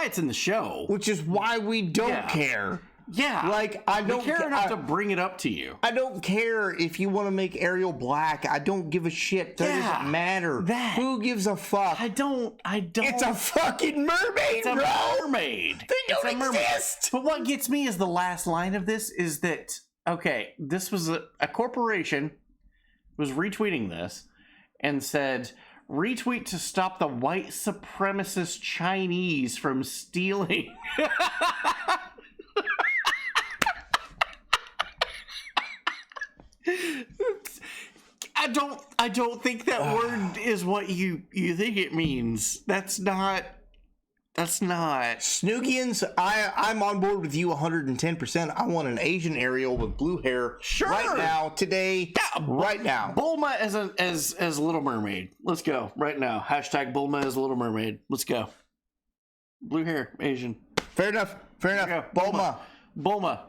it's in the show. Which is why we don't care. Yeah. Like, I don't care enough to bring it up to you. I don't care if you want to make Ariel black. I don't give a shit. That doesn't matter. Who gives a fuck? I don't. It's a fucking mermaid, it's a mermaid. They don't exist. But what gets me is the last line of this is that, okay, this was a corporation was retweeting this and said, retweet to stop the white supremacist Chinese from stealing. I don't think that word is what you think it means. That's not Snoogians. I'm on board with you 110%. I want an Asian Ariel with blue hair right now, today, right now. Bulma as Little Mermaid. Let's go right now. Hashtag Bulma as Little Mermaid. Let's go. Blue hair, Asian. Fair enough. Bulma.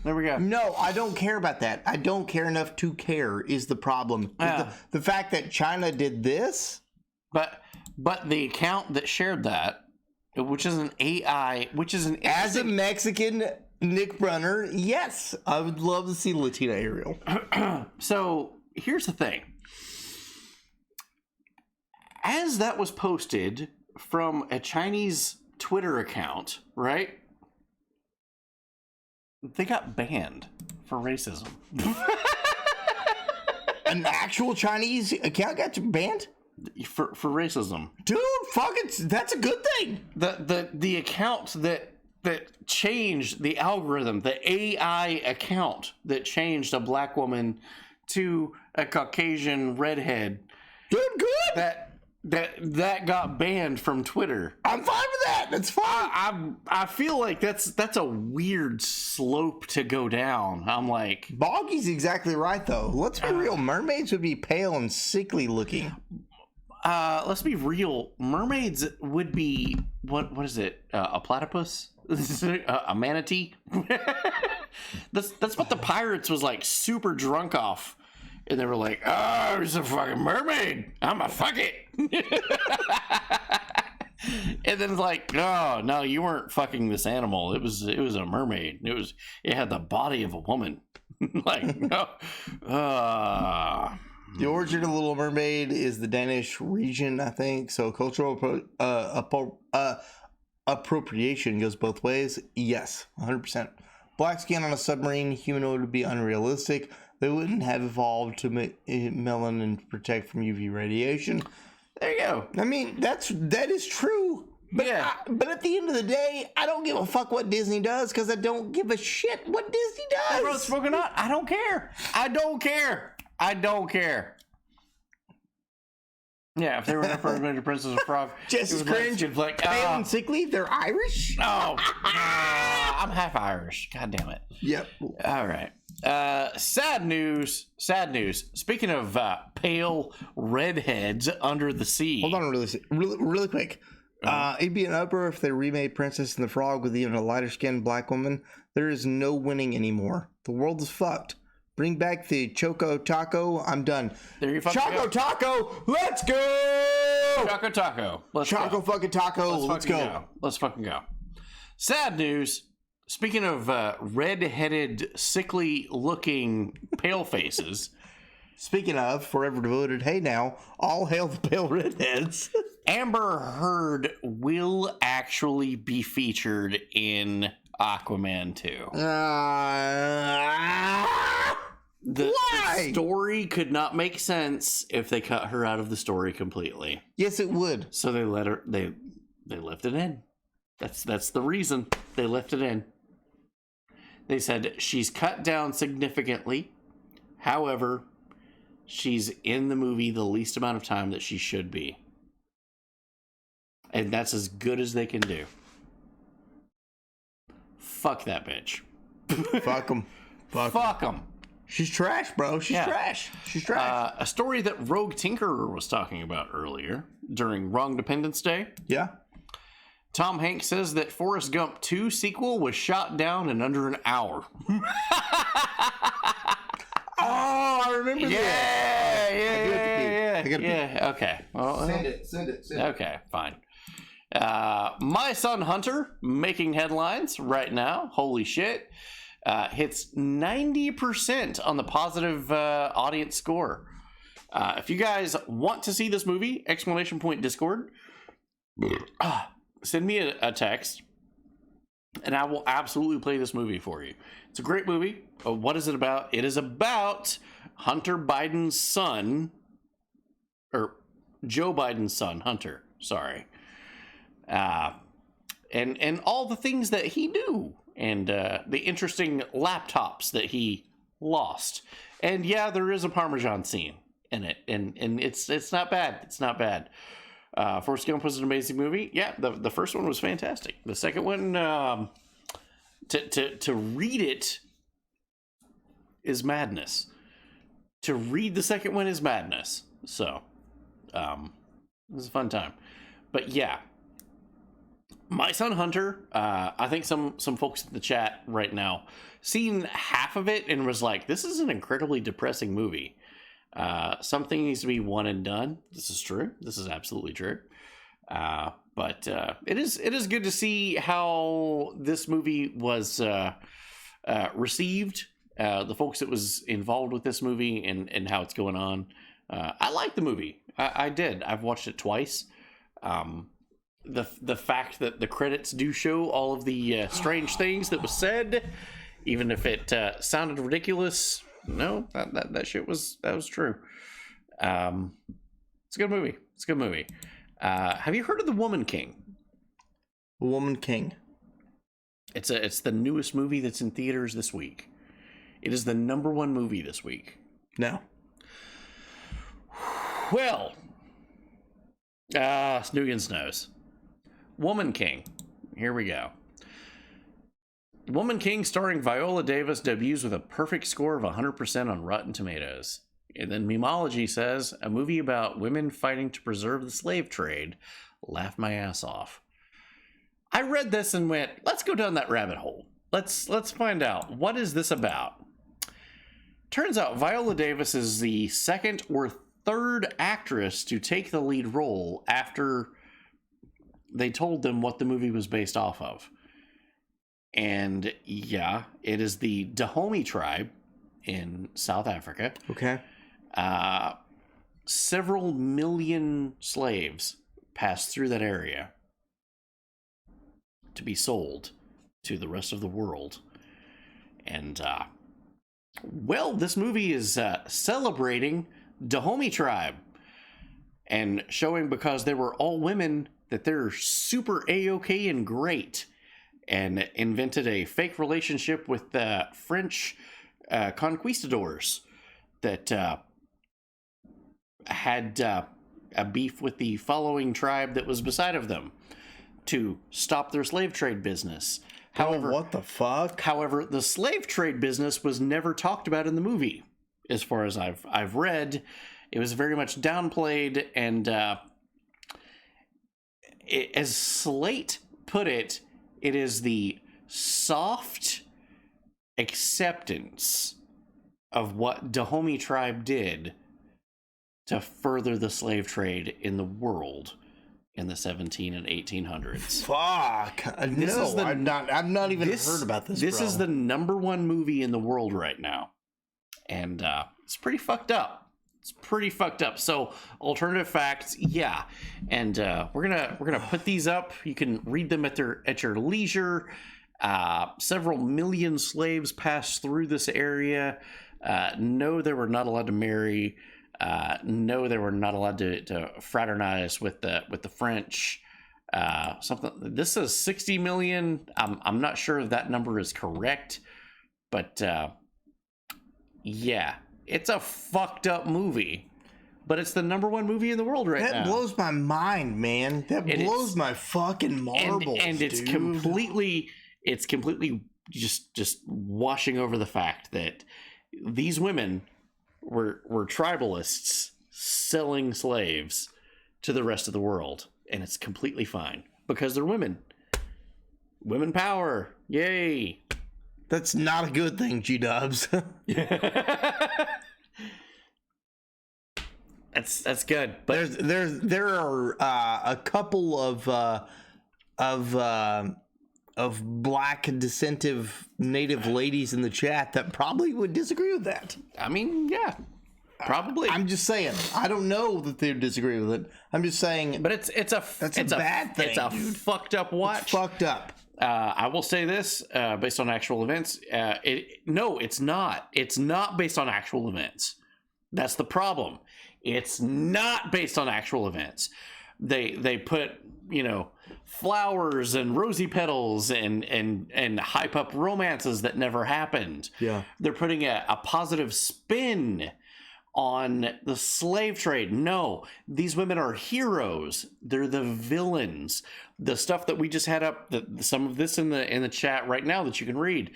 There we go. No, I don't care about that. I don't care enough to care is the problem. The fact that China did this. But the account that shared that, which is an AI, as a Mexican Nick Brunner, yes, I would love to see Latina Ariel. So here's the thing. As that was posted from a Chinese Twitter account, right? They got banned for racism. An actual Chinese account got banned? For racism. Dude, that's a good thing. The account that changed the algorithm, the AI account that changed a black woman to a Caucasian redhead. Good. That got banned from Twitter. I'm fine with that. That's fine. I feel like that's a weird slope to go down. I'm like, Boggy's exactly right though. Let's be real. Mermaids would be pale and sickly looking. Let's be real. Mermaids would be what is it? A platypus? A manatee? That's what the pirates was like super drunk off. And they were like, oh, it's a fucking mermaid. I'm a fuck it. And then it's like, oh, no, you weren't fucking this animal. It was a mermaid. It had the body of a woman. Like, no. The origin of the Little Mermaid is the Danish region, I think. So cultural appropriation goes both ways. Yes, 100%. Black skin on a submarine humanoid would be unrealistic. They wouldn't have evolved to melanin protect from UV radiation. There you go. I mean, that is true. But yeah. But at the end of the day, I don't give a fuck what Disney does because I don't give a shit what Disney does. Bro, smoking hot. I don't care. I don't care. Yeah, if they were representing Princess of Frog, just cringe and like, pale and sickly. They're Irish. Oh, I'm half Irish. God damn it. Yep. All right. Sad news. Speaking of pale redheads under the sea. Hold on, really quick. It'd be an uproar if they remade Princess and the Frog with even a lighter skinned black woman. There is no winning anymore. The world is fucked. Bring back the Choco Taco. I'm done. There you fucking Choco Taco. Let's go. Choco Taco. Choco fucking Taco. Let's go. Let's fucking go. Sad news. Speaking of red-headed, sickly-looking pale faces. Speaking of, forever devoted, hey now, all hail the pale redheads. Amber Heard will actually be featured in Aquaman 2. The story could not make sense if they cut her out of the story completely. Yes, it would. So they let her. They left it in. That's the reason they left it in. They said she's cut down significantly. However, she's in the movie the least amount of time that she should be. And that's as good as they can do. Fuck that bitch. Fuck them. Fuck them. She's trash, bro. She's trash. She's trash. A story that Rogue Tinkerer was talking about earlier during Wrong Dependence Day. Yeah. Tom Hanks says that Forrest Gump 2 sequel was shot down in under an hour. Oh, I remember that. Yeah. Okay. Well, Send it. Okay, fine. My Son Hunter, making headlines right now. Holy shit. Hits 90% on the positive audience score. If you guys want to see this movie, ! Discord, send me a text, and I will absolutely play this movie for you. It's a great movie. What is it about? It is about Hunter Biden's son, or Joe Biden's son, Hunter. Sorry. And all the things that he knew, and the interesting laptops that he lost. And yeah, there is a Parmesan scene in it, and it's not bad. It's not bad. Forrest Gump was an amazing movie. Yeah, the first one was fantastic. The second one, to read it is madness. To read the second one is madness. So, it was a fun time. But yeah, My Son Hunter, I think some folks in the chat right now seen half of it and was like, this is an incredibly depressing movie. Something needs to be one and done. This is true. This is absolutely true. But it is good to see how this movie was received. The folks that was involved with this movie and how it's going on. I like the movie. I did. I've watched it twice. The fact that the credits do show all of the strange things that was said, even if it sounded ridiculous, no, that shit was true. It's a good movie. It's a good movie. Have you heard of The Woman King? Woman King. It's the newest movie that's in theaters this week. It is the #1 movie this week. No. Well, Snoogans knows. Woman King. Here we go. Woman King, starring Viola Davis, debuts with a perfect score of 100% on Rotten Tomatoes. And then Memology says, a movie about women fighting to preserve the slave trade. Laughed my ass off. I read this and went, let's go down that rabbit hole. Let's find out. What is this about? Turns out Viola Davis is the second or third actress to take the lead role after they told them what the movie was based off of. And yeah, it is the Dahomey tribe in South Africa. Okay. Several million slaves passed through that area to be sold to the rest of the world. And, well, this movie is celebrating Dahomey tribe and showing, because they were all women, that they're super A-OK and great, and invented a fake relationship with the French conquistadors that had a beef with the following tribe that was beside of them to stop their slave trade business. However, what the fuck? However, the slave trade business was never talked about in the movie, as far as I've read. It was very much downplayed, and as Slate put it, it is the soft acceptance of what Dahomey tribe did to further the slave trade in the world in the 17 and 1800s. Fuck. I've not even heard about this. This is the #1 movie in the world right now, and it's pretty fucked up. It's pretty fucked up. So, alternative facts, yeah, and we're gonna put these up. You can read them at your leisure. Several million slaves passed through this area. No, they were not allowed to marry. No, they were not allowed to fraternize with the French. Something. This is 60 million. I'm not sure if that number is correct, but yeah, it's a fucked up movie. But it's the #1 movie in the world right now. That blows my mind, man. That blows my fucking marbles, and it's dude. completely just washing over the fact that these women were tribalists selling slaves to the rest of the world, and it's completely fine because they're women. Women power, yay! That's not a good thing, G-Dubs. That's good, but there are a couple of black dissentive native ladies in the chat that probably would disagree with that. I mean, yeah, probably. I'm just saying. I don't know that they disagree with it. I'm just saying. But it's a bad thing. It's a fucked up watch. It's fucked up. I will say this based on actual events. No, it's not. It's not based on actual events. That's the problem. It's not based on actual events. They put, flowers and rosy petals and hype up romances that never happened. Yeah. They're putting a positive spin on the slave trade. No, these women are heroes. They're the villains. The stuff that we just had up, some of this in the chat right now that you can read,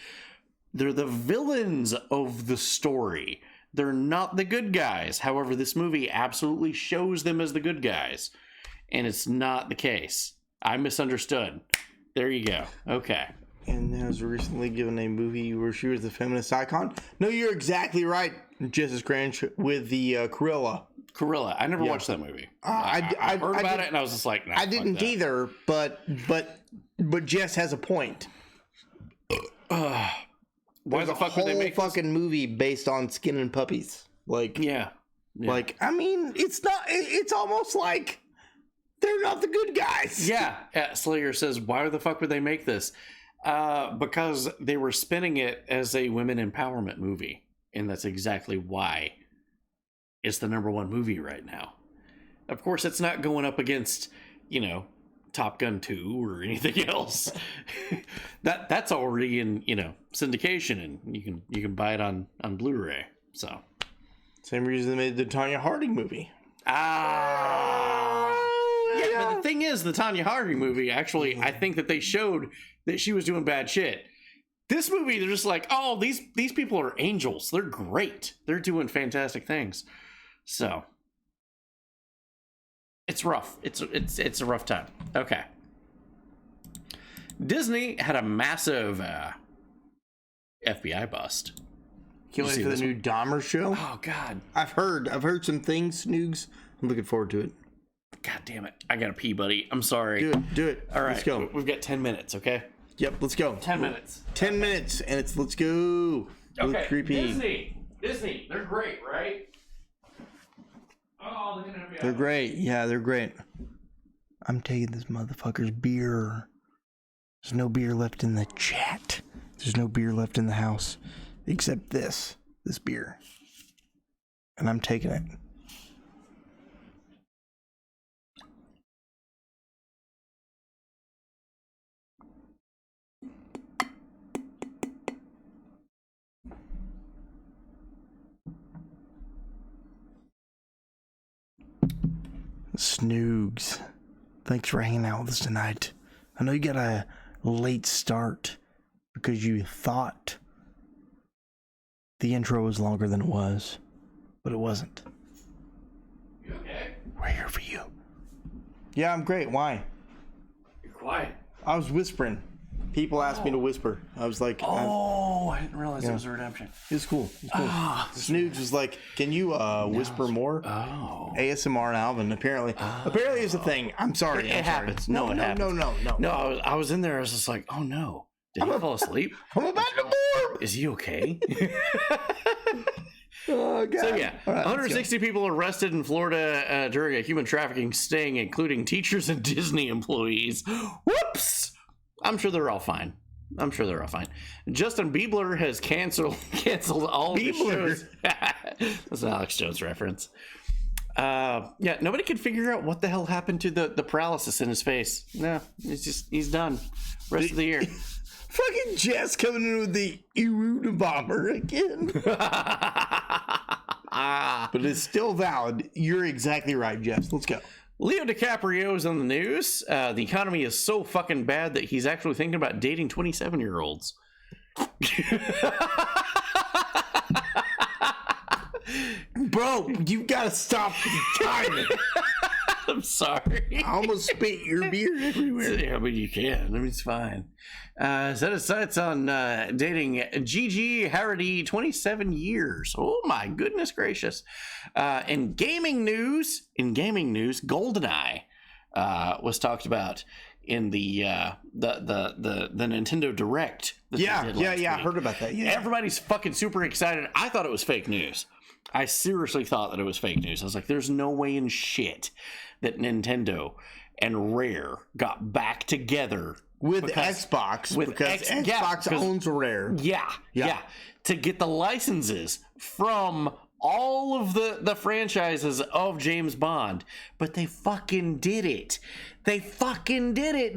they're the villains of the story. They're not the good guys. However, this movie absolutely shows them as the good guys. And it's not the case. I misunderstood. There you go. Okay. And was recently given a movie where she was the feminist icon. No, you're exactly right, Justice Cranch, with the Cruella. Cruella. I never watched that movie. I heard about it and I was just like, nah, I didn't either, but Jess has a point. Why the fuck would they make fucking movie based on skin and puppies? Yeah. Like, I mean, it's not. It's almost like they're not the good guys. Yeah. Slayer says, why the fuck would they make this? Because they were spinning it as a women empowerment movie, and that's exactly why it's the #1 movie right now. Of course, it's not going up against, Top Gun 2 or anything else. that's already in syndication, and you can buy it on Blu-ray. So same reason they made the Tonya Harding movie. But the thing is, the Tonya Harding movie actually, I think that they showed that she was doing bad shit. This movie, they're just like, oh, these people are angels. They're great. They're doing fantastic things. So it's rough. It's a rough time. Okay. Disney had a massive FBI bust. Can't wait for the new Dahmer show. Oh God, I've heard some things, Snoogs. I'm looking forward to it. God damn it! I gotta pee, buddy. I'm sorry. Do it. All right, let's go. We've got 10 minutes. Okay. Yep. Let's go. 10 minutes. 10 minutes, and it's let's go. Okay. Creepy. Disney. They're great, right? Oh, they're gonna be. They're great. Yeah, they're great. I'm taking this motherfucker's beer. There's no beer left in the chat. There's no beer left in the house, except this beer, and I'm taking it. Snoogs, thanks for hanging out with us tonight. I know you got a late start because you thought the intro was longer than it was, but it wasn't. You okay? We're here for you. Yeah, I'm great. Why? You're quiet. I was whispering. People asked me to whisper. I was like, I didn't realize it was a redemption. It's cool. It's cool. Snoods was like, "Can you whisper more?" Oh, ASMR Alvin. Apparently it's a thing. I'm sorry. It happens. No, it happens. No, I was in there. I was just like, oh no, did he fall asleep? I'm about to board. Is he okay? Oh, God. So yeah, All right, 160 people arrested in Florida during a human trafficking sting, including teachers and Disney employees. Whoops! I'm sure they're all fine. Justin Bieber has canceled all of his shows. That's an Alex Jones reference. Nobody could figure out what the hell happened to the paralysis in his face. No, he's done. Rest of the year. Fucking Jess coming in with the Unabomber again. But it's still valid. You're exactly right, Jess. Let's go. Leo DiCaprio is on the news. The economy is so fucking bad that he's actually thinking about dating 27-year-olds. Bro, you gotta stop the timing. I'm sorry. I almost spit your beer everywhere. Yeah, but you can. I mean, it's fine. Set his sights on dating Gigi Hadid, 27 years. Oh my goodness gracious! In gaming news, GoldenEye was talked about in the Nintendo Direct. Yeah, I heard about that. Yeah, everybody's fucking super excited. I thought it was fake news. I seriously thought that it was fake news. I was like, there's no way in shit that Nintendo and Rare got back together with Xbox because Xbox owns Rare. Yeah. To get the licenses from all of the franchises of James Bond. But they fucking did it.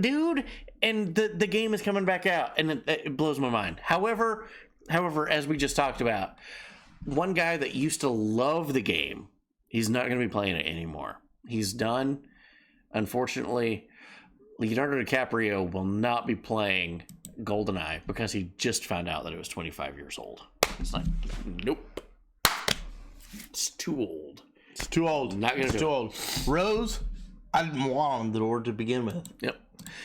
Dude. And the game is coming back out, and it blows my mind. However, as we just talked about, one guy that used to love the game, he's not going to be playing it anymore. He's done. Unfortunately, Leonardo DiCaprio will not be playing GoldenEye because he just found out that it was 25 years old. It's like, nope. It's too old. Not gonna do it. Too old. Rose, I didn't want on the door to begin with. Yep.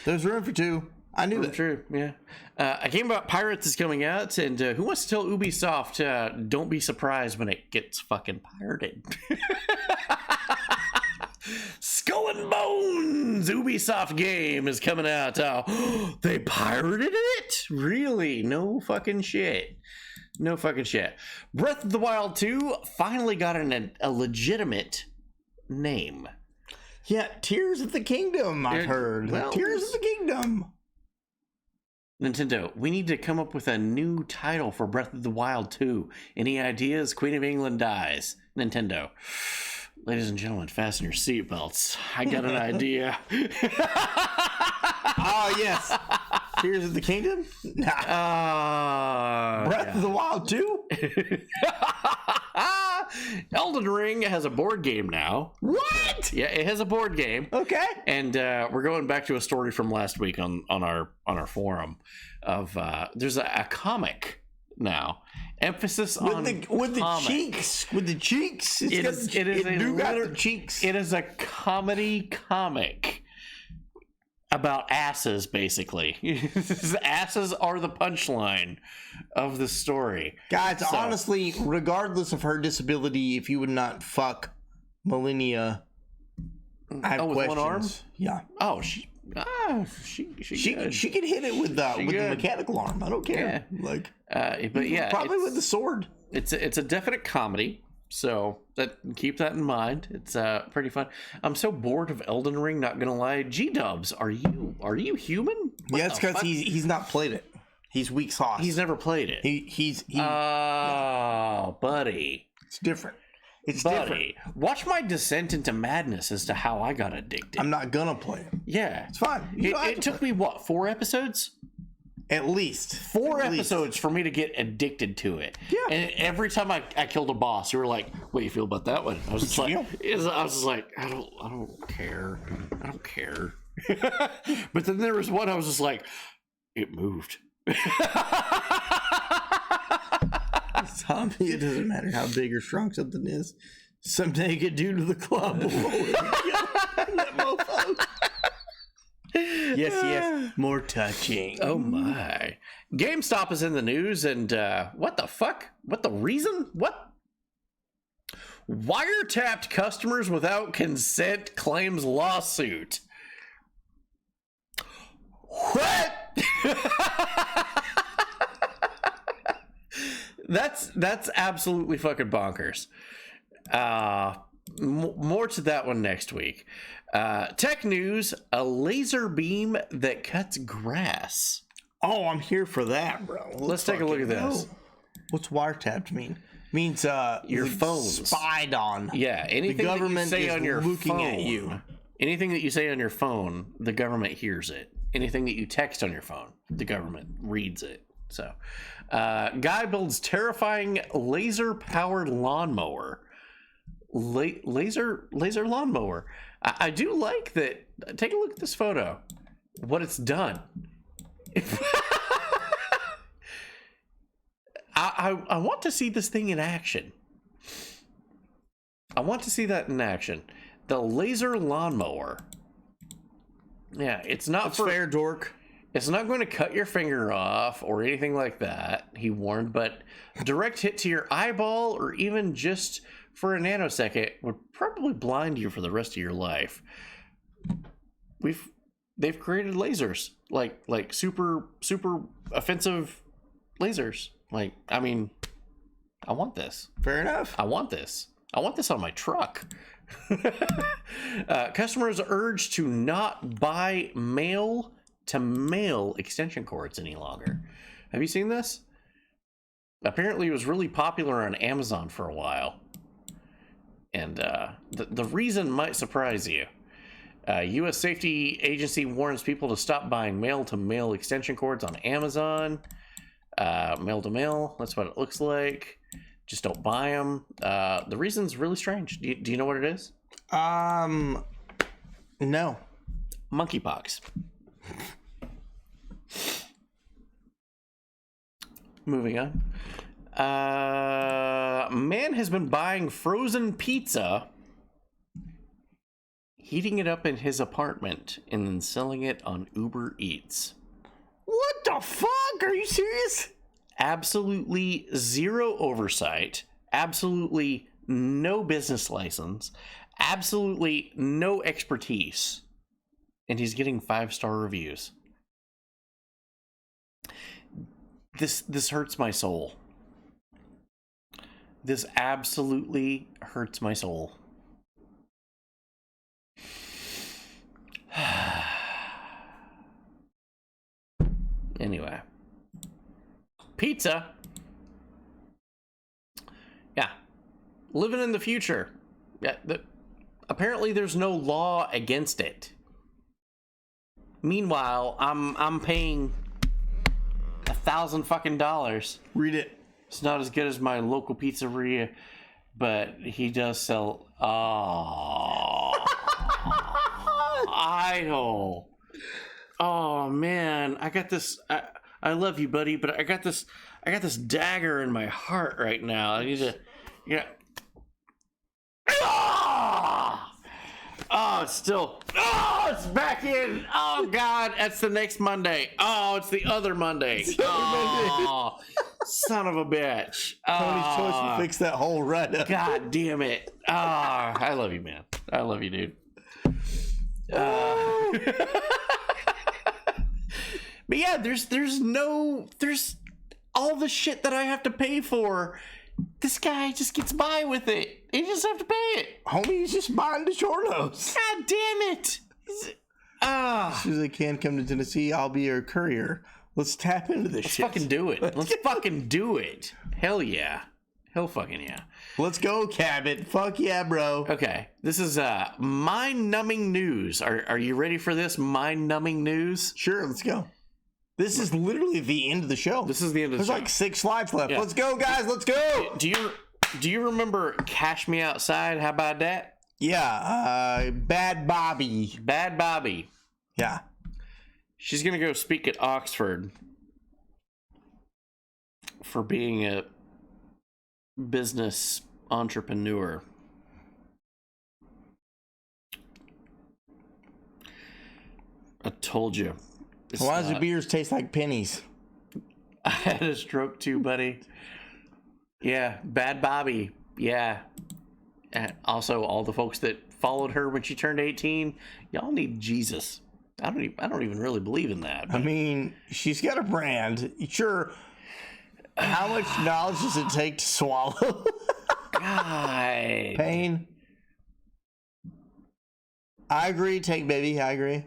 There's room for two. I knew that. True, yeah. A game about pirates is coming out, and who wants to tell Ubisoft, don't be surprised when it gets fucking pirated? Skull and Bones Ubisoft game is coming out. They pirated it? Really? No fucking shit. Breath of the Wild 2 finally got a legitimate name. Yeah, Tears of the Kingdom, I've heard. Well, Tears of the Kingdom. Nintendo, we need to come up with a new title for Breath of the Wild 2. Any ideas? Queen of England dies. Nintendo. Ladies and gentlemen, fasten your seatbelts. I got an idea. Oh, yes. Tears of the Kingdom? Nah. Breath of the Wild 2? Elden Ring has a board game now. What? Yeah, it has a board game. Okay. And we're going back to a story from last week on our forum of there's a comic now. Emphasis on the cheeks. With the cheeks. It is a comedy comic about asses, basically. Asses are the punchline of the story. Guys, honestly, regardless of her disability, if you would not fuck Millennia, I have questions. With one arm? Yeah. Oh, she could hit it with the mechanical arm. I don't care. Yeah. But yeah, probably with the sword. It's a definite comedy. So keep that in mind. It's pretty fun. I'm so bored of Elden Ring. Not gonna lie. G-Dubs, are you human? Yeah, it's because he's not played it. He's weak sauce. He's never played it. Buddy, it's different. It's different. Watch my descent into madness as to how I got addicted. I'm not gonna play it. Yeah, it's fine. It took me 4 episodes? At least 4 episodes for me to get addicted to it. Yeah. And every time I killed a boss, you were like, "What do you feel about that one?" I was just like, I don't care. I don't care. But then there was one I was just like, it moved. Tommy, it doesn't matter how big or strong something is. Someday get dude to the club. Yes. More touching. Oh my. GameStop is in the news, and what the fuck? What the reason? What? Wiretapped customers without consent claims lawsuit. What? That's absolutely fucking bonkers. More to that one next week. Tech news: a laser beam that cuts grass. Oh, I'm here for that, bro. Let's take a look at this. What's wiretapped mean? Means your phone's spied on. Yeah, anything the government that you say is on your looking phone, at you. Anything that you say on your phone, the government hears it. Anything that you text on your phone, the government reads it. So, guy builds terrifying laser-powered lawnmower. Laser lawnmower. I do like that. Take a look at this photo. What it's done. I want to see this thing in action. I want to see that in action. The laser lawnmower. Yeah, it's not fair, dork. It's not going to cut your finger off or anything like that, he warned, but direct hit to your eyeball or even just for a nanosecond would probably blind you for the rest of your life. They've created lasers, like super offensive lasers. Like, I mean, I want this. Fair enough. I want this. I want this on my truck. Customers urged to not buy male-to-male extension cords any longer. Have you seen this? Apparently, it was really popular on Amazon for a while. And the reason might surprise you. U.S. Safety Agency warns people to stop buying male-to-male extension cords on Amazon. Male-to-male, that's what it looks like. Just don't buy them. The reason's really strange. Do you know what it is? No. Monkeypox. Moving on. Man has been buying frozen pizza, heating it up in his apartment, and then selling it on Uber Eats. What the fuck? Are you serious? Absolutely zero oversight. Absolutely no business license. Absolutely no expertise. And he's getting 5-star reviews. This hurts my soul. This absolutely hurts my soul. Anyway. Pizza. Yeah. Living in the future. Yeah. Apparently there's no law against it. Meanwhile, I'm paying $1,000 fucking dollars. Read it. It's not as good as my local pizzeria, but he does sell. Oh, idol. Oh man, I got this. I love you, buddy, but I got this dagger in my heart right now. I need to. Yeah. Oh, it's still. Oh, it's back in. Oh God, that's the next Monday. Oh, it's the other Monday. Oh, son of a bitch. Tony's choice will fix that hole right up. God damn it. Oh, I love you, man. I love you, dude. But yeah, there's all the shit that I have to pay for. This guy just gets by with it. He just have to pay it. Homie, he's just buying DiGiorno's. God damn it. As soon as I can come to Tennessee, I'll be your courier. Let's tap into this shit. Let's fucking do it. Let's fucking do it. Hell yeah. Hell fucking yeah. Let's go, Cabot. Fuck yeah, bro. Okay. This is mind-numbing news. Are you ready for this mind-numbing news? Sure, let's go. This is literally the end of the show. This is the end of the show. There's like 6 slides left. Yeah. Let's go, guys. Let's go. Do you remember Cash Me Outside? How about that? Yeah. Bad Bobby. Bad Bobby. Yeah. She's going to go speak at Oxford for being a business entrepreneur. I told you. Why does the beers taste like pennies? I had a stroke too, buddy. Yeah, Bad Bobby. Yeah. And also, all the folks that followed her when she turned 18, y'all need Jesus. I don't even really believe in that. I mean, she's got a brand. Sure. How much knowledge does it take to swallow? God. Pain. I agree. Take baby. I agree.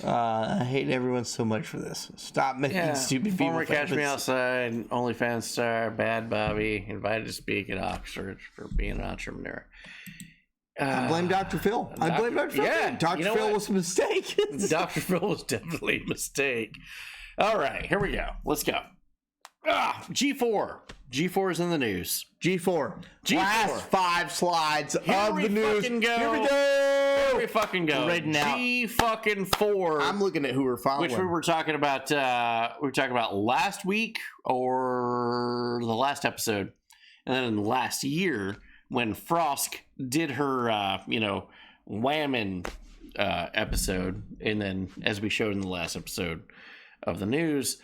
I hate everyone so much for this. Stop making stupid people Former famous. Catch Me Outside, OnlyFans star, Bad Bobby, invited to speak at Oxford for being an entrepreneur. I blame Dr. Phil. I blame Dr. Phil. Yeah, Dr. Phil was a mistake. Dr. Phil was definitely a mistake. All right, here we go. Let's go. G4. G4 is in the news. G4. Last 5 slides of the news. Fucking go. Here we go. Here we fucking go. G4. I'm looking at who we're following. Which we were talking about. Last week or the last episode, and then last year when Frosk did her, whamming episode, and then as we showed in the last episode of the news,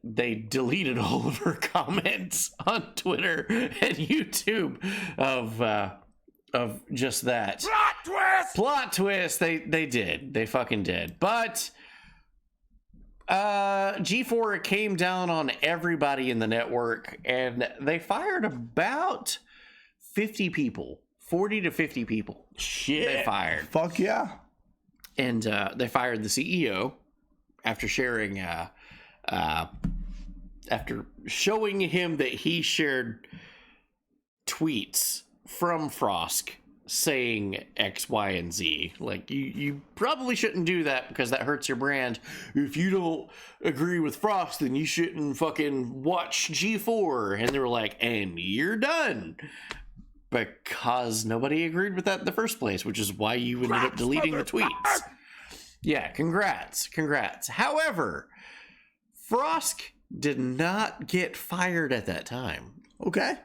they deleted all of her comments on Twitter and YouTube of just that. Plot twist! Plot twist. They did. They fucking did. But G4 came down on everybody in the network, and they fired about 50 people. 40 to 50 people. Shit. They fired. Fuck yeah. And they fired the CEO after sharing after showing him that he shared tweets from Frosk saying X, Y, and Z. Like, you probably shouldn't do that because that hurts your brand. If you don't agree with Frosk, then you shouldn't fucking watch G4. And they were like, and you're done. Because nobody agreed with that in the first place, which is why you ended up deleting the tweets. Yeah, congrats. However, Frosk did not get fired at that time. Okay.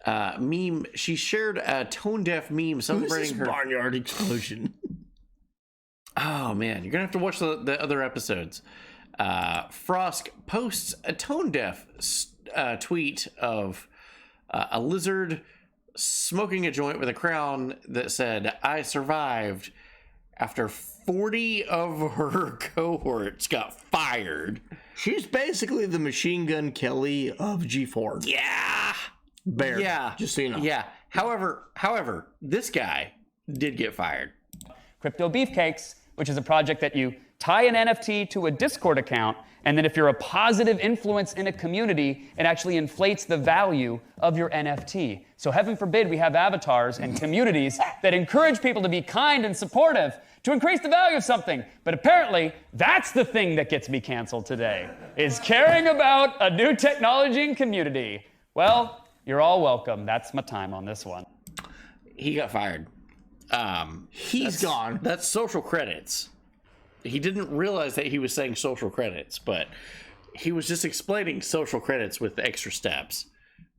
Meme. She shared a tone deaf meme celebrating her barnyard explosion. Oh man, you're gonna have to watch the other episodes. Frosk posts a tone deaf tweet of a lizard smoking a joint with a crown that said, "I survived," after 40 of her cohorts got fired. She's basically the Machine Gun Kelly of G4. Yeah. Bear. Yeah. Just so you know. Yeah. However, this guy did get fired. Crypto Beefcakes, which is a project that you tie an NFT to a Discord account, and then if you're a positive influence in a community, it actually inflates the value of your NFT. So heaven forbid we have avatars and communities that encourage people to be kind and supportive to increase the value of something. But apparently, that's the thing that gets me canceled today, is caring about a new technology and community. Well, you're all welcome. That's my time on this one. He got fired. He's gone. That's social credits. He didn't realize that he was saying social credits, but he was just explaining social credits with extra steps.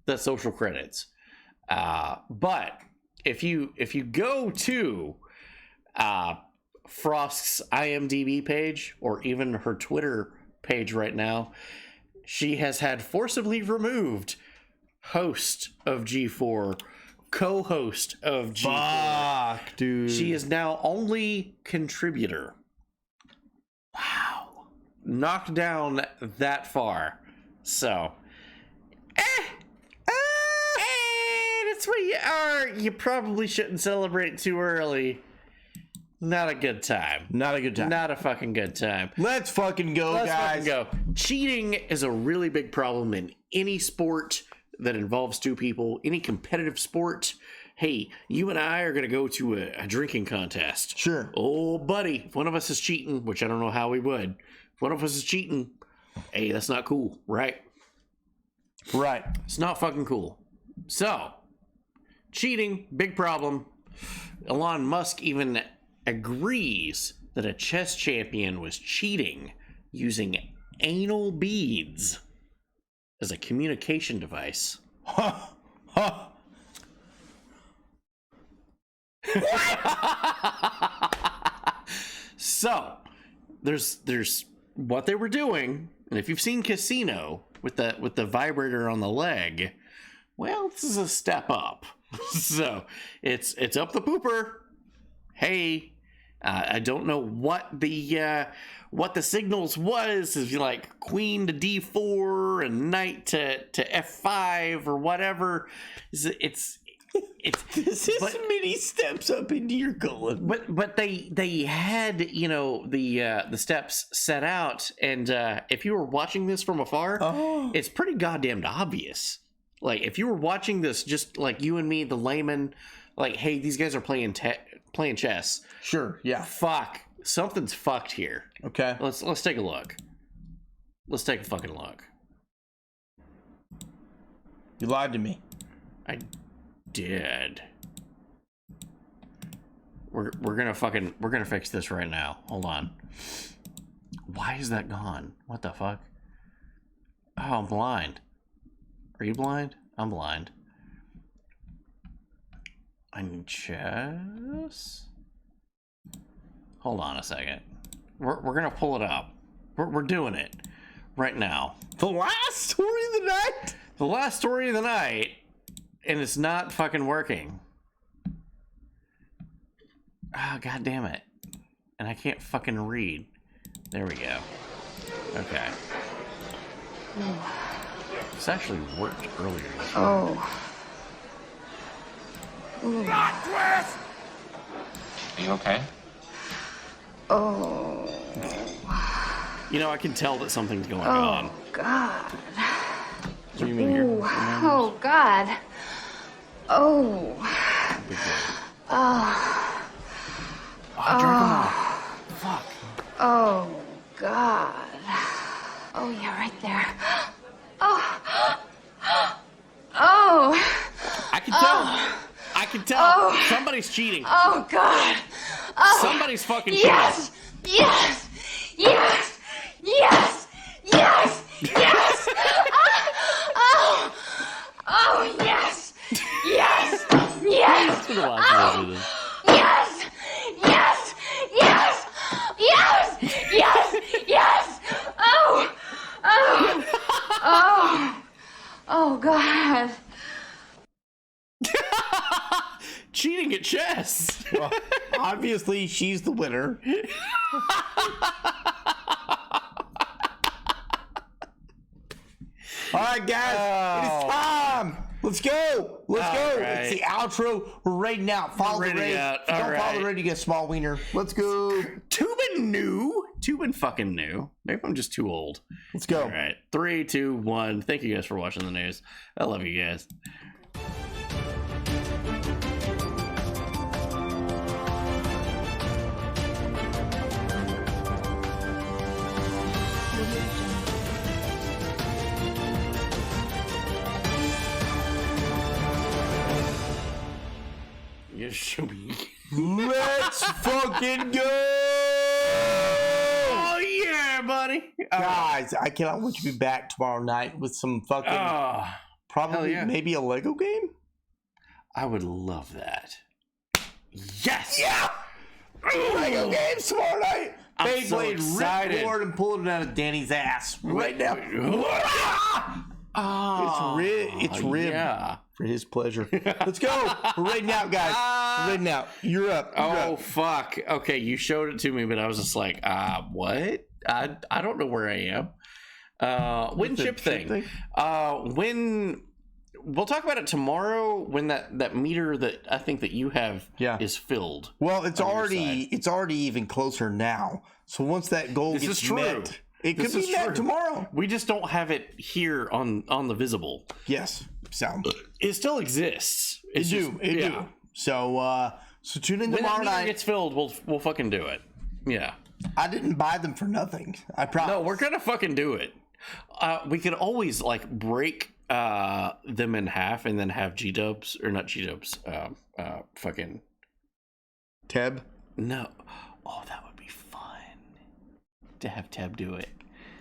That's social credits. But if you go to Frost's IMDb page or even her Twitter page right now, she has had forcibly removed host of G4, co-host of G4. Fuck, dude. She is now only contributor. Wow. Knocked down that far. So, that's what you are. You probably shouldn't celebrate too early. Not a good time. Not a good time. Not a fucking good time. Let's fucking go, Let's guys. fucking go. Cheating is a really big problem in any sport that involves two people, any competitive sport. Hey, you and I are going to go to a drinking contest. Sure. Oh, buddy, if one of us is cheating, which I don't know how we would, if one of us is cheating, hey, that's not cool, right? Right. It's not fucking cool. So, cheating, big problem. Elon Musk even agrees that a chess champion was cheating using anal beads as a communication device. So there's what they were doing, and if you've seen Casino with the vibrator on the leg, well, this is a step up. So it's up the pooper. Hey, I don't know what the signals was. Is like queen to d4 and knight to f5 or whatever. It's this is many steps up into your colon. But they had the steps set out, and if you were watching this from afar, it's pretty goddamn obvious. Like if you were watching this, just like you and me, the layman, like, hey, these guys are playing chess. Sure, yeah. Fuck, something's fucked here. Okay, let's take a look. Let's take a fucking look. You lied to me. I did. We're gonna fix this right now. Hold on. Why is that gone? What the fuck? Oh, I'm blind. Are you blind? I'm blind. I need chess. Hold on a second. We're gonna pull it up. We're doing it right now. The last story of the night. The last story of the night, and it's not fucking working. Ah, god damn it! And I can't fucking read. There we go. Okay. This actually worked earlier. Oh. Are you okay? Oh. You know, I can tell that something's going Oh, on. God. Do you mean your Oh, God. Oh. Oh. Oh, drink them all. Fuck. Oh, God. Oh, yeah, right there. Oh. Oh. I can tell. I can tell. Oh. Somebody's cheating. Oh, God. Oh. Somebody's fucking cheating. Yes. Yes. Yes. Yes. Yes. Yes. Oh. Oh, yes. Yes. Yes. That's what the last one is. Yes. Yes. Yes. Yes. Yes. Yes. Oh. Oh. Oh. Oh, God. Cheating at chess. Well, obviously, she's the winner. All right, guys, it is time. Let's go. Let's go. Right. It's the outro. We're raiding out. Follow the raid. Out. If you don't follow the raid, you get a small wiener. Let's go. Tubin new. Tubin fucking new. Maybe I'm just too old. Let's go. All right. 3, 2, 1. Thank you guys for watching the news. I love you guys. Yes, should be. Let's fucking go. Oh, yeah, buddy. Guys, I cannot wait to be back tomorrow night with some fucking, probably yeah. maybe a Lego game. I would love that. Yes! Yeah! Lego games tomorrow night. I'm so Beyblade, excited. rip Lord and pulling it out of Danny's ass right now. It's ribbed yeah. for his pleasure. Let's go. We're raiding out, guys. We're raiding out. You're up. Oh, fuck. Okay, you showed it to me, but I was just like, what? I don't know where I am. When chip thing. When we'll talk about it tomorrow when that meter that I think that you have is filled. Well, it's already even closer now. So once that goal gets met, it could be met tomorrow. We just don't have it here on the visible. Yes. So it still exists. It do. So tune in tomorrow night. When that meter gets filled, we'll fucking do it. Yeah. I didn't buy them for nothing. I promise. No, we're gonna fucking do it. We could always like break them in half and then have G-dubs or not G-dubs. Fucking Teb. No. Oh, that would be fun to have Teb do it.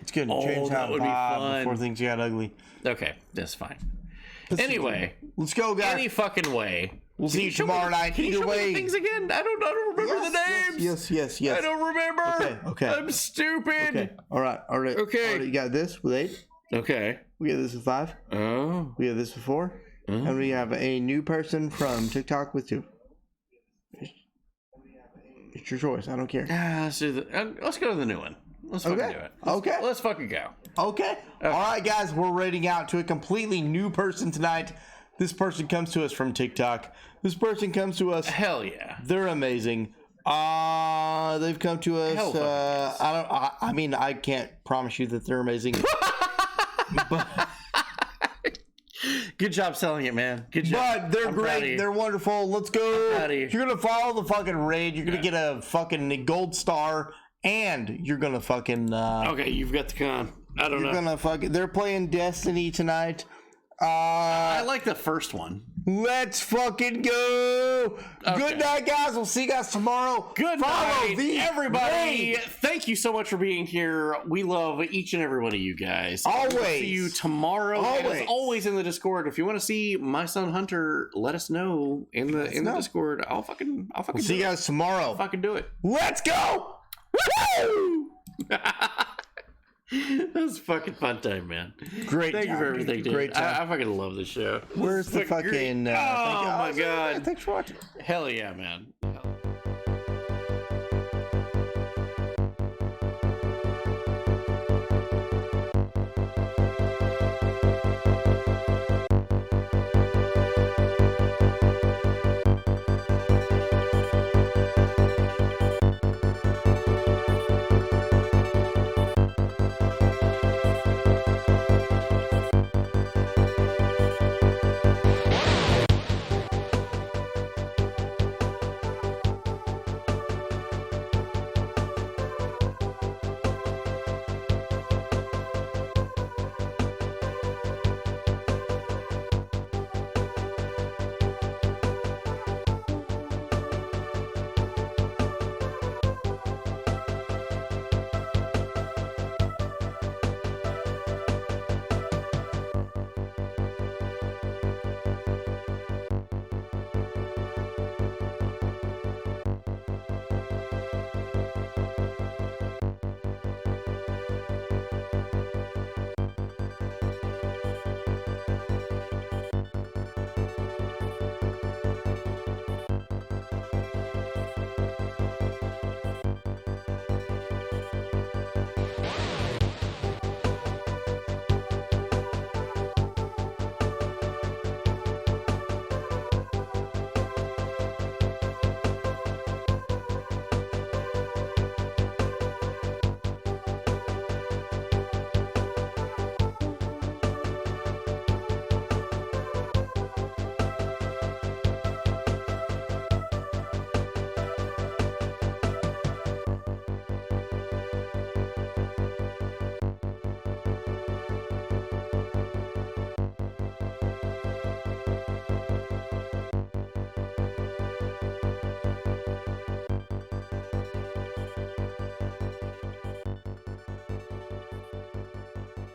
It's good to change out that would be fun before things got ugly. Okay, that's fine. Anyway, let's go, guys. Any fucking way. We'll see you tomorrow night. Can you Either show me way. the things again? I don't remember the names. Yes. I don't remember. Okay. I'm stupid. Okay. All right. Okay. You got this with 8. Okay. We got this with 5. Oh. We got this with 4. And we have a new person from TikTok with 2. It's your choice. I don't care. Let's go to the new one. Let's fucking do it. Let's fucking go. Okay. All right, guys. We're rating out to a completely new person tonight. This person comes to us from TikTok. This person comes to us. Hell yeah. They're amazing. They've come to us. I mean, I can't promise you that they're amazing. But good job selling it, man. Good job. But they're great. They're wonderful. Let's go. If you're gonna follow the fucking raid, you're gonna get a fucking gold star, and you're gonna fucking. Okay, you've got the con. I don't know. You're gonna fucking. They're playing Destiny tonight. I like the first one. Let's fucking go. Okay. Good night, guys. We'll see you guys tomorrow. Good Follow night, the everybody. raid. Thank you so much for being here. We love each and every one of you guys. Always. We'll see you tomorrow. And Always. as always in the Discord. If you want to see my son Hunter, let us know in the Discord. I'll fucking We'll see you guys tomorrow. I'll fucking do it. Let's go. Woo! That was a fucking fun time, man. Great Thank you job, for everything, dude. dude. Great job. I fucking love this show. Where's the fucking? Oh my god. Thanks for watching. Hell yeah, man.